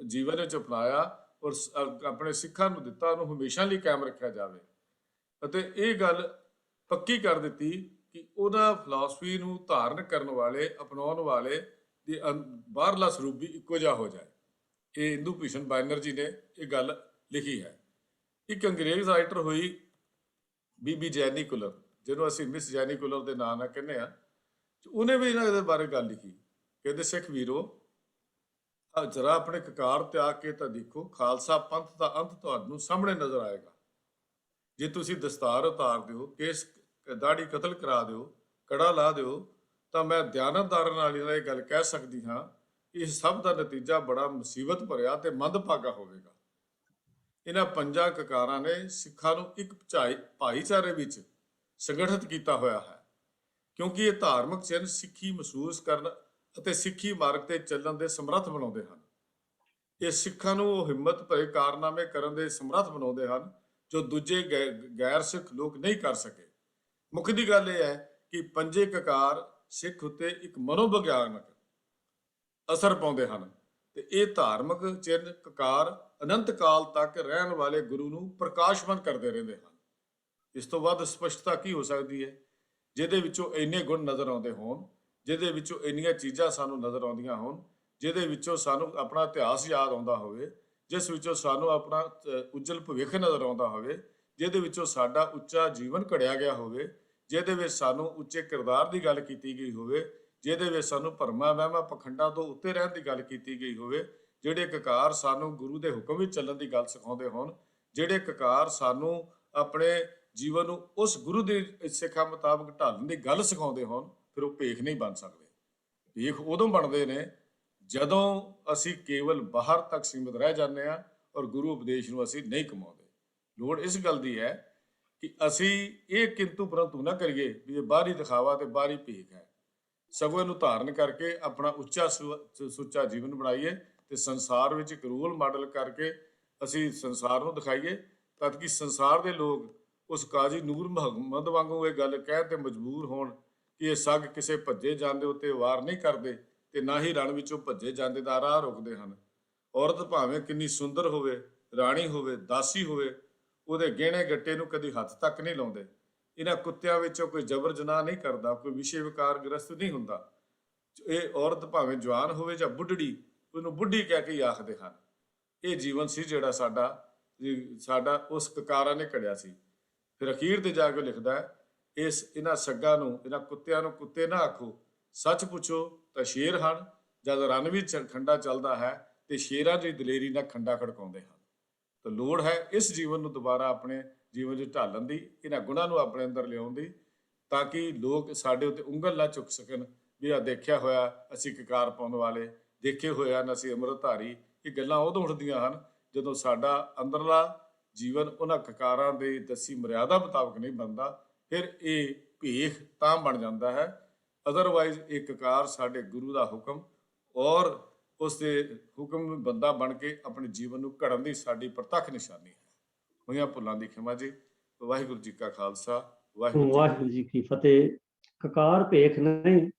ਜੀਵਨ ਵਿੱਚ ਅਪਣਾਇਆ ਔਰ ਆਪਣੇ ਸਿੱਖਾਂ ਨੂੰ ਦਿੱਤਾ, ਉਹਨੂੰ ਹਮੇਸ਼ਾ ਲਈ ਕਾਇਮ ਰੱਖਿਆ ਜਾਵੇ। ਅਤੇ ਇਹ ਗੱਲ ਪੱਕੀ ਕਰ ਦਿੱਤੀ ਕਿ ਉਹਨਾਂ ਫਿਲਾਸਫੀ ਨੂੰ ਧਾਰਨ ਕਰਨ ਵਾਲੇ, ਅਪਣਾਉਣ ਵਾਲੇ ਦੀ ਬਾਹਰਲਾ ਸਰੂਪ ਵੀ ਇੱਕੋ ਜਿਹਾ ਹੋ ਜਾਏ। ਇਹ ਇੰਦੂ ਭੂਸ਼ਣ ਬੈਨਰਜੀ ਨੇ ਇਹ ਗੱਲ ਲਿਖੀ ਹੈ। ਇੱਕ ਅੰਗਰੇਜ਼ ਰਾਈਟਰ ਹੋਈ ਬੀਬੀ ਜੈਨੀ ਕੁਲਰ, ਜਿਹਨੂੰ ਅਸੀਂ ਮਿਸ ਜੈਨੀ ਕੁਲਰ ਦੇ ਨਾਂ ਨਾਲ ਕਹਿੰਦੇ ਹਾਂ, ਉਹਨੇ ਵੀ ਇਹਨਾਂ ਦੇ ਬਾਰੇ ਗੱਲ ਲਿਖੀ। ਕਹਿੰਦੇ ਸਿੱਖ ਵੀਰੋ, ਜਰਾ ਆਪਣੇ ਕਕਾਰ ਤਿਆਗ ਕੇ ਤਾਂ ਦੇਖੋ, ਖਾਲਸਾ ਪੰਥ ਦਾ ਅੰਤ ਤੁਹਾਨੂੰ ਸਾਹਮਣੇ ਨਜ਼ਰ ਆਏਗਾ। ਜੇ ਤੁਸੀਂ ਦਸਤਾਰ ਉਤਾਰ ਦਿਓ, ਕੇਸ ਦਾੜੀ ਕਤਲ ਕਰਾ ਦਿਓ, ਕੜਾ ਲਾ ਦਿਓ, ਤਾਂ ਮੈਂ ਦਿਆਨਤਦਾਰਾਂ ਨਾਲ ਇਹ ਗੱਲ ਕਹਿ ਸਕਦੀ ਹਾਂ ਕਿ ਇਸ ਸਭ ਦਾ ਨਤੀਜਾ ਬੜਾ ਮੁਸੀਬਤ ਭਰਿਆ ਤੇ ਮੰਦਭਾਗਾ ਹੋਵੇਗਾ। ਇਹਨਾਂ ਪੰਜਾਂ ਕਕਾਰਾਂ ਨੇ ਸਿੱਖਾਂ ਨੂੰ ਇੱਕ ਭਾਈਚਾਰੇ ਵਿੱਚ ਸੰਗਠਿਤ ਕੀਤਾ ਹੋਇਆ ਹੈ, ਕਿਉਂਕਿ ਇਹ ਧਾਰਮਿਕ ਚਿੰਨ੍ਹ ਸਿੱਖੀ ਮਹਿਸੂਸ ਕਰਨ ਅਤੇ ਸਿੱਖੀ ਮਾਰਗ ਤੇ ਚੱਲਣ ਦੇ ਸਮਰੱਥ ਬਣਾਉਂਦੇ ਹਨ। ਇਹ ਸਿੱਖਾਂ ਨੂੰ ਉਹ ਹਿੰਮਤ ਭਰੇ ਕਾਰਨਾਮੇ ਕਰਨ ਦੇ ਸਮਰੱਥ ਬਣਾਉਂਦੇ ਹਨ ਜੋ ਦੂਜੇ ਗੈਰ ਸਿੱਖ ਲੋਕ ਨਹੀਂ ਕਰ ਸਕੇ। ਮੁੱਖ ਦੀ ਗੱਲ ਇਹ ਹੈ ਕਿ ਪੰਜੇ ਕਕਾਰ ਸਿੱਖ ਉੱਤੇ ਇੱਕ ਮਨੋਵਿਗਿਆਨਕ ਅਸਰ ਪਾਉਂਦੇ ਹਨ ਤੇ ਇਹ ਧਾਰਮਿਕ ਚਿੰਨ੍ਹ ਕਕਾਰ ਅਨੰਤ ਕਾਲ ਤੱਕ ਰਹਿਣ ਵਾਲੇ ਗੁਰੂ ਨੂੰ ਪ੍ਰਕਾਸ਼ਮਾਨ ਕਰਦੇ ਰਹਿੰਦੇ ਹਨ। ਇਸ ਤੋਂ ਵੱਧ ਸਪਸ਼ਟਤਾ ਕੀ ਹੋ ਸਕਦੀ ਹੈ ਜਿਹਦੇ ਵਿੱਚੋਂ ਇੰਨੇ ਗੁਣ ਨਜ਼ਰ ਆਉਂਦੇ ਹੋਣ, ਜਿਹਦੇ ਵਿੱਚੋਂ ਇੰਨੀਆਂ ਚੀਜ਼ਾਂ ਸਾਨੂੰ ਨਜ਼ਰ ਆਉਂਦੀਆਂ ਹੋਣ, ਜਿਹਦੇ ਵਿੱਚੋਂ ਸਾਨੂੰ ਆਪਣਾ ਇਤਿਹਾਸ ਯਾਦ ਆਉਂਦਾ ਹੋਵੇ, ਜਿਸ ਵਿੱਚੋਂ ਸਾਨੂੰ ਆਪਣਾ ਉੱਜਲ ਭਵਿੱਖ ਨਜ਼ਰ ਆਉਂਦਾ ਹੋਵੇ, ਜਿਹਦੇ ਵਿੱਚੋਂ ਸਾਡਾ ਉੱਚਾ ਜੀਵਨ ਘੜਿਆ ਗਿਆ ਹੋਵੇ, ਜਿਹਦੇ ਵਿੱਚ ਸਾਨੂੰ ਉੱਚੇ ਕਿਰਦਾਰ ਦੀ ਗੱਲ ਕੀਤੀ ਗਈ ਹੋਵੇ, ਜਿਹਦੇ ਵਿੱਚ ਸਾਨੂੰ ਭਰਮਾਂ ਵਹਿਮਾਂ ਪਖੰਡਾਂ ਤੋਂ ਉੱਤੇ ਰਹਿਣ ਦੀ ਗੱਲ ਕੀਤੀ ਗਈ ਹੋਵੇ, ਜਿਹੜੇ ਕਕਾਰ ਸਾਨੂੰ ਗੁਰੂ ਦੇ ਹੁਕਮ ਵਿੱਚ ਚੱਲਣ ਦੀ ਗੱਲ ਸਿਖਾਉਂਦੇ ਹੋਣ, ਜਿਹੜੇ ਕਕਾਰ ਸਾਨੂੰ ਆਪਣੇ ਜੀਵਨ ਨੂੰ ਉਸ ਗੁਰੂ ਦੇ ਸਿੱਖਾਂ ਮੁਤਾਬਕ ਢਾਲਣ ਦੀ ਗੱਲ ਸਿਖਾਉਂਦੇ ਹੋਣ, ਫਿਰ ਉਹ ਭੇਖ ਨਹੀਂ ਬਣ ਸਕਦੇ। ਭੇਖ ਉਦੋਂ ਬਣਦੇ ਨੇ ਜਦੋਂ ਅਸੀਂ ਕੇਵਲ ਬਾਹਰ ਤੱਕ ਸੀਮਿਤ ਰਹਿ ਜਾਂਦੇ ਹਾਂ ਔਰ ਗੁਰੂ ਉਪਦੇਸ਼ ਨੂੰ ਅਸੀਂ ਨਹੀਂ ਕਮਾਉਂਦੇ। ਲੋੜ ਇਸ ਗੱਲ ਦੀ ਹੈ ਕਿ ਅਸੀਂ ਇਹ ਕਿੰਤੂ ਪਰੰਤੂ ਨਾ ਕਰੀਏ ਵੀ ਇਹ ਬਾਹਰੀ ਦਿਖਾਵਾ ਤੇ ਬਾਹਰੀ ਭੀਖ ਹੈ, ਸਗੋਂ ਇਹਨੂੰ ਧਾਰਨ ਕਰਕੇ ਆਪਣਾ ਉੱਚਾ ਸੁੱਚਾ ਜੀਵਨ ਬਣਾਈਏ ਤੇ ਸੰਸਾਰ ਵਿੱਚ ਇੱਕ ਰੋਲ ਮਾਡਲ ਕਰਕੇ ਅਸੀਂ ਸੰਸਾਰ ਨੂੰ ਦਿਖਾਈਏ, ਤਦ ਕਿ ਸੰਸਾਰ ਦੇ ਲੋਕ ਉਸ ਕਾਜ਼ੀ ਨੂਰ ਮੁਹੰਮਦ ਵਾਂਗੂ ਇਹ ਗੱਲ ਕਹਿ ਤੇ ਮਜਬੂਰ ਹੋਣ ਕਿ ਇਹ ਸੱਗ ਕਿਸੇ ਭੱਜੇ ਜਾਂਦੇ ਉੱਤੇ ਵਾਰ ਨਹੀਂ ਕਰਦੇ ਤੇ ਨਾ ਹੀ ਰਣ ਵਿੱਚੋਂ ਭੱਜੇ ਜਾਂਦੇ ਦਾ ਰਾਹ ਰੋਕਦੇ ਹਨ। ਔਰਤ ਭਾਵੇਂ ਕਿੰਨੀ ਸੁੰਦਰ ਹੋਵੇ, ਰਾਣੀ ਹੋਵੇ, ਦਾਸੀ ਹੋਵੇ, ਉਹਦੇ ਗਹਿਣੇ ਗੱਟੇ ਨੂੰ ਕਦੀ ਹੱਥ ਤੱਕ ਨਹੀਂ ਲਾਉਂਦੇ। ਇਹਨਾਂ ਕੁੱਤਿਆਂ ਵਿੱਚੋਂ ਕੋਈ ਜ਼ਬਰ ਜਨਾਹ ਨਹੀਂ ਕਰਦਾ, ਕੋਈ ਵਿਸ਼ੇ ਵਿਕਾਰ ਗ੍ਰਸਤ ਨਹੀਂ ਹੁੰਦਾ। ਇਹ ਔਰਤ ਭਾਵੇਂ ਜਵਾਨ ਹੋਵੇ ਜਾਂ ਬੁੱਢੜੀ, ਉਹਨੂੰ ਬੁੱਢੀ ਕਹਿ ਕੇ ਹੀ ਆਖਦੇ ਹਨ। ਇਹ ਜੀਵਨ ਸੀ ਜਿਹੜਾ ਸਾਡਾ ਉਸ ਕਕਾਰਾਂ ਨੇ ਘੜਿਆ ਸੀ। ਫਿਰ ਅਖੀਰ ਤੇ ਜਾ ਕੇ ਲਿਖਦਾ ਹੈ, ਇਹਨਾਂ ਸੱਗਾਂ ਨੂੰ, ਇਹਨਾਂ ਕੁੱਤਿਆਂ ਨੂੰ ਕੁੱਤੇ ਨਾ ਆਖੋ, ਸੱਚ ਪੁੱਛੋ ਤਾਂ ਸ਼ੇਰ ਹਨ। ਜਦ ਰਨ ਵਿੱਚ ਖੰਡਾ ਚੱਲਦਾ ਹੈ ਤੇ ਸ਼ੇਰਾਂ ਦੀ ਦਲੇਰੀ ਨਾਲ ਖੰਡਾ ਖੜਕਾਉਂਦੇ ਹਨ। ਤਾਂ ਲੋੜ ਹੈ ਇਸ ਜੀਵਨ ਨੂੰ ਦੁਬਾਰਾ ਆਪਣੇ ਜੀਵਨ 'ਚ ਢਾਲਣ ਦੀ, ਇਹਨਾਂ ਗੁਣਾਂ ਨੂੰ ਆਪਣੇ ਅੰਦਰ ਲਿਆਉਣ ਦੀ, ਤਾਂ ਕਿ ਲੋਕ ਸਾਡੇ ਉੱਤੇ ਉਂਗਲ ਨਾ ਚੁੱਕ ਸਕਣ ਵੀ ਆਹ ਦੇਖਿਆ ਹੋਇਆ ਅਸੀਂ ਕਕਾਰ ਪਾਉਣ ਵਾਲੇ, ਦੇਖੇ ਹੋਏ ਹਨ ਅਸੀਂ ਅੰਮ੍ਰਿਤਧਾਰੀ। ਇਹ ਗੱਲਾਂ ਉਦੋਂ ਉੱਠਦੀਆਂ ਹਨ ਜਦੋਂ ਸਾਡਾ ਅੰਦਰਲਾ ਜੀਵਨ ਉਹਨਾਂ ਕਕਾਰਾਂ ਦੇ ਦੱਸੀ ਮਰਿਆਦਾ ਮੁਤਾਬਕ ਨਹੀਂ ਬਣਦਾ। ਫਿਰ ਇਹ ਭੇਖ ਤਾਂ ਬਣ ਜਾਂਦਾ ਹੈ। ਅਦਰਵਾਈਜ਼ ਇਹ ਕਕਾਰ ਸਾਡੇ ਗੁਰੂ ਦਾ ਹੁਕਮ ਔਰ ਉਸ ਦੇ ਹੁਕਮ ਨੂੰ ਬੰਦਾ ਬਣ ਕੇ ਆਪਣੇ ਜੀਵਨ ਨੂੰ ਘੜਨ ਦੀ ਸਾਡੀ ਪ੍ਰਤੱਖ ਨਿਸ਼ਾਨੀ ਹੈ। ਹੋਈਆਂ ਭੁੱਲਾਂ ਦੀ ਖਿਮਾ ਜੀ। ਵਾਹਿਗੁਰੂ ਜੀ ਕਾ ਖਾਲਸਾ, ਵਾਹਿਗੁਰੂ ਜੀ ਕੀ ਫਤਿਹ। ਕਕਾਰ ਭੇਖ ਨਹੀਂ,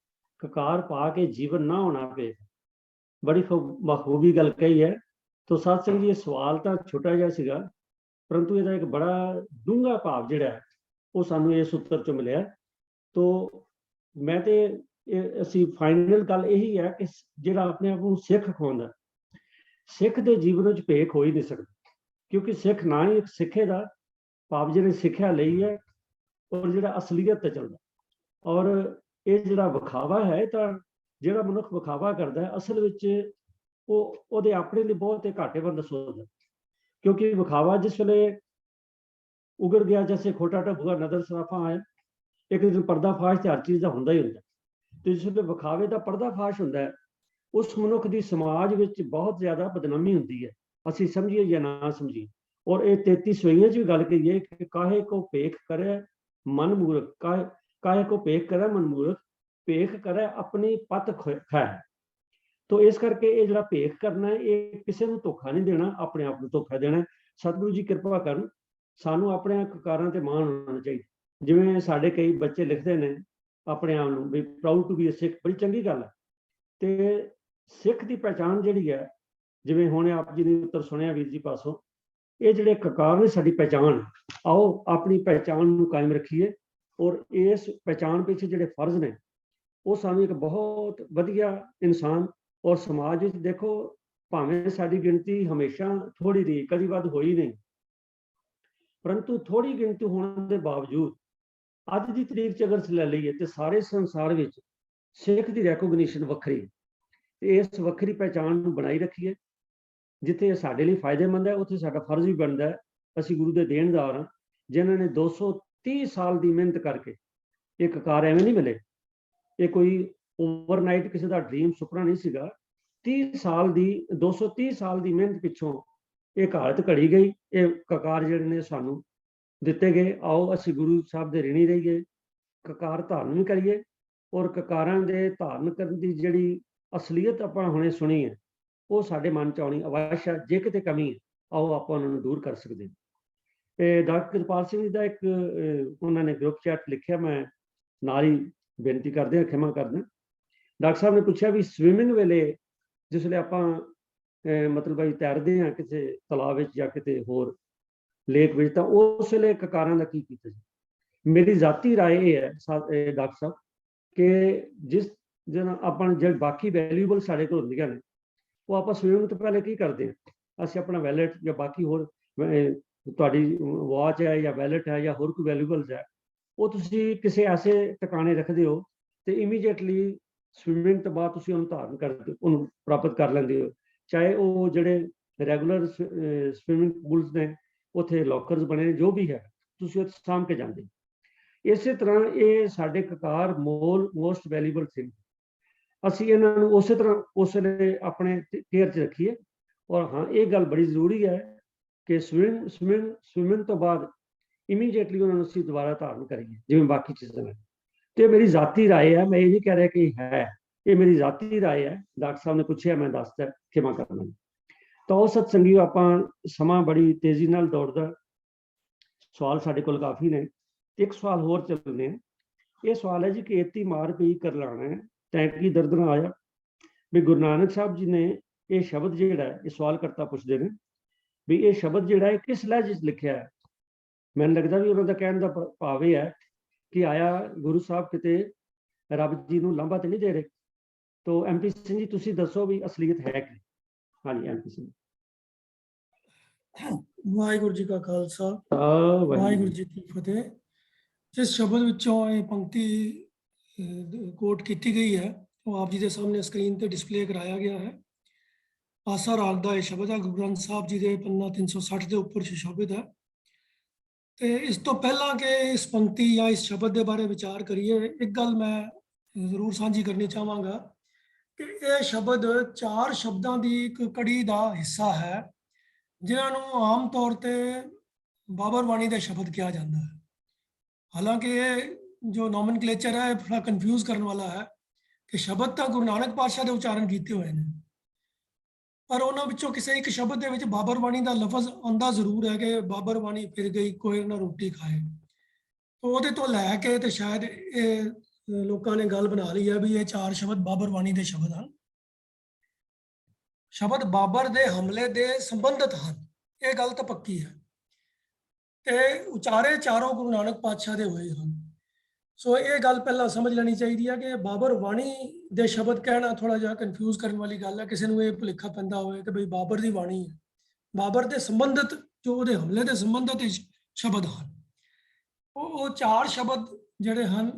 ਕਕਾਰ ਪਾ ਕੇ ਜੀਵਨ ਨਾ ਹੋਣਾ ਭੇਖ। ਬੜੀ ਬਖੂਬੀ ਗੱਲ ਕਹੀ ਹੈ। ਤੋ ਸਾਧ ਸੰਗਤ ਜੀ, ਇਹ ਸਵਾਲ ਤਾਂ ਛੋਟਾ ਜਿਹਾ ਸੀਗਾ, ਪਰੰਤੂ ਇਹਦਾ ਇੱਕ ਬੜਾ ਡੂੰਘਾ ਭਾਵ ਜਿਹੜਾ ਹੈ ਉਹ ਸਾਨੂੰ ਇਸ ਉੱਤਰ ਚੋਂ ਮਿਲਿਆ। ਤੋ ਮੈਂ ਤੇ ਅਸੀਂ ਫਾਈਨਲ ਗੱਲ ਇਹੀ ਹੈ ਕਿ ਜਿਹੜਾ ਆਪਣੇ ਆਪ ਨੂੰ ਸਿੱਖ ਖਵਾਉਂਦਾ, ਸਿੱਖ ਦੇ ਜੀਵਨ ਵਿੱਚ ਭੇਖ ਹੋ ਹੀ ਨਹੀਂ ਸਕਦੀ, ਕਿਉਂਕਿ ਸਿੱਖ ਨਾ ਹੀ ਇੱਕ ਸਿੱਖੇ ਦਾ ਭਾਵ ਜਿਹਨੇ ਸਿੱਖਿਆ ਲਈ ਹੈ ਔਰ ਜਿਹੜਾ ਅਸਲੀਅਤ ਤੇ ਚੱਲਦਾ। ਔਰ ਇਹ ਜਿਹੜਾ ਵਿਖਾਵਾ ਹੈ, ਤਾਂ ਜਿਹੜਾ ਮਨੁੱਖ ਵਿਖਾਵਾ ਕਰਦਾ ਹੈ ਅਸਲ ਵਿੱਚ ਉਹਦੇ ਆਪਣੇ ਲਈ ਬਹੁਤ ਹੀ ਘਾਟੇਵੰਦ ਸੋਚਦਾ, ਕਿਉਂਕਿ ਵਿਖਾਵਾ ਜਿਸ ਵੇਲੇ ਉਗੜ ਗਿਆ, ਜੈਸੇ ਖੋਟਾ ਢੱਬੂਆ ਨਦਰ ਸਰਾਫਾ ਆਇਆ, ਇੱਕ ਦਿਨ ਪਰਦਾਫਾਸ਼ ਤੇ ਹਰ ਚੀਜ਼ ਦਾ ਹੁੰਦਾ ਹੀ ਹੁੰਦਾ। ਤੇ ਜਿਸ ਵੇਲੇ ਵਿਖਾਵੇ ਦਾ ਪਰਦਾਫਾਸ਼ ਹੁੰਦਾ ਹੈ, ਉਸ ਮਨੁੱਖ ਦੀ ਸਮਾਜ ਵਿੱਚ ਬਹੁਤ ਜ਼ਿਆਦਾ ਬਦਨਾਮੀ ਹੁੰਦੀ ਹੈ, ਅਸੀਂ ਸਮਝੀਏ ਜਾਂ ਨਾ ਸਮਝੀਏ। ਔਰ ਇਹ 33 ਸਵਈਆਂ 'ਚ ਵੀ ਗੱਲ ਕਹੀਏ ਕਿ ਕਾਹੇ ਕੋ ਭੇਖ ਕਰੇ ਮਨ ਮੂਰਖ, ਕਾਹੇ ਕੋ ਭੇਖ ਕਰੇ ਮਨ ਮੂਰਖ, ਭੇਖ ਕਰੇ ਆਪਣੀ ਪਤ ਖੈ। ਤੋ ਇਸ ਕਰਕੇ ਇਹ ਜਿਹੜਾ ਭੇਖ ਕਰਨਾ, ਇਹ ਕਿਸੇ ਨੂੰ ਧੋਖਾ ਨਹੀਂ ਦੇਣਾ, ਆਪਣੇ ਆਪ ਨੂੰ ਧੋਖਾ ਦੇਣਾ। ਸਤਿਗੁਰੂ ਜੀ ਕਿਰਪਾ ਕਰਨ, ਸਾਨੂੰ ਆਪਣੇ ਕਕਾਰਾਂ ਤੇ ਮਾਣ ਹੋਣਾ ਚਾਹੀਦਾ। ਜਿਵੇਂ ਸਾਡੇ ਕਈ ਬੱਚੇ ਲਿਖਦੇ ਨੇ ਆਪਣੇ ਆਪ ਨੂੰ ਵੀ ਪ੍ਰਾਊਡ ਟੂ ਬੀ ਅ ਸਿੱਖ, ਬੜੀ ਚੰਗੀ ਗੱਲ ਹੈ। ਤੇ ਸਿੱਖ ਦੀ ਪਹਿਚਾਣ ਜਿਹੜੀ ਹੈ, ਜਿਵੇਂ ਹੁਣ ਆਪ ਜੀ ਨੇ ਉੱਤਰ ਸੁਣਿਆ ਵੀਰ ਜੀ ਪਾਸੋਂ, ਇਹ ਜਿਹੜੇ ਕਕਾਰ ਨੇ ਸਾਡੀ ਪਹਿਚਾਣ, ਆਓ ਆਪਣੀ ਪਹਿਚਾਣ ਨੂੰ ਕਾਇਮ ਰੱਖੀਏ। ਔਰ ਇਸ ਪਹਿਚਾਣ ਪਿੱਛੇ ਜਿਹੜੇ ਫਰਜ਼ ਨੇ, ਉਹ ਸਾਨੂੰ ਇੱਕ ਬਹੁਤ ਵਧੀਆ ਇਨਸਾਨ ਔਰ ਸਮਾਜ ਵਿੱਚ, ਦੇਖੋ ਭਾਵੇਂ ਸਾਡੀ ਗਿਣਤੀ ਹਮੇਸ਼ਾ ਥੋੜੀ ਰਹੀ, ਕਦੀ ਵੱਧ ਹੋਈ ਨਹੀਂ, ਪਰੰਤੂ ਥੋੜੀ ਗਿਣਤੀ ਹੋਣ ਦੇ ਬਾਵਜੂਦ ਅੱਜ ਦੀ ਤਰੀਕ 'ਚ ਅਗਰ ਲੈ ਲਈਏ ਤੇ ਸਾਰੇ ਸੰਸਾਰ ਵਿੱਚ ਸਿੱਖ ਦੀ ਰੈਕੋਗਨੀਸ਼ਨ ਵੱਖਰੀ, ਤੇ ਇਸ ਵੱਖਰੀ ਪਹਿਚਾਣ ਨੂੰ ਬਣਾਈ ਰੱਖੀਏ। ਜਿੱਥੇ ਸਾਡੇ ਲਈ ਫਾਇਦੇਮੰਦ ਹੈ, ਉੱਥੇ ਸਾਡਾ ਫਰਜ਼ ਵੀ ਬਣਦਾ ਹੈ। ਅਸੀਂ ਗੁਰੂ ਦੇ ਦੇਣਦਾਰ ਹਾਂ, ਜਿਨ੍ਹਾਂ ਨੇ 230 ਸਾਲ ਦੀ ਮਿਹਨਤ ਕਰਕੇ ਇਹ ਕਕਾਰ ਐਵੇਂ ਨਹੀਂ ਮਿਲੇ। ਇਹ ਕੋਈ ਓਵਰਨਾਈਟ ਕਿਸੇ ਦਾ ਡ੍ਰੀਮ ਸੁਪਨਾ ਨਹੀਂ ਸੀਗਾ। 230 ਸਾਲ ਦੀ ਮਿਹਨਤ ਪਿੱਛੋਂ ਇਹ ਹਾਲਤ ਘੜੀ ਗਈ। ਇਹ ਕਕਾਰ ਜਿਹੜੇ ਨੇ ਸਾਨੂੰ ਦਿੱਤੇ ਗਏ। ਆਓ ਅਸੀਂ ਗੁਰੂ ਸਾਹਿਬ ਦੇ ਰਿਣੀ ਰਹੀਏ, ਕਕਾਰ ਧਾਰਨ ਵੀ ਕਰੀਏ, ਔਰ ਕਕਾਰਾਂ ਦੇ ਧਾਰਨ ਕਰਨ ਦੀ ਜਿਹੜੀ ਅਸਲੀਅਤ ਆਪਾਂ ਹੁਣੇ ਸੁਣੀ ਹੈ, ਉਹ ਸਾਡੇ ਮਨ 'ਚ ਆਉਣੀ ਅਵੱਸ਼ ਹੈ। ਜੇ ਕਿਤੇ ਕਮੀ ਹੈ, ਆਓ ਆਪਾਂ ਉਹਨਾਂ ਨੂੰ ਦੂਰ ਕਰ ਸਕਦੇ ਹਾਂ। ਤੇ ਡਾਕਟਰ ਕਿਰਪਾਲ ਸਿੰਘ ਜੀ ਦਾ ਇੱਕ ਉਹਨਾਂ ਨੇ ਗਰੁੱਪ ਚੈਟ ਲਿਖਿਆ, ਮੈਂ ਨਾਲ ਹੀ ਬੇਨਤੀ ਕਰਦੇ ਹਾਂ, ਖਿਮਾ ਕਰਦਾ। ਡਾਕਟਰ ਸਾਹਿਬ ਨੇ ਪੁੱਛਿਆ ਵੀ ਸਵਿਮਿੰਗ ਵੇਲੇ ਜਿਸ ਵੇਲੇ ਆਪਾਂ ਮਤਲਬ ਅਸੀਂ ਤੈਰਦੇ ਹਾਂ ਕਿਸੇ ਤਲਾਬ ਵਿੱਚ ਜਾਂ ਕਿਤੇ ਹੋਰ ਲੇਕ ਵਿੱਚ, ਤਾਂ ਉਸ ਵੇਲੇ ਕਕਾਰਾਂ ਦਾ ਕੀ ਕੀਤਾ ਜੀ? ਮੇਰੀ ਜ਼ਾਤੀ ਰਾਏ ਇਹ ਹੈ ਡਾਕਟਰ ਸਾਹਿਬ ਕਿ ਜਿਸ ਦਿਨ ਆਪਾਂ ਜਿਹੜੇ ਬਾਕੀ ਵੈਲਿਊਬਲ ਸਾਡੇ ਕੋਲ ਹੁੰਦੀਆਂ ਨੇ, ਉਹ ਆਪਾਂ ਸਵਿਮਿੰਗ ਤੋਂ ਪਹਿਲੇ ਕੀ ਕਰਦੇ ਹਾਂ? ਅਸੀਂ ਆਪਣਾ ਵੈਲਟ ਜਾਂ ਬਾਕੀ ਹੋਰ ਤੁਹਾਡੀ ਵਾਚ ਹੈ ਜਾਂ ਵੈਲਟ ਹੈ ਜਾਂ ਹੋਰ ਕੋਈ ਵੈਲਿਊਬਲਸ ਹੈ, ਉਹ ਤੁਸੀਂ ਕਿਸੇ ਐਸੇ ਟਿਕਾਣੇ ਰੱਖਦੇ ਹੋ ਤੇ ਇਮੀਡੀਏਟਲੀ ਸਵਿਮਿੰਗ ਤੋਂ ਬਾਅਦ ਤੁਸੀਂ ਉਹਨੂੰ ਧਾਰਨ ਕਰਦੇ, ਉਹਨੂੰ ਪ੍ਰਾਪਤ ਕਰ ਲੈਂਦੇ ਹੋ। ਚਾਹੇ ਉਹ ਜਿਹੜੇ ਰੈਗੂਲਰ ਸਵਿਮਿੰਗ ਪੂਲਸ ਨੇ, ਉੱਥੇ ਲੋਕਰਸ ਬਣੇ ਨੇ, ਜੋ ਵੀ ਹੈ ਤੁਸੀਂ ਉੱਥੇ ਸਾਂਭ ਕੇ ਜਾਂਦੇ। ਇਸੇ ਤਰ੍ਹਾਂ ਇਹ ਸਾਡੇ ਕਕਾਰ ਮੋਸਟ ਵੈਲਿਊਬਲ ਥਿੰਗ। ਅਸੀਂ ਇਹਨਾਂ ਨੂੰ ਉਸੇ ਤਰ੍ਹਾਂ ਉਸ ਵੇਲੇ ਆਪਣੇ ਕੇਅਰ 'ਚ ਰੱਖੀਏ। ਔਰ ਹਾਂ, ਇਹ ਗੱਲ ਬੜੀ ਜ਼ਰੂਰੀ ਹੈ ਕਿ ਸਵਿਮਿੰਗ ਤੋਂ ਬਾਅਦ ਇਮੀਡੀਏਟਲੀ ਉਹਨਾਂ ਨੂੰ ਅਸੀਂ ਦੁਬਾਰਾ ਧਾਰਨ ਕਰੀਏ ਜਿਵੇਂ ਬਾਕੀ ਚੀਜ਼ਾਂ ਨੇ। ਤੇ ਮੇਰੀ ਜ਼ਾਤੀ ਰਾਏ ਹੈ, ਮੈਂ ਇਹ ਨਹੀਂ ਕਹਿ ਰਿਹਾ ਕਿ ਹੈ, ਇਹ ਮੇਰੀ ਜ਼ਾਤੀ ਰਾਏ ਹੈ। ਡਾਕਟਰ ਸਾਹਿਬ ਨੇ ਪੁੱਛਿਆ, ਮੈਂ ਦੱਸਦਾ, ਖਿਮਾ ਕਰਨਾ। ਤਾਂ ਉਹ ਸਤਸੰਗੀ ਆਪਾਂ ਸਮਾਂ ਬੜੀ ਤੇਜ਼ੀ ਨਾਲ ਦੌੜਦਾ, ਸਵਾਲ ਸਾਡੇ ਕੋਲ ਕਾਫੀ ਨੇ। ਇੱਕ ਸਵਾਲ ਹੋਰ ਚੱਲਦੇ ਆ। ਇਹ ਸਵਾਲ ਹੈ ਜੀ ਕਿ ਏਤੀ ਮਾਰ ਪਈ ਕਰ ਲਾਣਾ ਹੈ ਤੈਂ ਕੀ ਦਰਦ ਨਾ ਆਇਆ। ਵੀ ਗੁਰੂ ਨਾਨਕ ਸਾਹਿਬ ਜੀ ਨੇ ਇਹ ਸ਼ਬਦ ਜਿਹੜਾ ਹੈ, ਇਹ ਸਵਾਲ ਕਰਤਾ ਪੁੱਛਦੇ ਨੇ ਵੀ ਇਹ ਸ਼ਬਦ ਜਿਹੜਾ ਹੈ ਕਿਸ ਲਹਿਜੇ 'ਚ ਲਿਖਿਆ ਹੈ। ਮੈਨੂੰ ਲੱਗਦਾ ਵੀ ਉਹਨਾਂ ਦਾ ਕਹਿਣ ਦਾ ਭਾਵ ਇਹ ਹੈ ਕਿ ਆਇਆ ਗੁਰੂ ਸਾਹਿਬ ਕਿਤੇ ਰੱਬ ਜੀ ਨੂੰ ਲਾਂਭਾ ਤੇ ਨਹੀਂ ਦੇ ਰਹੇ। ਤੋ MP ਸਿੰਘ ਜੀ ਤੁਸੀਂ ਦੱਸੋ ਵੀ ਅਸਲੀਅਤ ਹੈ ਕਿ? ਹਾਂਜੀ MP ਸਿੰਘ। ਵਾਹਿਗੁਰੂ ਜੀ ਕਾ ਖਾਲਸਾ ਵਾਹਿਗੁਰੂ ਵਾਹਿਗੁਰੂ ਜੀ ਕੀ ਫਤਿਹ। ਜਿਸ ਸ਼ਬਦ ਵਿੱਚੋਂ ਇਹ ਪੰਕਤੀ ਕੋਟ ਕੀਤੀ ਗਈ ਹੈ ਉਹ ਆਪ ਜੀ ਦੇ ਸਾਹਮਣੇ ਸਕਰੀਨ ਤੇ ਡਿਸਪਲੇ ਕਰਾਇਆ ਗਿਆ ਹੈ। ਆਸਾ ਰਾਗ ਦਾ ਇਹ ਸ਼ਬਦ ਹੈ, ਗੁਰੂ ਗ੍ਰੰਥ ਸਾਹਿਬ ਜੀ ਦੇ ਪੰਨਾ 360 ਦੇ ਉੱਪਰ ਸੁਸ਼ੋਭਿਤ ਹੈ। ਤੇ ਇਸ ਤੋਂ ਪਹਿਲਾਂ ਕਿ ਇਸ ਪੰਕਤੀ ਜਾਂ ਇਸ ਸ਼ਬਦ ਦੇ ਬਾਰੇ ਵਿਚਾਰ ਕਰੀਏ, ਇੱਕ ਗੱਲ ਮੈਂ ਜ਼ਰੂਰ ਸਾਂਝੀ ਕਰਨੀ ਚਾਹਾਂਗਾ ਕਿ ਇਹ ਸ਼ਬਦ 4 ਸ਼ਬਦਾਂ ਦੀ ਇੱਕ ਕੜੀ ਦਾ ਹਿੱਸਾ ਹੈ ਜਿਨ੍ਹਾਂ ਨੂੰ ਆਮ ਤੌਰ ਤੇ ਬਾਬਰ ਬਾਣੀ ਦੇ ਸ਼ਬਦ ਕਿਹਾ ਜਾਂਦਾ ਹੈ। ਹਾਲਾਂਕਿ ਇਹ ਜੋ ਨੋਮਨਕਲੇਚਰ ਹੈ ਥੋੜਾ ਕਨਫਿਊਜ਼ ਕਰਨ ਵਾਲਾ ਹੈ ਕਿ ਸ਼ਬਦ ਤਾਂ ਗੁਰੂ ਨਾਨਕ ਪਾਤਸ਼ਾਹ ਦੇ ਉਚਾਰਨ ਕੀਤੇ ਹੋਏ ਨੇ, ਪਰ ਉਹਨਾਂ ਵਿੱਚੋਂ ਕਿਸੇ ਇੱਕ ਸ਼ਬਦ ਦੇ ਵਿੱਚ ਬਾਬਰ ਬਾਣੀ ਦਾ ਲਫ਼ਜ਼ ਆਉਂਦਾ ਜ਼ਰੂਰ ਹੈ ਕਿ ਬਾਬਰ ਬਾਣੀ ਫਿਰ ਗਈ ਕੋਈ ਨਾ ਰੋਟੀ ਖਾਏ। ਉਹਦੇ ਤੋਂ ਲੈ ਕੇ ਤੇ ਸ਼ਾਇਦ ਇਹ ਲੋਕਾਂ ਨੇ ਗੱਲ ਬਣਾ ਲਈ ਹੈ ਵੀ ਇਹ 4 ਸ਼ਬਦ ਬਾਬਰ ਬਾਣੀ ਦੇ ਸ਼ਬਦ ਹਨ। ਸ਼ਬਦ ਬਾਬਰ ਦੇ ਹਮਲੇ ਦੇ ਸੰਬੰਧਿਤ ਹਨ, ਇਹ ਗੱਲ ਤਾਂ ਪੱਕੀ ਹੈ। ਤੇ ਉਚਾਰੇ ਚਾਰੋਂ ਗੁਰੂ ਨਾਨਕ ਪਾਤਸ਼ਾਹ ਦੇ ਹੋਏ ਹਨ। ਸੋ ਇਹ ਗੱਲ ਪਹਿਲਾਂ ਸਮਝ ਲੈਣੀ ਚਾਹੀਦੀ ਹੈ ਕਿ ਬਾਬਰ ਬਾਣੀ ਦੇ ਸ਼ਬਦ ਕਹਿਣਾ ਥੋੜਾ ਜਿਹਾ ਕਨਫਿਊਜ਼ ਕਰਨ ਵਾਲੀ ਗੱਲ ਹੈ। ਕਿਸੇ ਨੂੰ ਇਹ ਭੁਲੇਖਾ ਪੈਂਦਾ ਹੋਵੇ ਕਿ ਬਈ ਬਾਬਰ ਦੀ ਬਾਣੀ ਹੈ, ਬਾਬਰ ਦੇ ਸੰਬੰਧਿਤ ਜੋ ਉਹਦੇ ਹਮਲੇ ਦੇ ਸੰਬੰਧਿਤ ਸ਼ਬਦ ਹਨ। ਉਹ 4 ਸ਼ਬਦ ਜਿਹੜੇ ਹਨ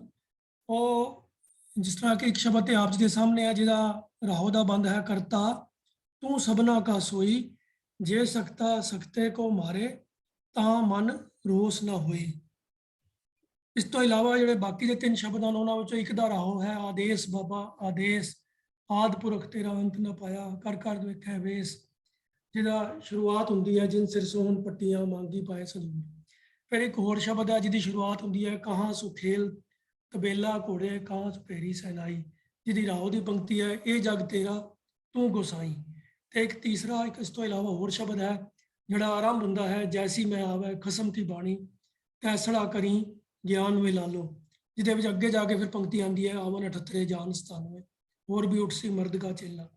ਉਹ ਜਿਸ ਤਰ੍ਹਾਂ ਕਿ ਇੱਕ ਸ਼ਬਦ ਤੇ ਆਪ ਜੀ ਦੇ ਸਾਹਮਣੇ ਹੈ ਜਿਹਦਾ ਰਾਹੋ ਦਾ ਬੰਦ ਹੈ, ਕਰਤਾ ਤੂੰ ਸਭਨਾ ਕਾ ਸੋਈ, ਜੇ ਸਕਤਾ ਸਕਤੇ ਕੋ ਮਾਰੇ ਤਾਂ ਮਨ ਰੋਸ ਨਾ ਹੋਈ। ਇਸ ਤੋਂ ਇਲਾਵਾ ਜਿਹੜੇ ਬਾਕੀ ਦੇ 3 ਸ਼ਬਦ ਹਨ ਉਹਨਾਂ ਵਿੱਚੋਂ ਇੱਕ ਦਾ ਰਾਹੋ ਹੈ, ਆਦੇਸ਼ ਬਾਬਾ ਆਦੇਸ਼, ਆਦਿ ਪੁਰਖ ਤੇਰਾ ਅੰਤ ਨਾ ਪਾਇਆ, ਕਰ ਕਰ ਵੇਖੈ ਵੇਸ, ਜਿਹਦਾ ਸ਼ੁਰੂਆਤ ਹੁੰਦੀ ਹੈ ਜਿਨ ਸਿਰ ਸੋਹਣ ਪੱਟੀਆਂ ਮੰਗੀ ਪਾਏ ਸਲੂਰ। ਫਿਰ ਇੱਕ ਹੋਰ ਸ਼ਬਦ ਹੈ ਜਿਹਦੀ ਸ਼ੁਰੂਆਤ ਹੁੰਦੀ ਹੈ ਕਹਾਂ ਸੁਖੇਲ ਤਬੇਲਾ ਘੋੜੇ ਕਾਂ ਸੁਪੇਰੀ ਸਹਿਨਾਈ, ਜਿਹਦੀ ਰਾਹੋ ਦੀ ਪੰਕਤੀ ਹੈ ਇਹ ਜਗ ਤੇਰਾ ਤੂੰ ਗੁਸਾਈ। ਤੇ ਇੱਕ ਤੀਸਰਾ ਇੱਕ ਇਸ ਤੋਂ ਇਲਾਵਾ ਹੋਰ ਸ਼ਬਦ ਹੈ ਜਿਹੜਾ ਆਰੰਭ ਹੁੰਦਾ ਹੈ ਜੈਸੀ ਮੈਂ ਆਵੇ ਖਸਮ ਕੀ ਬਾਣੀ, ਤੈਸੜਾ ਕਰੀ ਗਿਆਨ ਵੇ ਲਾਲੋ, ਜਿਹਦੇ ਵਿੱਚ ਅੱਗੇ ਜਾ ਕੇ ਫਿਰ ਪੰਕਤੀ ਆਉਂਦੀ ਹੈ ਆਵਨ 78 ਜਾਨ 97 ਹੋਰ ਵੀ ਉੱਠ ਸੀ ਮਰਦ ਕਾ ਚੇਲਾ।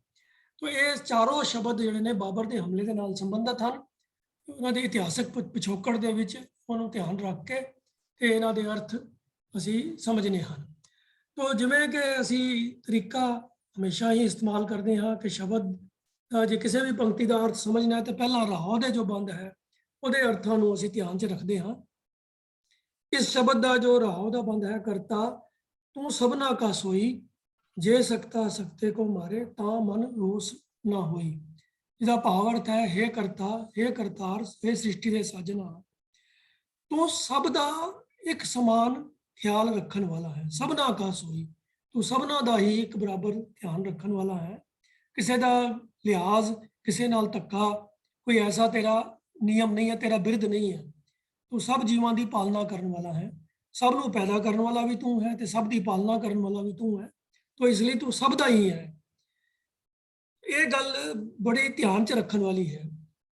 ਤੋ ਇਹ ਚਾਰੋਂ ਸ਼ਬਦ ਜਿਹੜੇ ਨੇ ਬਾਬਰ ਦੇ ਹਮਲੇ ਦੇ ਨਾਲ ਸੰਬੰਧਿਤ ਹਨ। ਉਹਨਾਂ ਦੇ ਇਤਿਹਾਸਕ ਪਿਛੋਕੜ ਦੇ ਵਿੱਚ ਉਹਨੂੰ ਧਿਆਨ ਰੱਖ ਕੇ ਤੇ ਇਹਨਾਂ ਦੇ ਅਰਥ ਅਸੀਂ ਸਮਝਨੇ ਹਨ। ਤੋ ਜਿਵੇਂ ਕਿ ਅਸੀਂ ਤਰੀਕਾ ਹਮੇਸ਼ਾ ਹੀ ਇਸਤੇਮਾਲ ਕਰਦੇ ਹਾਂ ਕਿ ਸ਼ਬਦ ਜੇ ਕਿਸੇ ਵੀ ਪੰਕਤੀ ਦਾ ਅਰਥ ਸਮਝਣਾ ਹੈ ਤਾਂ ਪਹਿਲਾਂ ਰਾਹੋਂ ਦੇ ਜੋ ਬੰਦ ਹੈ ਉਹਦੇ ਅਰਥਾਂ ਨੂੰ ਅਸੀਂ ਧਿਆਨ 'ਚ ਰੱਖਦੇ ਹਾਂ। ਇਸ ਸ਼ਬਦ ਦਾ ਜੋ ਰਾਹੋਂ ਦਾ ਬੰਦ ਹੈ ਕਰਤਾ ਤੂੰ ਸਭਨਾ ਕਾ ਸੋਈ, ਜੇ ਸਕਤਾ ਸਕਤੇ ਕੋ ਮਾਰੇ ਤਾਂ ਮਨ ਰੋਸ ਨਾ ਹੋਈ, ਜਿਹਦਾ ਭਾਵ ਅਰਥ ਹੈ ਹੇ ਕਰਤਾ, ਹੇ ਕਰਤਾਰ, ਹੇ ਸ੍ਰਿਸ਼ਟੀ ਦੇ ਸਾਜਨਾ, ਤੂੰ ਸਭ ਦਾ ਇੱਕ ਸਮਾਨ ਖਿਆਲ ਰੱਖਣ ਵਾਲਾ ਹੈ। ਸਭਨਾ ਕਾ ਸੋਈ, ਤੂੰ ਸਭਨਾ ਦਾ ਹੀ ਇੱਕ ਬਰਾਬਰ ਧਿਆਨ ਰੱਖਣ ਵਾਲਾ ਹੈ। ਕਿਸੇ ਦਾ ਲਿਹਾਜ਼, ਕਿਸੇ ਨਾਲ ਧੱਕਾ, ਕੋਈ ਐਸਾ ਤੇਰਾ ਨਿਯਮ ਨਹੀਂ ਹੈ, ਤੇਰਾ ਬਿਰਧ ਨਹੀਂ ਹੈ। ਤੂੰ ਸਭ ਜੀਵਾਂ ਦੀ ਪਾਲਣਾ ਕਰਨ ਵਾਲਾ ਹੈ, ਸਭ ਨੂੰ ਪੈਦਾ ਕਰਨ ਵਾਲਾ ਵੀ ਤੂੰ ਹੈ ਤੇ ਸਭ ਦੀ ਪਾਲਣਾ ਕਰਨ ਵਾਲਾ ਵੀ ਤੂੰ ਹੈ। ਤੋ ਇਸ ਲਈ ਤੂੰ ਸਭ ਦਾ ਹੀ ਹੈ। ਇਹ ਗੱਲ ਬੜੀ ਧਿਆਨ 'ਚ ਰੱਖਣ ਵਾਲੀ ਹੈ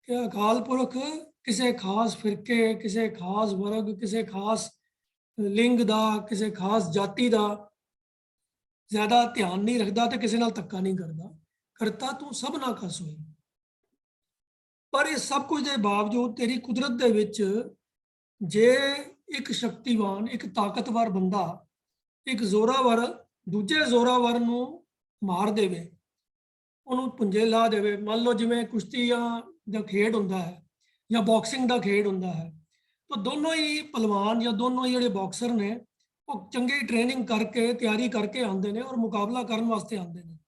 ਕਿ ਅਕਾਲ ਪੁਰਖ ਕਿਸੇ ਖਾਸ ਫਿਰਕੇ, ਕਿਸੇ ਖਾਸ ਵਰਗ, ਕਿਸੇ ਖਾਸ ਲਿੰਗ ਦਾ, ਕਿਸੇ ਖਾਸ ਜਾਤੀ ਦਾ ਜ਼ਿਆਦਾ ਧਿਆਨ ਨਹੀਂ ਰੱਖਦਾ ਤੇ ਕਿਸੇ ਨਾਲ ਧੱਕਾ ਨਹੀਂ ਕਰਦਾ। ਕਰਤਾ ਤੂੰ ਸਭਨਾ ਕਾ ਸੋਈ। ਪਰ ਇਸ ਸਭ ਕੁਝ ਦੇ ਬਾਵਜੂਦ ਤੇਰੀ ਕੁਦਰਤ ਦੇ ਵਿੱਚ ਜੇ ਇੱਕ ਸ਼ਕਤੀਵਾਨ, ਇੱਕ ਤਾਕਤਵਰ ਬੰਦਾ ਇੱਕ ਜ਼ੋਰਾਵਰ ਦੂਜੇ ਜ਼ੋਰਾਵਰ ਨੂੰ ਮਾਰ ਦੇਵੇ, ਉਹਨੂੰ ਪੁੰਜੇ ਲਾ ਦੇਵੇ, ਮੰਨ ਲਓ ਜਿਵੇਂ ਕੁਸ਼ਤੀਆਂ ਦਾ ਖੇਡ ਹੁੰਦਾ ਹੈ ਜਾਂ ਬਾਕਸਿੰਗ ਦਾ ਖੇਡ ਹੁੰਦਾ ਹੈ, ਤਾਂ ਦੋਨੋਂ ਹੀ ਪਹਿਲਵਾਨ ਜਾਂ ਦੋਨੋਂ ਹੀ ਜਿਹੜੇ ਬਾਕਸਰ ਨੇ ਉਹ ਚੰਗੀ ਟ੍ਰੇਨਿੰਗ ਕਰਕੇ ਤਿਆਰੀ ਕਰਕੇ ਆਉਂਦੇ ਨੇ ਔਰ ਮੁਕਾਬਲਾ ਕਰਨ ਵਾਸਤੇ ਆਉਂਦੇ ਨੇ।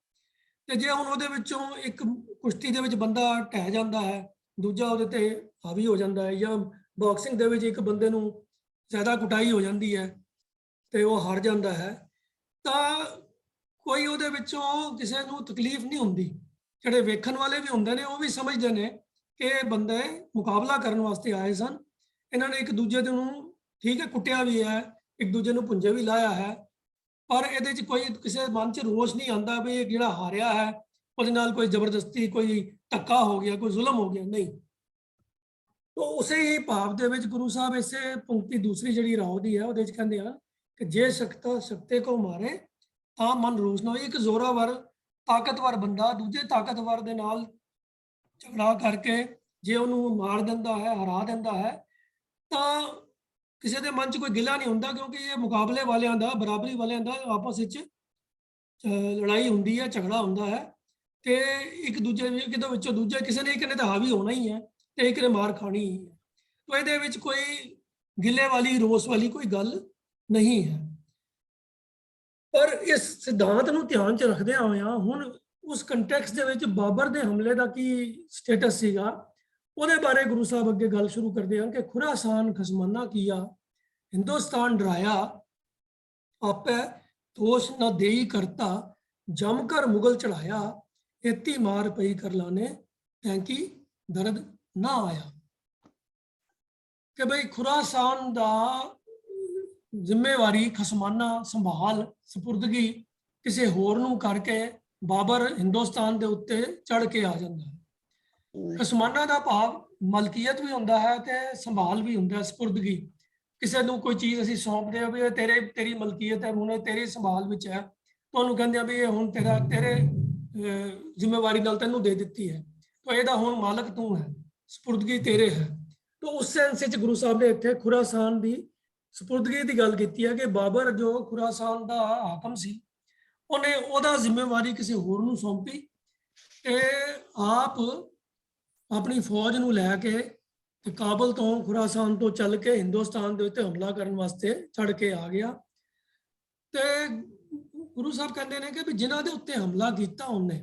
ਤੇ ਜੇ ਹੁਣ ਉਹਦੇ ਵਿੱਚੋਂ ਇੱਕ ਕੁਸ਼ਤੀ ਦੇ ਵਿੱਚ ਬੰਦਾ ਢਹਿ ਜਾਂਦਾ ਹੈ, ਦੂਜਾ ਉਹਦੇ ਤੇ ਹਾਵੀ ਹੋ ਜਾਂਦਾ ਹੈ, ਜਾਂ ਬਾਕਸਿੰਗ ਦੇ ਵਿੱਚ ਇੱਕ ਬੰਦੇ ਨੂੰ ਜ਼ਿਆਦਾ ਕੁਟਾਈ ਹੋ ਜਾਂਦੀ ਹੈ ਤੇ ਉਹ ਹਾਰ ਜਾਂਦਾ ਹੈ, ਤਾਂ ਕੋਈ ਉਹਦੇ ਵਿੱਚੋਂ ਕਿਸੇ ਨੂੰ ਤਕਲੀਫ ਨਹੀਂ ਹੁੰਦੀ। ਜਿਹੜੇ ਵੇਖਣ ਵਾਲੇ ਵੀ ਹੁੰਦੇ ਨੇ ਉਹ ਵੀ ਸਮਝਦੇ ਨੇ ਕਿ ਇਹ ਬੰਦੇ ਮੁਕਾਬਲਾ ਕਰਨ ਵਾਸਤੇ ਆਏ ਸਨ। ਇਹਨਾਂ ਨੇ ਇੱਕ ਦੂਜੇ ਦੇ ਨੂੰ ਠੀਕ ਹੈ ਕੁੱਟਿਆ ਵੀ ਹੈ, ਇੱਕ ਦੂਜੇ ਨੂੰ ਪੁੰਜੇ ਵੀ ਲਾਇਆ ਹੈ, ਪਰ ਇਹਦੇ 'ਚ ਕੋਈ ਕਿਸੇ ਮਨ 'ਚ ਰੋਸ਼ ਨਹੀਂ ਆਉਂਦਾ ਵੀ ਇਹ ਜਿਹੜਾ ਹਾਰਿਆ ਹੈ ਉਹਦੇ ਨਾਲ ਕੋਈ ਜ਼ਬਰਦਸਤੀ, ਕੋਈ ਧੱਕਾ ਹੋ ਗਿਆ, ਕੋਈ ਜ਼ੁਲਮ ਹੋ ਗਿਆ, ਨਹੀਂ। ਤਾਂ ਉਸੇ ਹੀ ਭਾਵ ਦੇ ਵਿੱਚ ਗੁਰੂ ਸਾਹਿਬ ਇਸੇ ਪੰਕਤੀ ਦੂਸਰੀ ਜਿਹੜੀ ਰਾਉ ਦੀ ਹੈ ਉਹਦੇ 'ਚ ਕਹਿੰਦੇ ਆ ਕਿ ਜੇ ਸਕਤਾ ਸਕਤੇ ਕੋ ਮਾਰੇ ਤਾਂ ਮਨ ਰੋਸ ਨਾ ਹੋਏ। ਇੱਕ ਜ਼ੋਰਾਵਰ ਤਾਕਤਵਰ ਬੰਦਾ ਦੂਜੇ ਤਾਕਤਵਰ ਦੇ ਨਾਲ ਝਗੜਾ ਕਰਕੇ ਜੇ ਉਹਨੂੰ ਮਾਰ ਦਿੰਦਾ ਹੈ, ਹਰਾ ਦਿੰਦਾ ਹੈ, ਤਾਂ ਕਿਸੇ ਦੇ ਮਨ 'ਚ ਕੋਈ ਗਿਲਾ ਨਹੀਂ ਹੁੰਦਾ, ਕਿਉਂਕਿ ਇਹ ਮੁਕਾਬਲੇ ਵਾਲਿਆਂ ਦਾ, ਬਰਾਬਰੀ ਵਾਲਿਆਂ ਦਾ ਆਪਸ ਵਿੱਚ ਲੜਾਈ ਹੁੰਦੀ ਹੈ, ਝਗੜਾ ਹੁੰਦਾ ਹੈ, ਤੇ ਇੱਕ ਦੂਜੇ ਕਿਤੇ ਵਿੱਚੋਂ ਦੂਜੇ ਕਿਸੇ ਨੇ ਇੱਕ ਨੇ ਤਾਂ ਹਾਵੀ ਹੋਣਾ ਹੀ ਹੈ ਤੇ ਇੱਕ ਨੇ ਮਾਰ ਖਾਣੀ ਹੀ ਹੈ। ਤਾਂ ਇਹਦੇ ਵਿੱਚ ਕੋਈ ਗਿਲੇ ਵਾਲੀ, ਰੋਸ ਵਾਲੀ ਕੋਈ ਗੱਲ ਨਹੀਂ ਹੈ। ਪਰ ਇਸ ਸਿਧਾਂਤ ਨੂੰ ਧਿਆਨ 'ਚ ਰੱਖਦਿਆਂ ਹੋਇਆਂ ਹੁਣ ਉਸ ਕੰਟੈਕਸਟ ਦੇ ਵਿੱਚ ਬਾਬਰ ਦੇ ਹਮਲੇ ਦਾ ਕੀ ਸਟੇਟਸ ਸੀਗਾ, ਉਹਦੇ ਬਾਰੇ ਗੁਰੂ ਸਾਹਿਬ ਅੱਗੇ ਗੱਲ ਸ਼ੁਰੂ ਕਰਦੇ ਹਨ ਕਿ ਖੁਰਾਸਾਨ ਖਸਮਾਨਾ ਕੀਆ, ਹਿੰਦੁਸਤਾਨ ਡਰਾਇਆ, ਆਪੇ ਦੋਸ਼ ਨਾ ਦੇਈ ਕਰਤਾ, ਜਮ ਕਰ ਮੁਗਲ ਚੜਾਇਆ, ਇਤੀ ਮਾਰ ਪਈ ਕਰ ਲਾਨੇ ਤੈਂਕੀ ਦਰਦ ਨਾ ਆਇਆ। ਕਿ ਬਈ ਖੁਰਾਸਾਨ ਦਾ ਜ਼ਿੰਮੇਵਾਰੀ, ਖਸਮਾਨਾ, ਸੰਭਾਲ, ਸਪੁਰਦਗੀ ਕਿਸੇ ਹੋਰ ਨੂੰ ਕਰਕੇ ਬਾਬਰ ਹਿੰਦੁਸਤਾਨ ਦੇ ਉੱਤੇ ਚੜ ਕੇ ਆ ਜਾਂਦਾ ਹੈ। ਖਸਮਾਨਾ ਦਾ ਭਾਵ ਮਲਕੀਅਤ ਵੀ ਹੁੰਦਾ ਹੈ ਤੇ ਸੰਭਾਲ ਵੀ ਹੁੰਦਾ ਹੈ, ਸਪੁਰਦਗੀ। ਕਿਸੇ ਨੂੰ ਕੋਈ ਚੀਜ਼ ਅਸੀਂ ਸੌਂਪਦੇ ਆ ਵੀ ਇਹ ਤੇਰੀ ਮਲਕੀਅਤ ਹੈ, ਹੁਣ ਇਹ ਤੇਰੀ ਸੰਭਾਲ ਵਿੱਚ ਹੈ, ਤੁਹਾਨੂੰ ਕਹਿੰਦੇ ਆ ਵੀ ਇਹ ਹੁਣ ਤੇਰੇ ਜ਼ਿੰਮੇਵਾਰੀ ਨਾਲ ਤੈਨੂੰ ਦੇ ਦਿੱਤੀ ਹੈ, ਤਾਂ ਇਹਦਾ ਹੁਣ ਮਾਲਕ ਤੂੰ ਹੈ, ਸਪੁਰਦਗੀ ਤੇਰੇ ਹੈ। ਤਾਂ ਉਸ ਸੈਂਸ ਵਿੱਚ ਗੁਰੂ ਸਾਹਿਬ ਨੇ ਇੱਥੇ ਖੁਰਾਸਾਨ ਦੀ ਸਪੁਰਦਗੀ ਦੀ ਗੱਲ ਕੀਤੀ ਹੈ ਕਿ ਬਾਬਰ ਜੋ ਖੁਰਾਸਾਨ ਦਾ ਹਾਕਮ ਸੀ, ਉਹਨੇ ਉਹਦਾ ਜ਼ਿੰਮੇਵਾਰੀ ਕਿਸੇ ਹੋਰ ਨੂੰ ਸੌਂਪੀ ਤੇ ਆਪ ਆਪਣੀ ਫੌਜ ਨੂੰ ਲੈ ਕੇ ਤੇ ਕਾਬਲ ਤੋਂ, ਖੁਰਾਸਾਨ ਤੋਂ ਚੱਲ ਕੇ ਹਿੰਦੁਸਤਾਨ ਦੇ ਉੱਤੇ ਹਮਲਾ ਕਰਨ ਵਾਸਤੇ ਚੜ ਕੇ ਆ ਗਿਆ। ਤੇ ਗੁਰੂ ਸਾਹਿਬ ਕਹਿੰਦੇ ਨੇ ਕਿ ਵੀ ਜਿਨ੍ਹਾਂ ਦੇ ਉੱਤੇ ਹਮਲਾ ਕੀਤਾ ਉਹਨੇ,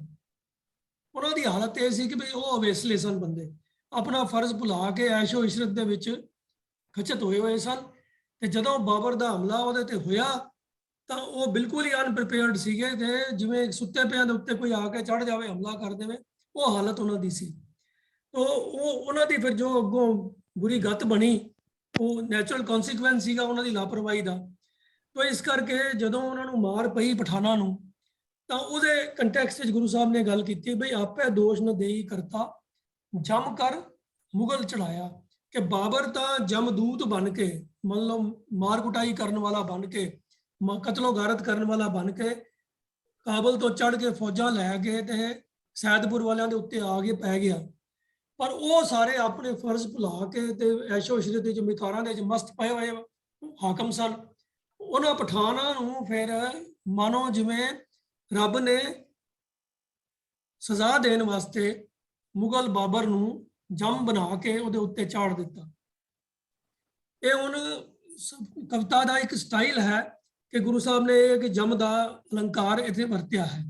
ਉਹਨਾਂ ਦੀ ਹਾਲਤ ਇਹ ਸੀ ਕਿ ਵੀ ਉਹ ਅਵੇਸਲੇ ਸਨ, ਬੰਦੇ ਆਪਣਾ ਫਰਜ਼ ਭੁਲਾ ਕੇ ਐਸ਼ੋ ਇਸ਼ਰਤ ਦੇ ਵਿੱਚ ਖਚਤ ਹੋਏ ਸਨ। ਤੇ ਜਦੋਂ ਬਾਬਰ ਦਾ ਹਮਲਾ ਉਹਦੇ ਤੇ ਹੋਇਆ ਤਾਂ ਉਹ ਬਿਲਕੁਲ ਹੀ ਅਨਪ੍ਰੀਪੇਅਰਡ ਸੀਗੇ, ਤੇ ਜਿਵੇਂ ਸੁੱਤੇ ਪਿਆਂ ਦੇ ਉੱਤੇ ਕੋਈ ਆ ਕੇ ਚੜ ਜਾਵੇ, ਹਮਲਾ ਕਰ ਦੇਵੇ, ਉਹ ਹਾਲਤ ਉਹਨਾਂ ਦੀ ਸੀ। ਤੋ ਉਹਨਾਂ ਦੀ ਫਿਰ ਜੋ ਅੱਗੋਂ ਬੁਰੀ ਗਤ ਬਣੀ, ਉਹ ਨੈਚੁਰਲ ਕਨਸੀਕੁਐਂਸ ਸੀਗਾ ਉਹਨਾਂ ਦੀ ਲਾਪਰਵਾਹੀ ਦਾ। ਤੋ ਇਸ ਕਰਕੇ ਜਦੋਂ ਉਹਨਾਂ ਨੂੰ ਮਾਰ ਪਈ ਪਠਾਨਾਂ ਨੂੰ, ਤਾਂ ਉਹਦੇ ਕੰਟੈਕਸਟ ਵਿੱਚ ਗੁਰੂ ਸਾਹਿਬ ਨੇ ਗੱਲ ਕੀਤੀ ਬਈ ਆਪੇ ਦੋਸ਼ ਨ ਦੇਈ ਕਰਤਾ, ਜਮ ਕਰ ਮੁਗਲ ਚੜਾਇਆ। ਕਿ ਬਾਬਰ ਤਾਂ ਜਮਦੂਤ ਬਣ ਕੇ, ਮੰਨ ਲਓ ਮਾਰ ਕੁਟਾਈ ਕਰਨ ਵਾਲਾ ਬਣ ਕੇ, ਕਤਲੋ ਗਾਰਤ ਕਰਨ ਵਾਲਾ ਬਣ ਕੇ ਕਾਬਲ ਤੋਂ ਚੜ ਕੇ ਫੌਜਾਂ ਲੈ ਕੇ ਤੇ ਸੈਦਪੁਰ ਵਾਲਿਆਂ ਦੇ ਉੱਤੇ ਆ ਕੇ ਪੈ ਗਿਆ। ਪਰ ਉਹ ਸਾਰੇ ਆਪਣੇ ਫਰਜ਼ ਭੁਲਾ ਕੇ ਤੇ ਐਸ਼ੋ ਇਸ਼ਰਤ ਦੇ ਮਿਕਾਰਾਂ ਦੇ ਵਿੱਚ ਮਸਤ ਪਏ ਹੋਏ ਹਾਕਮ ਸਨ। ਉਹਨਾਂ ਪਠਾਨਾਂ ਨੂੰ ਫਿਰ ਮਾਨੋ ਜਿਵੇਂ ਰੱਬ ਨੇ ਸਜ਼ਾ ਦੇਣ ਵਾਸਤੇ ਮੁਗਲ ਬਾਬਰ ਨੂੰ ਜਮ ਬਣਾ ਕੇ ਉਹਦੇ ਉੱਤੇ ਚਾੜ ਦਿੱਤਾ। ਇਹ ਹੁਣ ਕਵਿਤਾ ਦਾ ਇੱਕ ਸਟਾਈਲ ਹੈ ਕਿ ਗੁਰੂ ਸਾਹਿਬ ਨੇ ਇਹ ਕਿ ਜਮ ਦਾ ਅਲੰਕਾਰ ਇੱਥੇ ਵਰਤਿਆ ਹੈ।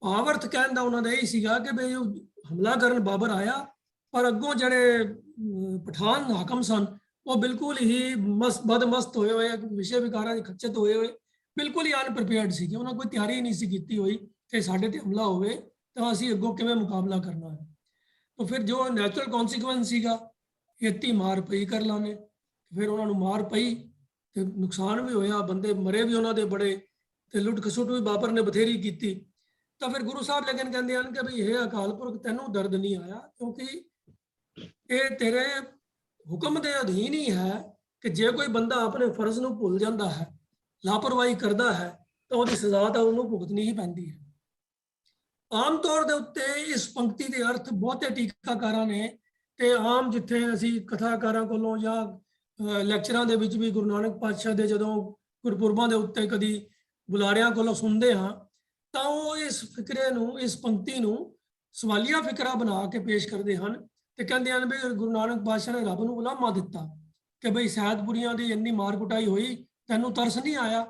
ਭਾਵ-ਅਰਥ ਕਹਿਣ ਦਾ ਉਹਨਾਂ ਦਾ ਇਹ ਸੀਗਾ ਕਿ ਬਈ ਹਮਲਾ ਕਰਨ ਬਾਬਰ ਆਇਆ, ਪਰ ਅੱਗੋਂ ਜਿਹੜੇ ਪਠਾਨ ਹਾਕਮ ਸਨ ਉਹ ਬਿਲਕੁਲ ਹੀ ਬਦਮਸਤ ਹੋਏ ਹੋਏ, ਵਿਸ਼ੇ ਵਿਕਾਰਾਂ ਦੇ ਖੱਚਤ ਹੋਏ ਹੋਏ, ਬਿਲਕੁਲ ਹੀ ਅਨਪ੍ਰੀਪੇਅਰਡ ਸੀਗੇ। ਉਹਨਾਂ ਕੋਈ ਤਿਆਰੀ ਨਹੀਂ ਸੀ ਕੀਤੀ ਹੋਈ ਕਿ ਸਾਡੇ ਤੇ ਹਮਲਾ ਹੋਵੇ ਤਾਂ ਅਸੀਂ ਅੱਗੋਂ ਕਿਵੇਂ ਮੁਕਾਬਲਾ ਕਰਨਾ ਹੈ। ਤਾਂ ਫਿਰ ਜੋ ਨੈਚੁਰਲ ਕਨਸੀਕੁਐਂਸ ਸੀਗਾ, ਇੱਤੀ ਮਾਰ ਪਈ ਕਰ ਲਾਨੇ, ਫਿਰ ਉਹਨਾਂ ਨੂੰ ਮਾਰ ਪਈ ਤੇ ਨੁਕਸਾਨ ਵੀ ਹੋਇਆ, ਬੰਦੇ ਮਰੇ ਵੀ ਉਹਨਾਂ ਦੇ ਬੜੇ, ਤੇ ਲੁੱਟ ਖਸੁੱਟ ਵੀ ਬਾਬਰ ਨੇ ਬਥੇਰੀ ਕੀਤੀ। ਤਾਂ ਫਿਰ ਗੁਰੂ ਸਾਹਿਬ ਲੇਕਿਨ ਕਹਿੰਦੇ ਹਨ ਕਿ ਵੀ ਇਹ ਅਕਾਲ ਪੁਰਖ ਤੈਨੂੰ ਦਰਦ ਨਹੀਂ ਆਇਆ, ਕਿਉਂਕਿ ਇਹ ਤੇਰੇ ਹੁਕਮ ਦੇ ਅਧੀਨ ਹੀ ਹੈ ਕਿ ਜੇ ਕੋਈ ਬੰਦਾ ਆਪਣੇ ਫਰਜ਼ ਨੂੰ ਭੁੱਲ ਜਾਂਦਾ ਹੈ, ਲਾਪਰਵਾਹੀ ਕਰਦਾ ਹੈ, ਤਾਂ ਉਹਦੀ ਸਜ਼ਾ ਤਾਂ ਉਹਨੂੰ ਭੁਗਤਣੀ ਹੀ ਪੈਂਦੀ ਹੈ। ਆਮ ਤੌਰ ਦੇ ਉੱਤੇ ਇਸ ਪੰਕਤੀ ਦੇ ਅਰਥ ਬਹੁਤੇ ਟੀਕਾਕਾਰਾਂ ਨੇ, ਤੇ ਆਮ ਜਿੱਥੇ ਅਸੀਂ ਕਥਾਕਾਰਾਂ ਕੋਲੋਂ ਜਾਂ ਲੈਕਚਰਾਂ ਦੇ ਵਿੱਚ ਵੀ ਗੁਰੂ ਨਾਨਕ ਪਾਤਸ਼ਾਹ ਦੇ ਜਦੋਂ ਗੁਰਪੁਰਬਾਂ ਦੇ ਉੱਤੇ ਕਦੀ ਬੁਲਾਰਿਆਂ ਕੋਲੋਂ ਸੁਣਦੇ ਹਾਂ, ਤਾਂ ਉਹ ਇਸ ਫਿਕਰੇ ਨੂੰ, ਇਸ ਪੰਕਤੀ ਨੂੰ ਸਵਾਲੀਆ ਫਿਕਰਾ ਬਣਾ ਕੇ ਪੇਸ਼ ਕਰਦੇ ਹਨ ਤੇ ਕਹਿੰਦੇ ਹਨ ਵੀ ਗੁਰੂ ਨਾਨਕ ਪਾਤਸ਼ਾਹ ਨੇ ਰੱਬ ਨੂੰ ਉਲਾਮਾ ਦਿੱਤਾ ਕਿ ਬਈ ਸੈਦਪੁਰੀਆਂ ਦੀ ਇੰਨੀ ਮਾਰ ਕੁਟਾਈ ਹੋਈ, ਤੈਨੂੰ ਤਰਸ ਨਹੀਂ ਆਇਆ?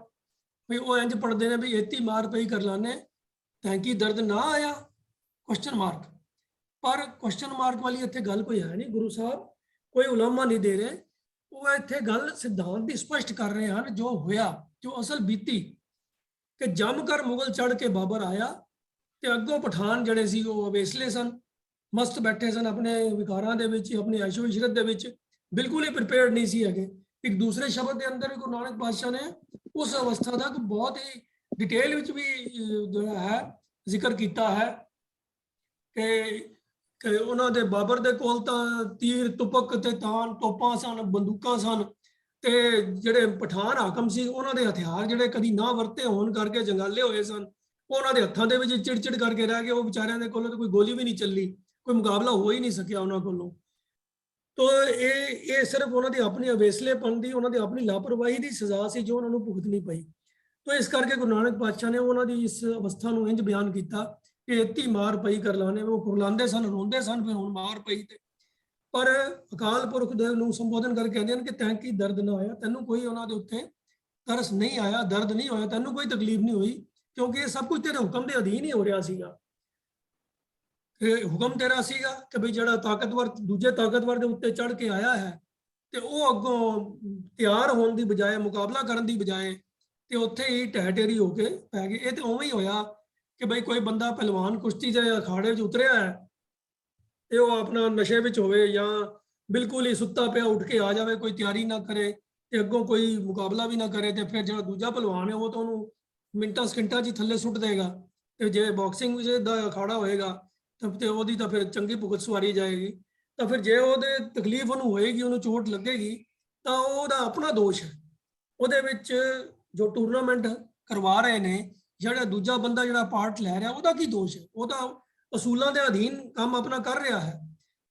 ਵੀ ਉਹ ਇੰਜ ਪੜਦੇ ਨੇ ਵੀ ਇੱਤੀ ਮਾਰ ਪਈ ਕਰ ਲਾਨੇ ਤਾਂ ਕੀ ਦਰਦ ਨਾ ਆਇਆ, ਕੁਐਸਚਨ ਮਾਰਕ। ਪਰ ਕੁਐਸਚਨ ਮਾਰਕ ਵਾਲੀ ਇੱਥੇ ਗੱਲ ਕੋਈ ਹੈ ਨਹੀਂ। ਗੁਰੂ ਸਾਹਿਬ ਕੋਈ ਉਲਾਮਾ ਨਹੀਂ ਦੇ ਰਹੇ, ਉਹ ਇੱਥੇ ਗੱਲ ਸਿਧਾਂਤ ਦੀ ਸਪਸ਼ਟ ਕਰ ਰਹੇ ਹਨ, ਜੋ ਹੋਇਆ, ਜੋ ਅਸਲ ਬੀਤੀ। ਕਿ ਜੰਮ ਕਰ ਮੁਗਲ ਚੜ ਕੇ ਬਾਬਰ ਆਇਆ ਤੇ ਅੱਗੋਂ ਪਠਾਨ ਜਿਹੜੇ ਸੀ ਉਹ ਅਵੇਸਲੇ ਸਨ, ਮਸਤ ਬੈਠੇ ਸਨ ਆਪਣੇ ਵਿਕਾਰਾਂ ਦੇ ਵਿੱਚ, ਆਪਣੀ ਐਸ਼ੋ ਇਸ਼ਰਤ ਦੇ ਵਿੱਚ, ਬਿਲਕੁਲ ਹੀ ਪ੍ਰਿਪੇਅਰਡ ਨਹੀਂ ਸੀ ਹੈਗੇ। ਇੱਕ ਦੂਸਰੇ ਸ਼ਬਦ ਦੇ ਅੰਦਰ ਗੁਰੂ ਨਾਨਕ ਪਾਤਸ਼ਾਹ ਨੇ ਉਸ ਅਵਸਥਾ ਦਾ ਬਹੁਤ ਹੀ ਡਿਟੇਲ ਵਿੱਚ ਵੀ ਜਿਹੜਾ ਹੈ ਜ਼ਿਕਰ ਕੀਤਾ ਹੈ ਕਿ ਉਹਨਾਂ ਦੇ ਬਾਬਰ ਦੇ ਕੋਲ ਤਾਂ ਤੀਰ ਤੁਪਕ ਤੇ ਤਾਨ ਤੋਪਾਂ ਸਨ, ਬੰਦੂਕਾਂ ਸਨ, ਤੇ ਜਿਹੜੇ ਪਠਾਨ ਹਾਕਮ ਸੀ ਉਹਨਾਂ ਦੇ ਹਥਿਆਰ ਜਿਹੜੇ ਕਦੀ ਨਾ ਵਰਤੇ ਹੋਣ ਕਰਕੇ ਜੰਗਾਲੇ ਹੋਏ ਸਨ, ਉਹਨਾਂ ਦੇ ਹੱਥਾਂ ਦੇ ਵਿੱਚ ਚਿੜਚਿੜ ਕਰਕੇ ਰਹਿ ਗਏ। ਉਹ ਵਿਚਾਰਿਆਂ ਦੇ ਕੋਲੋਂ ਤਾਂ ਕੋਈ ਗੋਲੀ ਵੀ ਨਹੀਂ ਚੱਲੀ, ਕੋਈ ਮੁਕਾਬਲਾ ਹੋ ਹੀ ਨਹੀਂ ਸਕਿਆ ਉਹਨਾਂ ਕੋਲੋਂ। ਤੋ ਇਹ ਸਿਰਫ ਉਹਨਾਂ ਦੀ ਆਪਣੀ ਅਵੇਸਲੇਪਨ ਦੀ, ਉਹਨਾਂ ਦੀ ਆਪਣੀ ਲਾਪਰਵਾਹੀ ਦੀ ਸਜ਼ਾ ਸੀ ਜੋ ਉਹਨਾਂ ਨੂੰ ਭੁਗਤਣੀ ਪਈ। ਤੋ ਇਸ ਕਰਕੇ ਗੁਰੂ ਨਾਨਕ ਪਾਤਸ਼ਾਹ ਨੇ ਉਹਨਾਂ ਦੀ ਇਸ ਅਵਸਥਾ ਨੂੰ ਇੰਜ ਬਿਆਨ ਕੀਤਾ ਕਿ ਇਤੀ ਮਾਰ ਪਈ ਕਰਲਾਣੇ। ਉਹ ਕੁਰਲਾਉਂਦੇ ਸਨ, ਰੋਂਦੇ ਸਨ, ਫਿਰ ਹੁਣ ਮਾਰ ਪਈ ਤੇ ਪਰ ਅਕਾਲ ਪੁਰਖ ਦੇ ਨੂੰ ਸੰਬੋਧਨ ਕਰਕੇ ਕਹਿੰਦੇ ਹਨ ਕਿ ਤੈਂ ਕੀ ਦਰਦ ਨਾ ਆਇਆ, ਤੈਨੂੰ ਕੋਈ ਉਹਨਾਂ ਦੇ ਉੱਤੇ ਤਰਸ ਨਹੀਂ ਆਇਆ, ਦਰਦ ਨਹੀਂ ਹੋਇਆ, ਤੈਨੂੰ ਕੋਈ ਤਕਲੀਫ ਨਹੀਂ ਹੋਈ, ਕਿਉਂਕਿ ਇਹ ਸਭ ਕੁਝ ਤੇਰੇ ਹੁਕਮ ਦੇ ਅਧੀਨ ਹੀ ਹੋ ਰਿਹਾ ਸੀਗਾ। ਹੁਕਮ ਤੇਰਾ ਸੀਗਾ ਕਿ ਭਈ ਜਿਹੜਾ ਤਾਕਤਵਰ ਦੂਜੇ ਤਾਕਤਵਰ ਦੇ ਉੱਤੇ ਚੜ ਕੇ ਆਇਆ ਹੈ ਤੇ ਉਹ ਅੱਗੋਂ ਤਿਆਰ ਹੋਣ ਦੀ ਬਜਾਏ, ਮੁਕਾਬਲਾ ਕਰਨ ਦੀ ਬਜਾਏ ਤੇ ਉੱਥੇ ਹੀ ਢਹਿ ਢੇਰੀ ਹੋ ਕੇ ਪੈ ਗਏ। ਇਹ ਤੇ ਉਵੇਂ ਹੀ ਹੋਇਆ ਕਿ ਭਈ ਕੋਈ ਬੰਦਾ ਪਹਿਲਵਾਨ ਕੁਸ਼ਤੀ ਦੇ ਅਖਾੜੇ 'ਚ ਉਤਰਿਆ ਹੈ ਤੇ ਉਹ ਆਪਣਾ ਨਸ਼ੇ ਵਿੱਚ ਹੋਵੇ ਜਾਂ ਬਿਲਕੁਲ ਹੀ ਸੁੱਤਾ ਪਿਆ ਉੱਠ ਕੇ ਆ ਜਾਵੇ, ਕੋਈ ਤਿਆਰੀ ਨਾ ਕਰੇ ਤੇ ਅੱਗੋਂ ਕੋਈ ਮੁਕਾਬਲਾ ਵੀ ਨਾ ਕਰੇ, ਤੇ ਫਿਰ ਜਿਹੜਾ ਦੂਜਾ ਪਹਿਲਵਾਨ ਹੈ ਉਹ ਤਾਂ ਉਹਨੂੰ ਮਿੰਟਾਂ ਸਕਿੰਟਾਂ 'ਚ ਥੱਲੇ ਸੁੱਟ ਦੇਗਾ। ਤੇ ਜੇ ਬਾਕਸਿੰਗ ਦਾ ਅਖਾੜਾ ਹੋਏਗਾ ਤੇ ਉਹਦੀ ਤਾਂ ਫਿਰ ਚੰਗੀ ਭੁਗਤ ਸਵਾਰੀ ਜਾਏਗੀ। ਤਾਂ ਫਿਰ ਜੇ ਉਹਦੇ ਤਕਲੀਫ ਉਹਨੂੰ ਹੋਏਗੀ, ਉਹਨੂੰ ਚੋਟ ਲੱਗੇਗੀ, ਤਾਂ ਉਹਦਾ ਆਪਣਾ ਦੋਸ਼ ਹੈ। ਉਹਦੇ ਵਿੱਚ ਜੋ ਟੂਰਨਾਮੈਂਟ ਕਰਵਾ ਰਹੇ ਨੇ, ਜਿਹੜਾ ਦੂਜਾ ਬੰਦਾ ਜਿਹੜਾ ਪਾਰਟ ਲੈ ਰਿਹਾ, ਉਹਦਾ ਕੀ ਦੋਸ਼ ਹੈ? ਉਹ ਤਾਂ ਅਸੂਲਾਂ ਦੇ ਅਧੀਨ ਕੰਮ ਆਪਣਾ ਕਰ ਰਿਹਾ ਹੈ।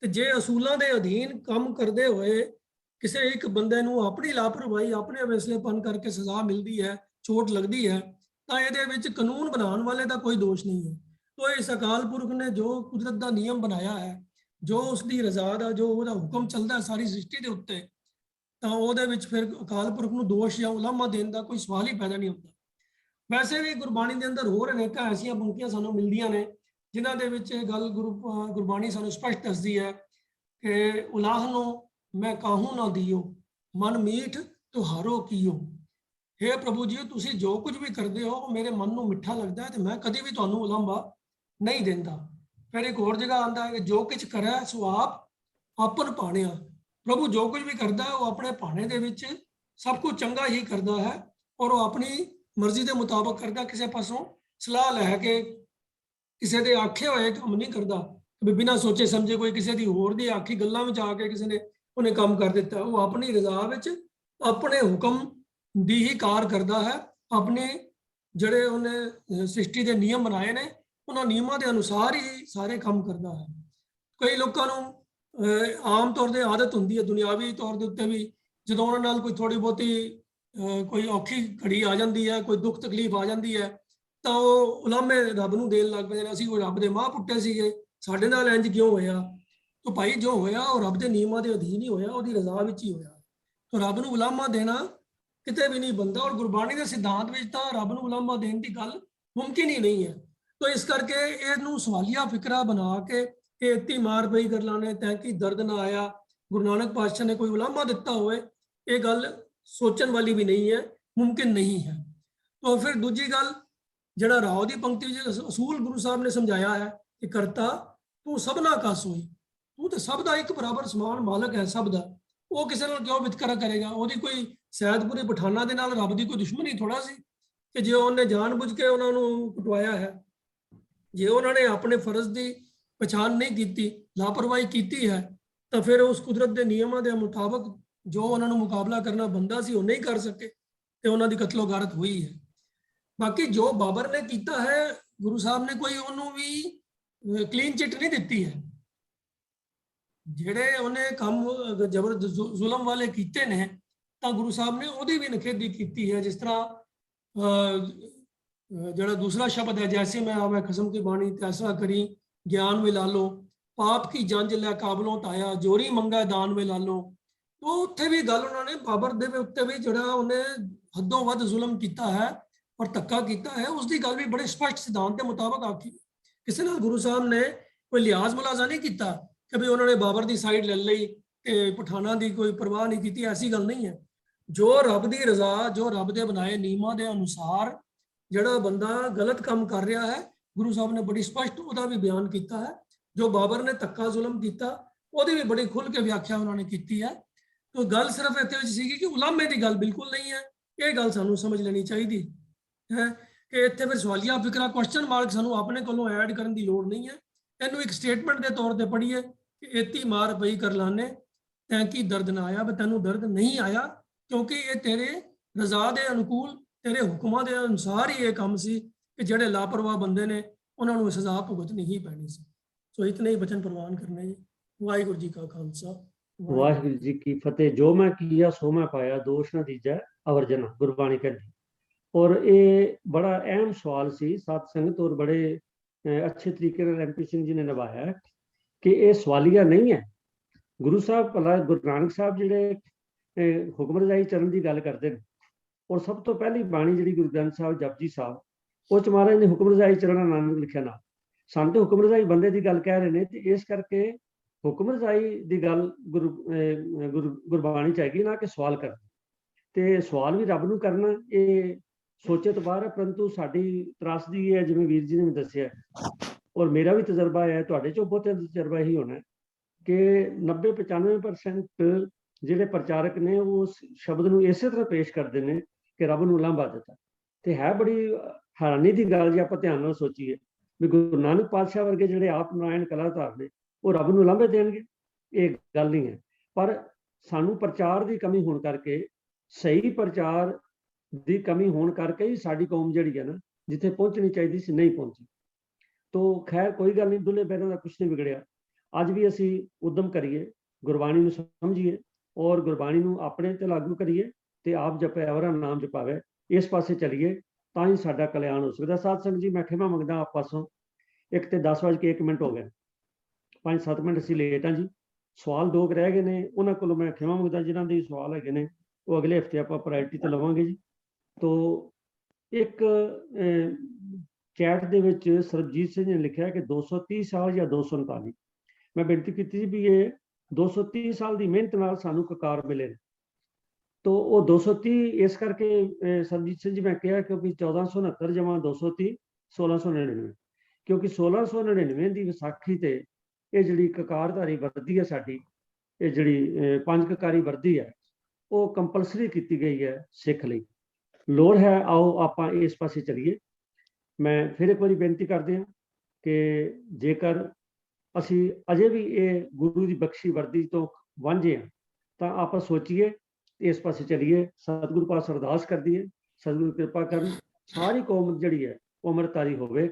ਤੇ ਜੇ ਅਸੂਲਾਂ ਦੇ ਅਧੀਨ ਕੰਮ ਕਰਦੇ ਹੋਏ ਕਿਸੇ ਇੱਕ ਬੰਦੇ ਨੂੰ ਆਪਣੀ ਲਾਪਰਵਾਹੀ, ਆਪਣੇ ਅਵੇਸਲੇਪਨ ਕਰਕੇ ਸਜ਼ਾ ਮਿਲਦੀ ਹੈ, ਚੋਟ ਲੱਗਦੀ ਹੈ, ਤਾਂ ਇਹਦੇ ਵਿੱਚ ਕਾਨੂੰਨ ਬਣਾਉਣ ਵਾਲੇ ਦਾ ਕੋਈ ਦੋਸ਼ ਨਹੀਂ ਹੈ। ਤੋ ਇਸ ਅਕਾਲ ਪੁਰਖ ਨੇ ਜੋ ਕੁਦਰਤ ਦਾ ਨਿਯਮ ਬਣਾਇਆ ਹੈ, ਜੋ ਉਸਦੀ ਰਜ਼ਾ ਦਾ, ਜੋ ਉਹਦਾ ਹੁਕਮ ਚੱਲਦਾ ਸਾਰੀ ਸ੍ਰਿਸ਼ਟੀ ਦੇ ਉੱਤੇ, ਤਾਂ ਉਹਦੇ ਵਿੱਚ ਫਿਰ ਅਕਾਲ ਪੁਰਖ ਨੂੰ ਦੋਸ਼ ਜਾਂ ਉਲਾਮਾ ਦੇਣ ਦਾ ਕੋਈ ਸਵਾਲ ਹੀ ਪੈਦਾ ਨਹੀਂ ਹੁੰਦਾ। ਵੈਸੇ ਵੀ ਗੁਰਬਾਣੀ ਦੇ ਅੰਦਰ ਹੋਰ ਅਨੇਕਾਂ ਐਸੀਆਂ ਪੰਕਤੀਆਂ ਸਾਨੂੰ ਮਿਲਦੀਆਂ ਨੇ ਜਿਨ੍ਹਾਂ ਦੇ ਵਿੱਚ ਇਹ ਗੱਲ ਗੁਰਬਾਣੀ ਸਾਨੂੰ ਸਪਸ਼ਟ ਦੱਸਦੀ ਹੈ ਕਿ ਉਲਾਹਨੋ ਮੈਂ ਕਾਹੂ ਨਾ ਦਿਓ, ਮਨ ਮੀਠ ਤੁਹਾਰੋ ਕੀਓ। हे ਪ੍ਰਭੂ ਜੀ, ਤੁਸੀਂ ਜੋ ਕੁਝ ਵੀ ਕਰਦੇ ਹੋ ਉਹ ਮੇਰੇ ਮਨ ਨੂੰ ਮਿੱਠਾ ਲੱਗਦਾ ਹੈ ਤੇ ਮੈਂ ਕਦੀ ਵੀ ਤੁਹਾਨੂੰ ਉਲਾਂਭਾ ਨਹੀਂ ਦਿੰਦਾ। ਫਿਰ ਇੱਕ ਹੋਰ ਜਗ੍ਹਾ ਆਉਂਦਾ ਹੈ ਕਿ ਜੋ ਕੁਝ ਕਰੈ ਸੋ ਆਪ ਆਪਨ ਭਾਣਿਆ। ਪ੍ਰਭੂ ਜੋ ਕੁਝ ਵੀ ਕਰਦਾ ਹੈ ਉਹ ਆਪਣੇ ਭਾਣੇ ਦੇ ਵਿੱਚ ਸਭ ਕੁਝ ਚੰਗਾ ਹੀ ਕਰਦਾ ਹੈ ਔਰ ਉਹ ਆਪਣੀ ਮਰਜ਼ੀ ਦੇ ਮੁਤਾਬਕ ਕਰਦਾ, ਕਿਸੇ ਪਾਸੋਂ ਸਲਾਹ ਲੈ ਕੇ ਕਿਸੇ ਦੇ ਆਖੇ ਹੋਏ ਕੰਮ ਨਹੀਂ ਕਰਦਾ। ਬਿਨਾਂ ਸੋਚੇ ਸਮਝੇ ਕੋਈ ਕਿਸੇ ਦੀ ਹੋਰ ਦੀ ਆਖੀ ਗੱਲਾਂ ਵਿੱਚ ਆ ਕੇ ਕਿਸੇ ਨੇ ਉਹਨੇ ਕੰਮ ਕਰ ਦਿੱਤਾ। ਉਹ ਆਪਣੀ ਰਜ਼ਾ ਵਿੱਚ ਆਪਣੇ ਹੁਕਮ ਦੀ ਹੀ ਕਾਰ ਕਰਦਾ ਹੈ, ਆਪਣੇ ਜਿਹੜੇ ਉਹਨੇ ਸ੍ਰਿਸ਼ਟੀ ਦੇ ਨਿਯਮ ਬਣਾਏ ਨੇ ਉਹਨਾਂ ਨਿਯਮਾਂ ਦੇ ਅਨੁਸਾਰ ਹੀ ਸਾਰੇ ਕੰਮ ਕਰਦਾ ਹੈ। ਕਈ ਲੋਕਾਂ ਨੂੰ ਆਮ ਤੌਰ ਤੇ ਆਦਤ ਹੁੰਦੀ ਹੈ, ਦੁਨਿਆਵੀ ਤੌਰ ਦੇ ਉੱਤੇ ਵੀ, ਜਦੋਂ ਉਹਨਾਂ ਨਾਲ ਕੋਈ ਥੋੜੀ ਬਹੁਤੀ ਕੋਈ ਔਖੀ ਘੜੀ ਆ ਜਾਂਦੀ ਹੈ, ਕੋਈ ਦੁੱਖ ਤਕਲੀਫ ਆ ਜਾਂਦੀ ਹੈ, ਤਾਂ ਉਹ ਉਲਾਮੇ ਰੱਬ ਨੂੰ ਦੇਣ ਲੱਗ ਪੈਂਦੇ ਨੇ। ਅਸੀਂ ਕੋਈ ਰੱਬ ਦੇ ਮਾਂ ਪੁੱਟੇ ਸੀਗੇ, ਸਾਡੇ ਨਾਲ ਇੰਜ ਕਿਉਂ ਹੋਇਆ? ਤਾਂ ਭਾਈ ਜੋ ਹੋਇਆ ਉਹ ਰੱਬ ਦੇ ਨਿਯਮਾਂ ਦੇ ਅਧੀਨ ਹੀ ਹੋਇਆ, ਉਹਦੀ ਰਜ਼ਾ ਵਿੱਚ ਹੀ ਹੋਇਆ। ਤਾਂ ਰੱਬ ਨੂੰ ਉਲਾਮਾ ਦੇਣਾ ਕਿਤੇ ਵੀ ਨਹੀਂ ਬੰਦਾ, ਔਰ ਗੁਰਬਾਣੀ ਦੇ ਸਿਧਾਂਤ ਵਿੱਚ ਤਾਂ ਰੱਬ ਨੂੰ ਉਲਾਮਾ ਦੇਣ ਦੀ ਗੱਲ ਮੁਮਕਿਨ ਹੀ ਨਹੀਂ ਹੈ। ਤਾਂ ਇਸ ਕਰਕੇ ਇਹਨੂੰ ਸਵਾਲੀਆ ਫਿਕਰਾ ਬਣਾ ਕੇ ਕਿ ਇਤੀ ਮਾਰ ਪਈ ਕਰਲਾਣੇ ਤੈਂ ਕੀ ਦਰਦ ਨਾ ਆਇਆ, ਗੁਰੂ ਨਾਨਕ ਪਾਤਸ਼ਾਹ ਨੇ ਕੋਈ ਉਲਾਮਾ ਦਿੱਤਾ ਹੋਵੇ, ਇਹ ਗੱਲ ਸੋਚਣ ਵਾਲੀ ਵੀ ਨਹੀਂ ਹੈ, ਮੁਮਕਿਨ ਨਹੀਂ ਹੈ। ਤਾਂ ਫਿਰ ਦੂਜੀ ਗੱਲ, ਜਿਹੜਾ ਰਾਓ ਦੀ ਪੰਕਤੀ ਵਿੱਚ ਅਸੂਲ ਗੁਰੂ ਸਾਹਿਬ ਨੇ ਸਮਝਾਇਆ ਹੈ ਕਿ ਕਰਤਾ ਤੂੰ ਸਭਨਾ ਕਾ ਸੋਈ, ਤੂੰ ਤਾਂ ਸਭ ਦਾ ਇੱਕ ਬਰਾਬਰ ਸਮਾਨ ਮਾਲਕ ਹੈ ਸਭ ਦਾ। ਉਹ ਕਿਸੇ ਨਾਲ ਕਿਉਂ ਵਿਤਕਰਾ ਕਰੇਗਾ? ਉਹਦੀ ਕੋਈ ਸੈਦਪੁਰੀ ਪਠਾਨਾਂ ਦੇ ਨਾਲ ਰੱਬ ਦੀ ਕੋਈ ਦੁਸ਼ਮਣੀ ਥੋੜਾ ਸੀ ਕਿ ਜੇ ਉਹਨੇ ਜਾਣਬੁੱਝ ਕੇ ਉਹਨਾਂ ਨੂੰ ਕੁਟਵਾਇਆ ਹੈ। ਜੇ ਉਹਨਾਂ ਨੇ ਆਪਣੇ ਫਰਜ਼ ਦੀ ਪਛਾਣ ਨਹੀਂ ਕੀਤੀ, ਲਾਪਰਵਾਹੀ ਕੀਤੀ ਹੈ, ਤਾਂ ਫਿਰ ਉਸ ਕੁਦਰਤ ਦੇ ਨਿਯਮਾਂ ਦੇ ਮੁਤਾਬਕ ਜੋ ਉਹਨਾਂ ਨੂੰ ਮੁਕਾਬਲਾ ਕਰਨਾ ਬੰਦਾ ਸੀ ਉਹ ਨਹੀਂ ਕਰ ਸਕੇ ਤੇ ਉਹਨਾਂ ਦੀ ਕਤਲੋ ਗਾਰਤ ਹੋਈ ਹੈ। ਬਾਕੀ ਜੋ ਬਾਬਰ ਨੇ ਕੀਤਾ ਹੈ, ਗੁਰੂ ਸਾਹਿਬ ਨੇ ਕੋਈ ਉਹਨੂੰ ਵੀ ਕਲੀਨ ਚਿੱਟ ਨਹੀਂ ਦਿੱਤੀ ਹੈ। ਜਿਹੜੇ ਉਹਨੇ ਕੰਮ ਜ਼ਬਰ ਜ਼ੁਲਮ ਵਾਲੇ ਕੀਤੇ ਨੇ, ਤਾਂ ਗੁਰੂ ਸਾਹਿਬ ਨੇ ਉਹਦੀ ਵੀ ਨਿਖੇਧੀ ਕੀਤੀ ਹੈ। ਜਿਸ ਤਰ੍ਹਾਂ ਜਿਹੜਾ ਦੂਸਰਾ ਸ਼ਬਦ ਹੈ, ਜੈਸੇ ਮੈਂ ਆਵੇ ਖਸਮ ਕੀ ਬਾਣੀ ਤੈਸਾ ਕਰੀ ਗਿਆਨ ਵੇ ਲਾਲੋ, ਪਾਪ ਕੀ ਜੰਜ ਲੈ ਕਾਬਲੋਂ ਤਾਇਆ ਜੋਰੀ ਮੰਗਾ ਦਾਨ ਵੇ ਲਾਲੋ। ਉਹ ਉੱਥੇ ਵੀ ਗੱਲ ਉਹਨਾਂ ਨੇ ਬਾਬਰ ਦੇ ਉੱਤੇ ਵੀ ਜਿਹੜਾ ਉਹਨੇ ਹੱਦੋਂ ਵੱਧ ਜ਼ੁਲਮ ਕੀਤਾ ਹੈ ਔਰ ਧੱਕਾ ਕੀਤਾ ਹੈ, ਉਸ ਦੀ ਗੱਲ ਵੀ ਬੜੇ ਸਪਸ਼ਟ ਸਿਧਾਂਤ ਦੇ ਮੁਤਾਬਕ ਆਖੀ। ਕਿਸੇ ਨਾਲ ਗੁਰੂ ਸਾਹਿਬ ਨੇ ਕੋਈ ਲਿਹਾਜ਼ ਮੁਲਾਜ਼ਾ ਨਹੀਂ ਕੀਤਾ ਕਿ ਵੀ ਉਹਨਾਂ ਨੇ ਬਾਬਰ ਦੀ ਸਾਈਡ ਲੈ ਲਈ ਤੇ ਪਠਾਨਾਂ ਦੀ ਕੋਈ ਪਰਵਾਹ ਨਹੀਂ ਕੀਤੀ, ਐਸੀ ਗੱਲ ਨਹੀਂ ਹੈ। ਜੋ ਰੱਬ ਦੀ ਰਜ਼ਾ, ਜੋ ਰੱਬ ਦੇ ਬਣਾਏ ਨਿਯਮਾਂ ਦੇ ਅਨੁਸਾਰ ਜਿਹੜਾ ਬੰਦਾ ਗਲਤ ਕੰਮ ਕਰ ਰਿਹਾ ਹੈ, ਗੁਰੂ ਸਾਹਿਬ ਨੇ ਬੜੀ ਸਪਸ਼ਟ ਉਹਦਾ ਵੀ ਬਿਆਨ ਕੀਤਾ ਹੈ। ਜੋ ਬਾਬਰ ਨੇ ਧੱਕਾ ਜ਼ੁਲਮ ਕੀਤਾ, ਉਹਦੀ ਵੀ ਬੜੀ ਖੁੱਲ੍ਹ ਕੇ ਵਿਆਖਿਆ ਉਹਨਾਂ ਨੇ ਕੀਤੀ ਹੈ। ਤੋ ਗੱਲ ਸਿਰਫ ਇੱਥੇ ਵਿੱਚ ਸੀਗੀ ਕਿ ਉਲਾਮੇ ਦੀ ਗੱਲ ਬਿਲਕੁਲ ਨਹੀਂ ਹੈ। ਇਹ ਗੱਲ ਸਾਨੂੰ ਸਮਝ ਲੈਣੀ ਚਾਹੀਦੀ ਹੈ ਕਿ ਇੱਥੇ ਫਿਰ ਸਵਾਲੀਆ ਫਿਕਰਾ ਕੁਐਸਚਨ ਮਾਰਕ ਸਾਨੂੰ ਆਪਣੇ ਕੋਲੋਂ ਐਡ ਕਰਨ ਦੀ ਲੋੜ ਨਹੀਂ ਹੈ। ਇਹਨੂੰ ਇੱਕ ਸਟੇਟਮੈਂਟ ਦੇ ਤੌਰ ਤੇ ਪੜ੍ਹੀਏ ਕਿ ਏਤੀ ਮਾਰ ਪਈ ਕਰਲਾਨੇ ਤੈਂ ਕੀ ਦਰਦ ਨਾ ਆਇਆ, ਵੀ ਤੈਨੂੰ ਦਰਦ ਨਹੀਂ ਆਇਆ ਕਿਉਂਕਿ ਇਹ ਤੇਰੇ ਰਜ਼ਾ ਦੇ ਅਨੁਕੂਲ, ਤੇਰੇ ਹੁਕਮਾਂ ਦੇ ਅਨੁਸਾਰ ਹੀ ਇਹ ਕੰਮ ਸੀ ਕਿ ਜਿਹੜੇ ਲਾਪਰਵਾਹ ਬੰਦੇ ਨੇ ਉਹਨਾਂ ਨੂੰ ਸਜ਼ਾ ਭੁਗਤਣੀ ਹੀ ਪੈਣੀ ਸੀ। ਸੋ ਇਤਨੇ ਹੀ ਬਚਨ ਪ੍ਰਵਾਨ ਕਰਨੇ ਜੀ। ਵਾਹਿਗੁਰੂ ਜੀ ਕਾ ਖਾਲਸਾ, ਵਾਹਿਗੁਰੂ ਜੀ ਕੀ ਫਤਿਹ। ਜੋ ਮੈਂ ਕੀਆ ਸੋ ਮੈਂ ਪਾਇਆ, ਦੋਸ਼ ਨਾ ਦੀਜੈ ਅਵਰ ਜਨਾ, ਗੁਰਬਾਣੀ ਕਹਿੰਦੀ। ਔਰ ਇਹ ਬੜਾ ਅਹਿਮ ਸਵਾਲ ਸੀ ਸਾਧ ਸੰਗਤ, ਔਰ ਬੜੇ ਅੱਛੇ ਤਰੀਕੇ ਨਾਲ MP ਸਿੰਘ ਜੀ ਨੇ ਨਿਭਾਇਆ ਕਿ ਇਹ ਸਵਾਲੀਆ ਨਹੀਂ ਹੈ। ਗੁਰੂ ਸਾਹਿਬ ਭਲਾ ਗੁਰੂ ਨਾਨਕ ਸਾਹਿਬ ਜਿਹੜੇ ਹੁਕਮ ਰਜ਼ਾਈ ਚਰਨ ਦੀ ਗੱਲ ਕਰਦੇ ਨੇ, ਔਰ ਸਭ ਤੋਂ ਪਹਿਲੀ ਬਾਣੀ ਜਿਹੜੀ ਗੁਰੂ ਗ੍ਰੰਥ ਸਾਹਿਬ ਜਪਜੀ ਸਾਹਿਬ, ਉਹ 'ਚ ਮਹਾਰਾਜ ਨੇ ਹੁਕਮ ਰਜ਼ਾਈ ਚਰਨ ਨਾਨਕ ਲਿਖਿਆ ਨਾ। ਸਾਨੂੰ ਤੇ ਹੁਕਮ ਰਜ਼ਾਈ ਬੰਦੇ ਦੀ ਗੱਲ ਕਹਿ ਰਹੇ ਨੇ, ਤੇ ਇਸ ਕਰਕੇ ਹੁਕਮ ਰਜ਼ਾਈ ਦੀ ਗੱਲ ਗੁਰਬਾਣੀ 'ਚ ਹੈਗੀ, ਨਾ ਕਿ ਸਵਾਲ ਕਰਨਾ। ਤੇ ਸਵਾਲ ਵੀ ਰੱਬ ਨੂੰ ਕਰਨਾ ਇਹ ਸੋਚੇ ਤੋਂ ਬਾਹਰ ਹੈ। ਪਰੰਤੂ ਸਾਡੀ ਤਰਾਸਦੀ ਹੈ, ਜਿਵੇਂ ਵੀਰ ਜੀ ਨੇ ਦੱਸਿਆ, ਔਰ ਮੇਰਾ ਵੀ ਤਜਰਬਾ ਹੈ, ਤੁਹਾਡੇ 'ਚੋਂ ਬਹੁਤਿਆਂ ਦਾ ਤਜਰਬਾ ਇਹੀ ਹੋਣਾ ਕਿ 90-95% ਜਿਹੜੇ ਪ੍ਰਚਾਰਕ ਨੇ ਉਹ ਸ਼ਬਦ ਨੂੰ ਇਸੇ ਤਰ੍ਹਾਂ ਪੇਸ਼ ਕਰਦੇ ਨੇ ਕਿ ਰੱਬ ਨੂੰ ਉਲਾਂਭਾ ਦਿੱਤਾ। ਤੇ ਹੈ ਬੜੀ ਹੈਰਾਨੀ ਦੀ ਗੱਲ ਜੇ ਆਪਾਂ ਧਿਆਨ ਨਾਲ ਸੋਚੀਏ ਵੀ ਗੁਰੂ ਨਾਨਕ ਪਾਤਸ਼ਾਹ ਵਰਗੇ ਜਿਹੜੇ ਆਪ ਨਾਰਾਇਣ ਕਲਾਧਾਰ ਨੇ ਉਹ ਰੱਬ ਨੂੰ ਉਲਾਂਭੇ ਦੇਣਗੇ? ਇਹ ਗੱਲ ਨਹੀਂ ਹੈ। ਪਰ ਸਾਨੂੰ ਪ੍ਰਚਾਰ ਦੀ ਕਮੀ ਹੋਣ ਕਰਕੇ, ਸਹੀ ਪ੍ਰਚਾਰ ਦੀ ਕਮੀ ਹੋਣ ਕਰਕੇ ਹੀ ਸਾਡੀ ਕੌਮ ਜਿਹੜੀ ਹੈ ਨਾ, ਜਿੱਥੇ ਪਹੁੰਚਣੀ ਚਾਹੀਦੀ ਸੀ ਨਹੀਂ ਪਹੁੰਚੀ। ਤੋ ਖੈਰ ਕੋਈ ਗੱਲ ਨਹੀਂ, ਦੁੱਲੇ ਬਹਿਰਾਂ ਦਾ ਕੁਛ ਨਹੀਂ ਵਿਗੜਿਆ। ਅੱਜ ਵੀ ਅਸੀਂ ਉਦਮ ਕਰੀਏ, ਗੁਰਬਾਣੀ ਨੂੰ ਸਮਝੀਏ ਔਰ ਗੁਰਬਾਣੀ ਨੂੰ ਆਪਣੇ ਤੇ ਲਾਗੂ ਕਰੀਏ, ਤੇ ਆਪ ਜਪੇ ਅਵਰਾ ਨਾਮ ਜਪਾਵੇ, ਇਸ ਪਾਸੇ ਚਲੀਏ, ਤਾਂ ਹੀ ਸਾਡਾ ਕਲਿਆਣ ਹੋ ਸਕਦਾ। ਸਾਧ ਸੰਗਤ ਜੀ, ਮੈਂ ਖਿਮਾ ਮੰਗਦਾ ਆਪ ਪਾਸੋਂ, 1 ਤੇ 10:01 ਹੋ ਗਏ, 5-7 ਮਿੰਟ ਅਸੀਂ ਲੇਟ ਹਾਂ ਜੀ। ਸਵਾਲ 2 ਰਹਿ ਗਏ ਨੇ, ਉਹਨਾਂ ਕੋਲੋਂ ਮੈਂ ਖਿਮਾ ਮੰਗਦਾ। ਜਿਨ੍ਹਾਂ ਦੇ ਸਵਾਲ ਹੈਗੇ ਨੇ ਉਹ ਅਗਲੇ ਹਫਤੇ ਆਪਾਂ ਪ੍ਰਾਇੋਰਟੀ ਤੇ ਲਵਾਂਗੇ ਜੀ। ਤੋ ਇੱਕ ਚੈਟ ਦੇ ਵਿੱਚ ਸਰਬਜੀਤ ਸਿੰਘ ਨੇ ਲਿਖਿਆ ਕਿ 230 ਸਾਲ ਜਾਂ 239। ਮੈਂ ਬੇਨਤੀ ਕੀਤੀ ਸੀ ਵੀ ਇਹ 230 ਸਾਲ ਦੀ ਮਿਹਨਤ ਨਾਲ ਸਾਨੂੰ ਕਕਾਰ ਮਿਲੇ ਨੇ। ਤੋ ਉਹ 230 ਇਸ ਕਰਕੇ ਸਰਬਜੀਤ ਸਿੰਘ ਜੀ ਮੈਂ ਕਿਹਾ ਕਿਉਂਕਿ 1469 ਜਮਾ 230 1699, ਕਿਉਂਕਿ 1699 ਦੀ ਵਿਸਾਖੀ ਤੇ ਇਹ ਜਿਹੜੀ ਕਕਾਰਧਾਰੀ ਵਰਦੀ ਹੈ ਸਾਡੀ, ਇਹ ਜਿਹੜੀ 5 ਕਕਾਰੀ ਵਰਦੀ ਹੈ, ਉਹ ਕੰਪਲਸਰੀ ਕੀਤੀ ਗਈ ਹੈ ਸਿੱਖ ਲਈ। ਲੋੜ ਹੈ, ਆਓ ਆਪਾਂ ਇਸ ਪਾਸੇ ਚਲੀਏ। ਮੈਂ ਫਿਰ ਇੱਕ ਵਾਰੀ ਬੇਨਤੀ ਕਰਦੇ ਹਾਂ ਕਿ ਜੇਕਰ ਅਸੀਂ ਅਜੇ ਵੀ ਇਹ ਗੁਰੂ ਦੀ ਬਖਸ਼ੀ ਵਰਦੀ ਤੋਂ ਵਾਂਝੇ ਹਾਂ ਤਾਂ ਆਪਾਂ ਸੋਚੀਏ, ਇਸ ਪਾਸੇ ਚਲੀਏ, ਸਤਿਗੁਰੂ ਪਾਸ ਅਰਦਾਸ ਕਰਦੀਏ, ਸਤਿਗੁਰੂ ਕਿਰਪਾ ਕਰਨ, ਸਾਰੀ ਕੌਮ ਜਿਹੜੀ ਹੈ ਉਹ ਅੰਮ੍ਰਿਤਧਾਰੀ ਹੋਵੇ।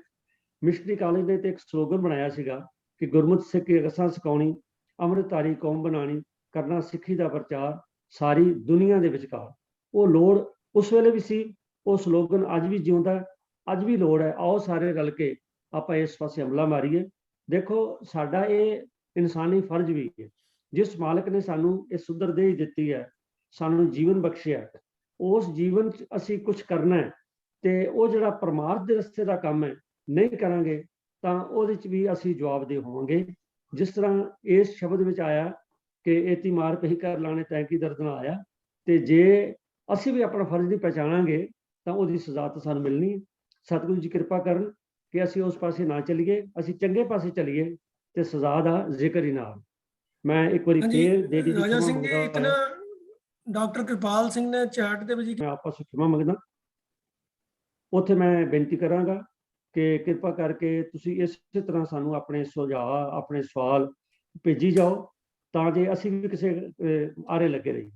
ਮਿਸ਼ਨਰੀ ਕਾਲਜ ਨੇ ਤੇ ਇੱਕ ਸਲੋਗਨ ਬਣਾਇਆ ਸੀਗਾ ਕਿ ਗੁਰਮੁਖ ਸਿੱਖ ਰਸਾਂ ਸਿਖਾਉਣੀ, ਅੰਮ੍ਰਿਤਧਾਰੀ ਕੌਮ ਬਣਾਉਣੀ, ਕਰਨਾ ਸਿੱਖੀ ਦਾ ਪ੍ਰਚਾਰ ਸਾਰੀ ਦੁਨੀਆ ਦੇ ਵਿਚਕਾਰ। ਉਹ ਲੋੜ ਉਸ ਵੇਲੇ ਵੀ ਸੀ, ਉਹ ਸਲੋਗਨ ਅੱਜ ਵੀ ਜਿਉਂਦਾ, ਅੱਜ ਵੀ ਲੋੜ ਹੈ। ਆਓ ਸਾਰੇ ਰਲ ਕੇ ਆਪਾਂ ਇਸ ਪਾਸੇ ਹਮਲਾ ਮਾਰੀਏ। ਦੇਖੋ, ਸਾਡਾ ਇਹ ਇਨਸਾਨੀ ਫਰਜ਼ ਵੀ ਹੈ। ਜਿਸ ਮਾਲਕ ਨੇ ਸਾਨੂੰ ਇਹ ਸੁੰਦਰ ਦੇਹ ਦਿੱਤੀ ਹੈ, ਸਾਨੂੰ ਜੀਵਨ ਬਖਸ਼ਿਆ, ਉਸ ਜੀਵਨ 'ਚ ਅਸੀਂ ਕੁਝ ਕਰਨਾ ਹੈ, ਤੇ ਉਹ ਜਿਹੜਾ ਪਰਮਾਰਥ ਦੇ ਰਸਤੇ ਦਾ ਕੰਮ ਹੈ ਨਹੀਂ ਕਰਾਂਗੇ ਤਾਂ ਉਹਦੇ 'ਚ ਵੀ ਅਸੀਂ ਜਵਾਬਦੇਹ ਹੋਵਾਂਗੇ। ਜਿਸ ਤਰ੍ਹਾਂ ਇਸ ਸ਼ਬਦ ਵਿੱਚ ਆਇਆ ਕਿ ਏਤੀ ਮਾਰ ਪਈ ਕਰ ਲਾਣੇ ਤੈਂ ਕੀ ਦਰਦ ਨਾ ਆਇਆ, ਤੇ ਜੇ ਅਸੀਂ ਵੀ ਆਪਣਾ ਫਰਜ਼ ਨਹੀਂ ਪਹਿਚਾਣਾਂਗੇ ਤਾਂ ਉਹਦੀ ਸਜ਼ਾ ਤਾਂ ਸਾਨੂੰ ਮਿਲਣੀ ਹੈ। ਸਤਿਗੁਰੂ ਜੀ ਕਿਰਪਾ ਕਰਨ ਕਿ ਅਸੀਂ ਉਸ ਪਾਸੇ ਨਾ ਚੱਲੀਏ, ਅਸੀਂ ਚੰਗੇ ਪਾਸੇ ਚੱਲੀਏ ਤੇ ਸਜ਼ਾ ਦਾ ਜ਼ਿਕਰ ਹੀ ਨਾ। ਮੈਂ ਇੱਕ ਵਾਰੀ ਫੇਰ ਦੇ ਦੀ ਰਾਜਾ ਸਿੰਘ ਜੀ, ਇੱਕ ਨਾ ਡਾਕਟਰ ਕਿਰਪਾਲ ਸਿੰਘ ਨੇ ਚੈਟ ਦੇ ਵਿੱਚ ਮੈਂ ਆਪਸ ਵਿੱਚ ਖਿਮਾ ਮੰਗਦਾ। ਉੱਥੇ ਮੈਂ ਬੇਨਤੀ ਕਰਾਂਗਾ ਕਿ ਕਿਰਪਾ ਕਰਕੇ ਤੁਸੀਂ ਇਸੇ ਤਰ੍ਹਾਂ ਸਾਨੂੰ ਆਪਣੇ ਸੁਝਾਅ, ਆਪਣੇ ਸਵਾਲ ਭੇਜੀ ਜਾਓ ਤਾਂ ਜੇ ਅਸੀਂ ਵੀ ਕਿਸੇ ਆਰੇ ਲੱਗੇ ਰਹੀਏ।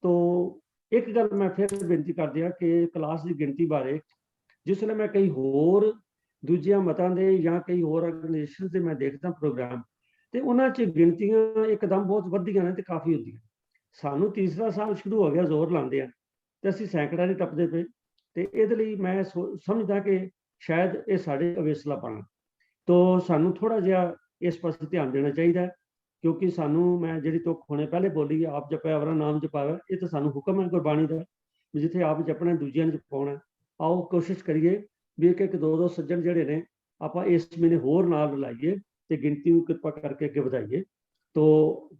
ਤੋ ਇੱਕ ਗੱਲ ਮੈਂ ਫਿਰ ਬੇਨਤੀ ਕਰਦੀ ਹਾਂ ਕਿ ਕਲਾਸ ਦੀ ਗਿਣਤੀ ਬਾਰੇ, ਜਿਸ ਵੇਲੇ ਮੈਂ ਕਈ ਹੋਰ ਦੂਜਿਆਂ ਮਤਾਂ ਦੇ ਜਾਂ ਕਈ ਹੋਰ ਆਰਗੇਨਾਈਜੇਸ਼ਨ ਦੇ ਮੈਂ ਦੇਖਦਾ ਪ੍ਰੋਗਰਾਮ, ਤੇ ਉਹਨਾਂ 'ਚ ਗਿਣਤੀਆਂ ਇੱਕਦਮ ਬਹੁਤ ਵੱਧਦੀਆਂ ਨੇ ਤੇ ਕਾਫੀ ਹੁੰਦੀਆਂ। ਸਾਨੂੰ ਤੀਸਰਾ ਸਾਲ ਸ਼ੁਰੂ ਹੋ ਗਿਆ, ਜ਼ੋਰ ਲਾਉਂਦੇ ਆ ਤੇ ਅਸੀਂ ਸੈਂਕੜਾ ਨਹੀਂ ਟੱਪਦੇ ਪਏ। ਤੇ ਇਹਦੇ ਲਈ ਮੈਂ ਸਮਝਦਾ ਕਿ ਸ਼ਾਇਦ ਇਹ ਸਾਡੇ ਅਵੇਸਲਾ ਪਾਣਾ, ਤੋ ਸਾਨੂੰ ਥੋੜਾ ਜਿਹਾ ਇਸ ਪਾਸੇ ਧਿਆਨ ਦੇਣਾ ਚਾਹੀਦਾ, ਕਿਉਂਕਿ ਸਾਨੂੰ ਮੈਂ ਜਿਹੜੀ ਤੁਕ ਹੁਣੇ ਪਹਿਲੇ ਬੋਲੀ, ਆਪ ਜਪਿਆ ਅਵਰਾ ਨਾਮ ਜਪਾਵੇ, ਇਹ ਤਾਂ ਸਾਨੂੰ ਹੁਕਮ ਹੈ ਗੁਰਬਾਣੀ ਦਾ, ਜਿੱਥੇ ਆਪ ਜਪਣਾ ਦੂਜਿਆਂ ਨੂੰ ਜਪਾਉਣਾ। ਆਓ ਕੋਸ਼ਿਸ਼ ਕਰੀਏ ਵੀ ਇੱਕ 2-2 ਸੱਜਣ ਜਿਹੜੇ ਨੇ ਆਪਾਂ ਇਸ ਮਹੀਨੇ ਹੋਰ ਨਾਲ ਲਾਈਏ ਤੇ ਗਿਣਤੀ ਨੂੰ ਕਿਰਪਾ ਕਰਕੇ ਅੱਗੇ ਵਧਾਈਏ। ਤੋ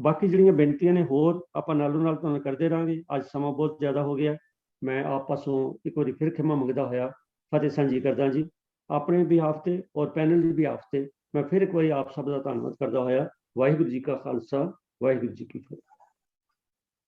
ਬਾਕੀ ਜਿਹੜੀਆਂ ਬੇਨਤੀਆਂ ਨੇ ਹੋਰ ਆਪਾਂ ਨਾਲੋਂ ਨਾਲ ਤੁਹਾਨੂੰ ਕਰਦੇ ਰਹਾਂਗੇ। ਅੱਜ ਸਮਾਂ ਬਹੁਤ ਜ਼ਿਆਦਾ ਹੋ ਗਿਆ, मैं आप पासों एक बार फिर खिमा मंगदा होया फतेह सांझी करदा जी। अपने बिहाफ ते और पैनल ਦੇ बिहाफ ते मैं फिर एक बार आप सब ਦਾ ਧੰਨਵਾਦ करदा होया। वाहिगुरू जी का खालसा, वाहिगुरू जी की फतेह।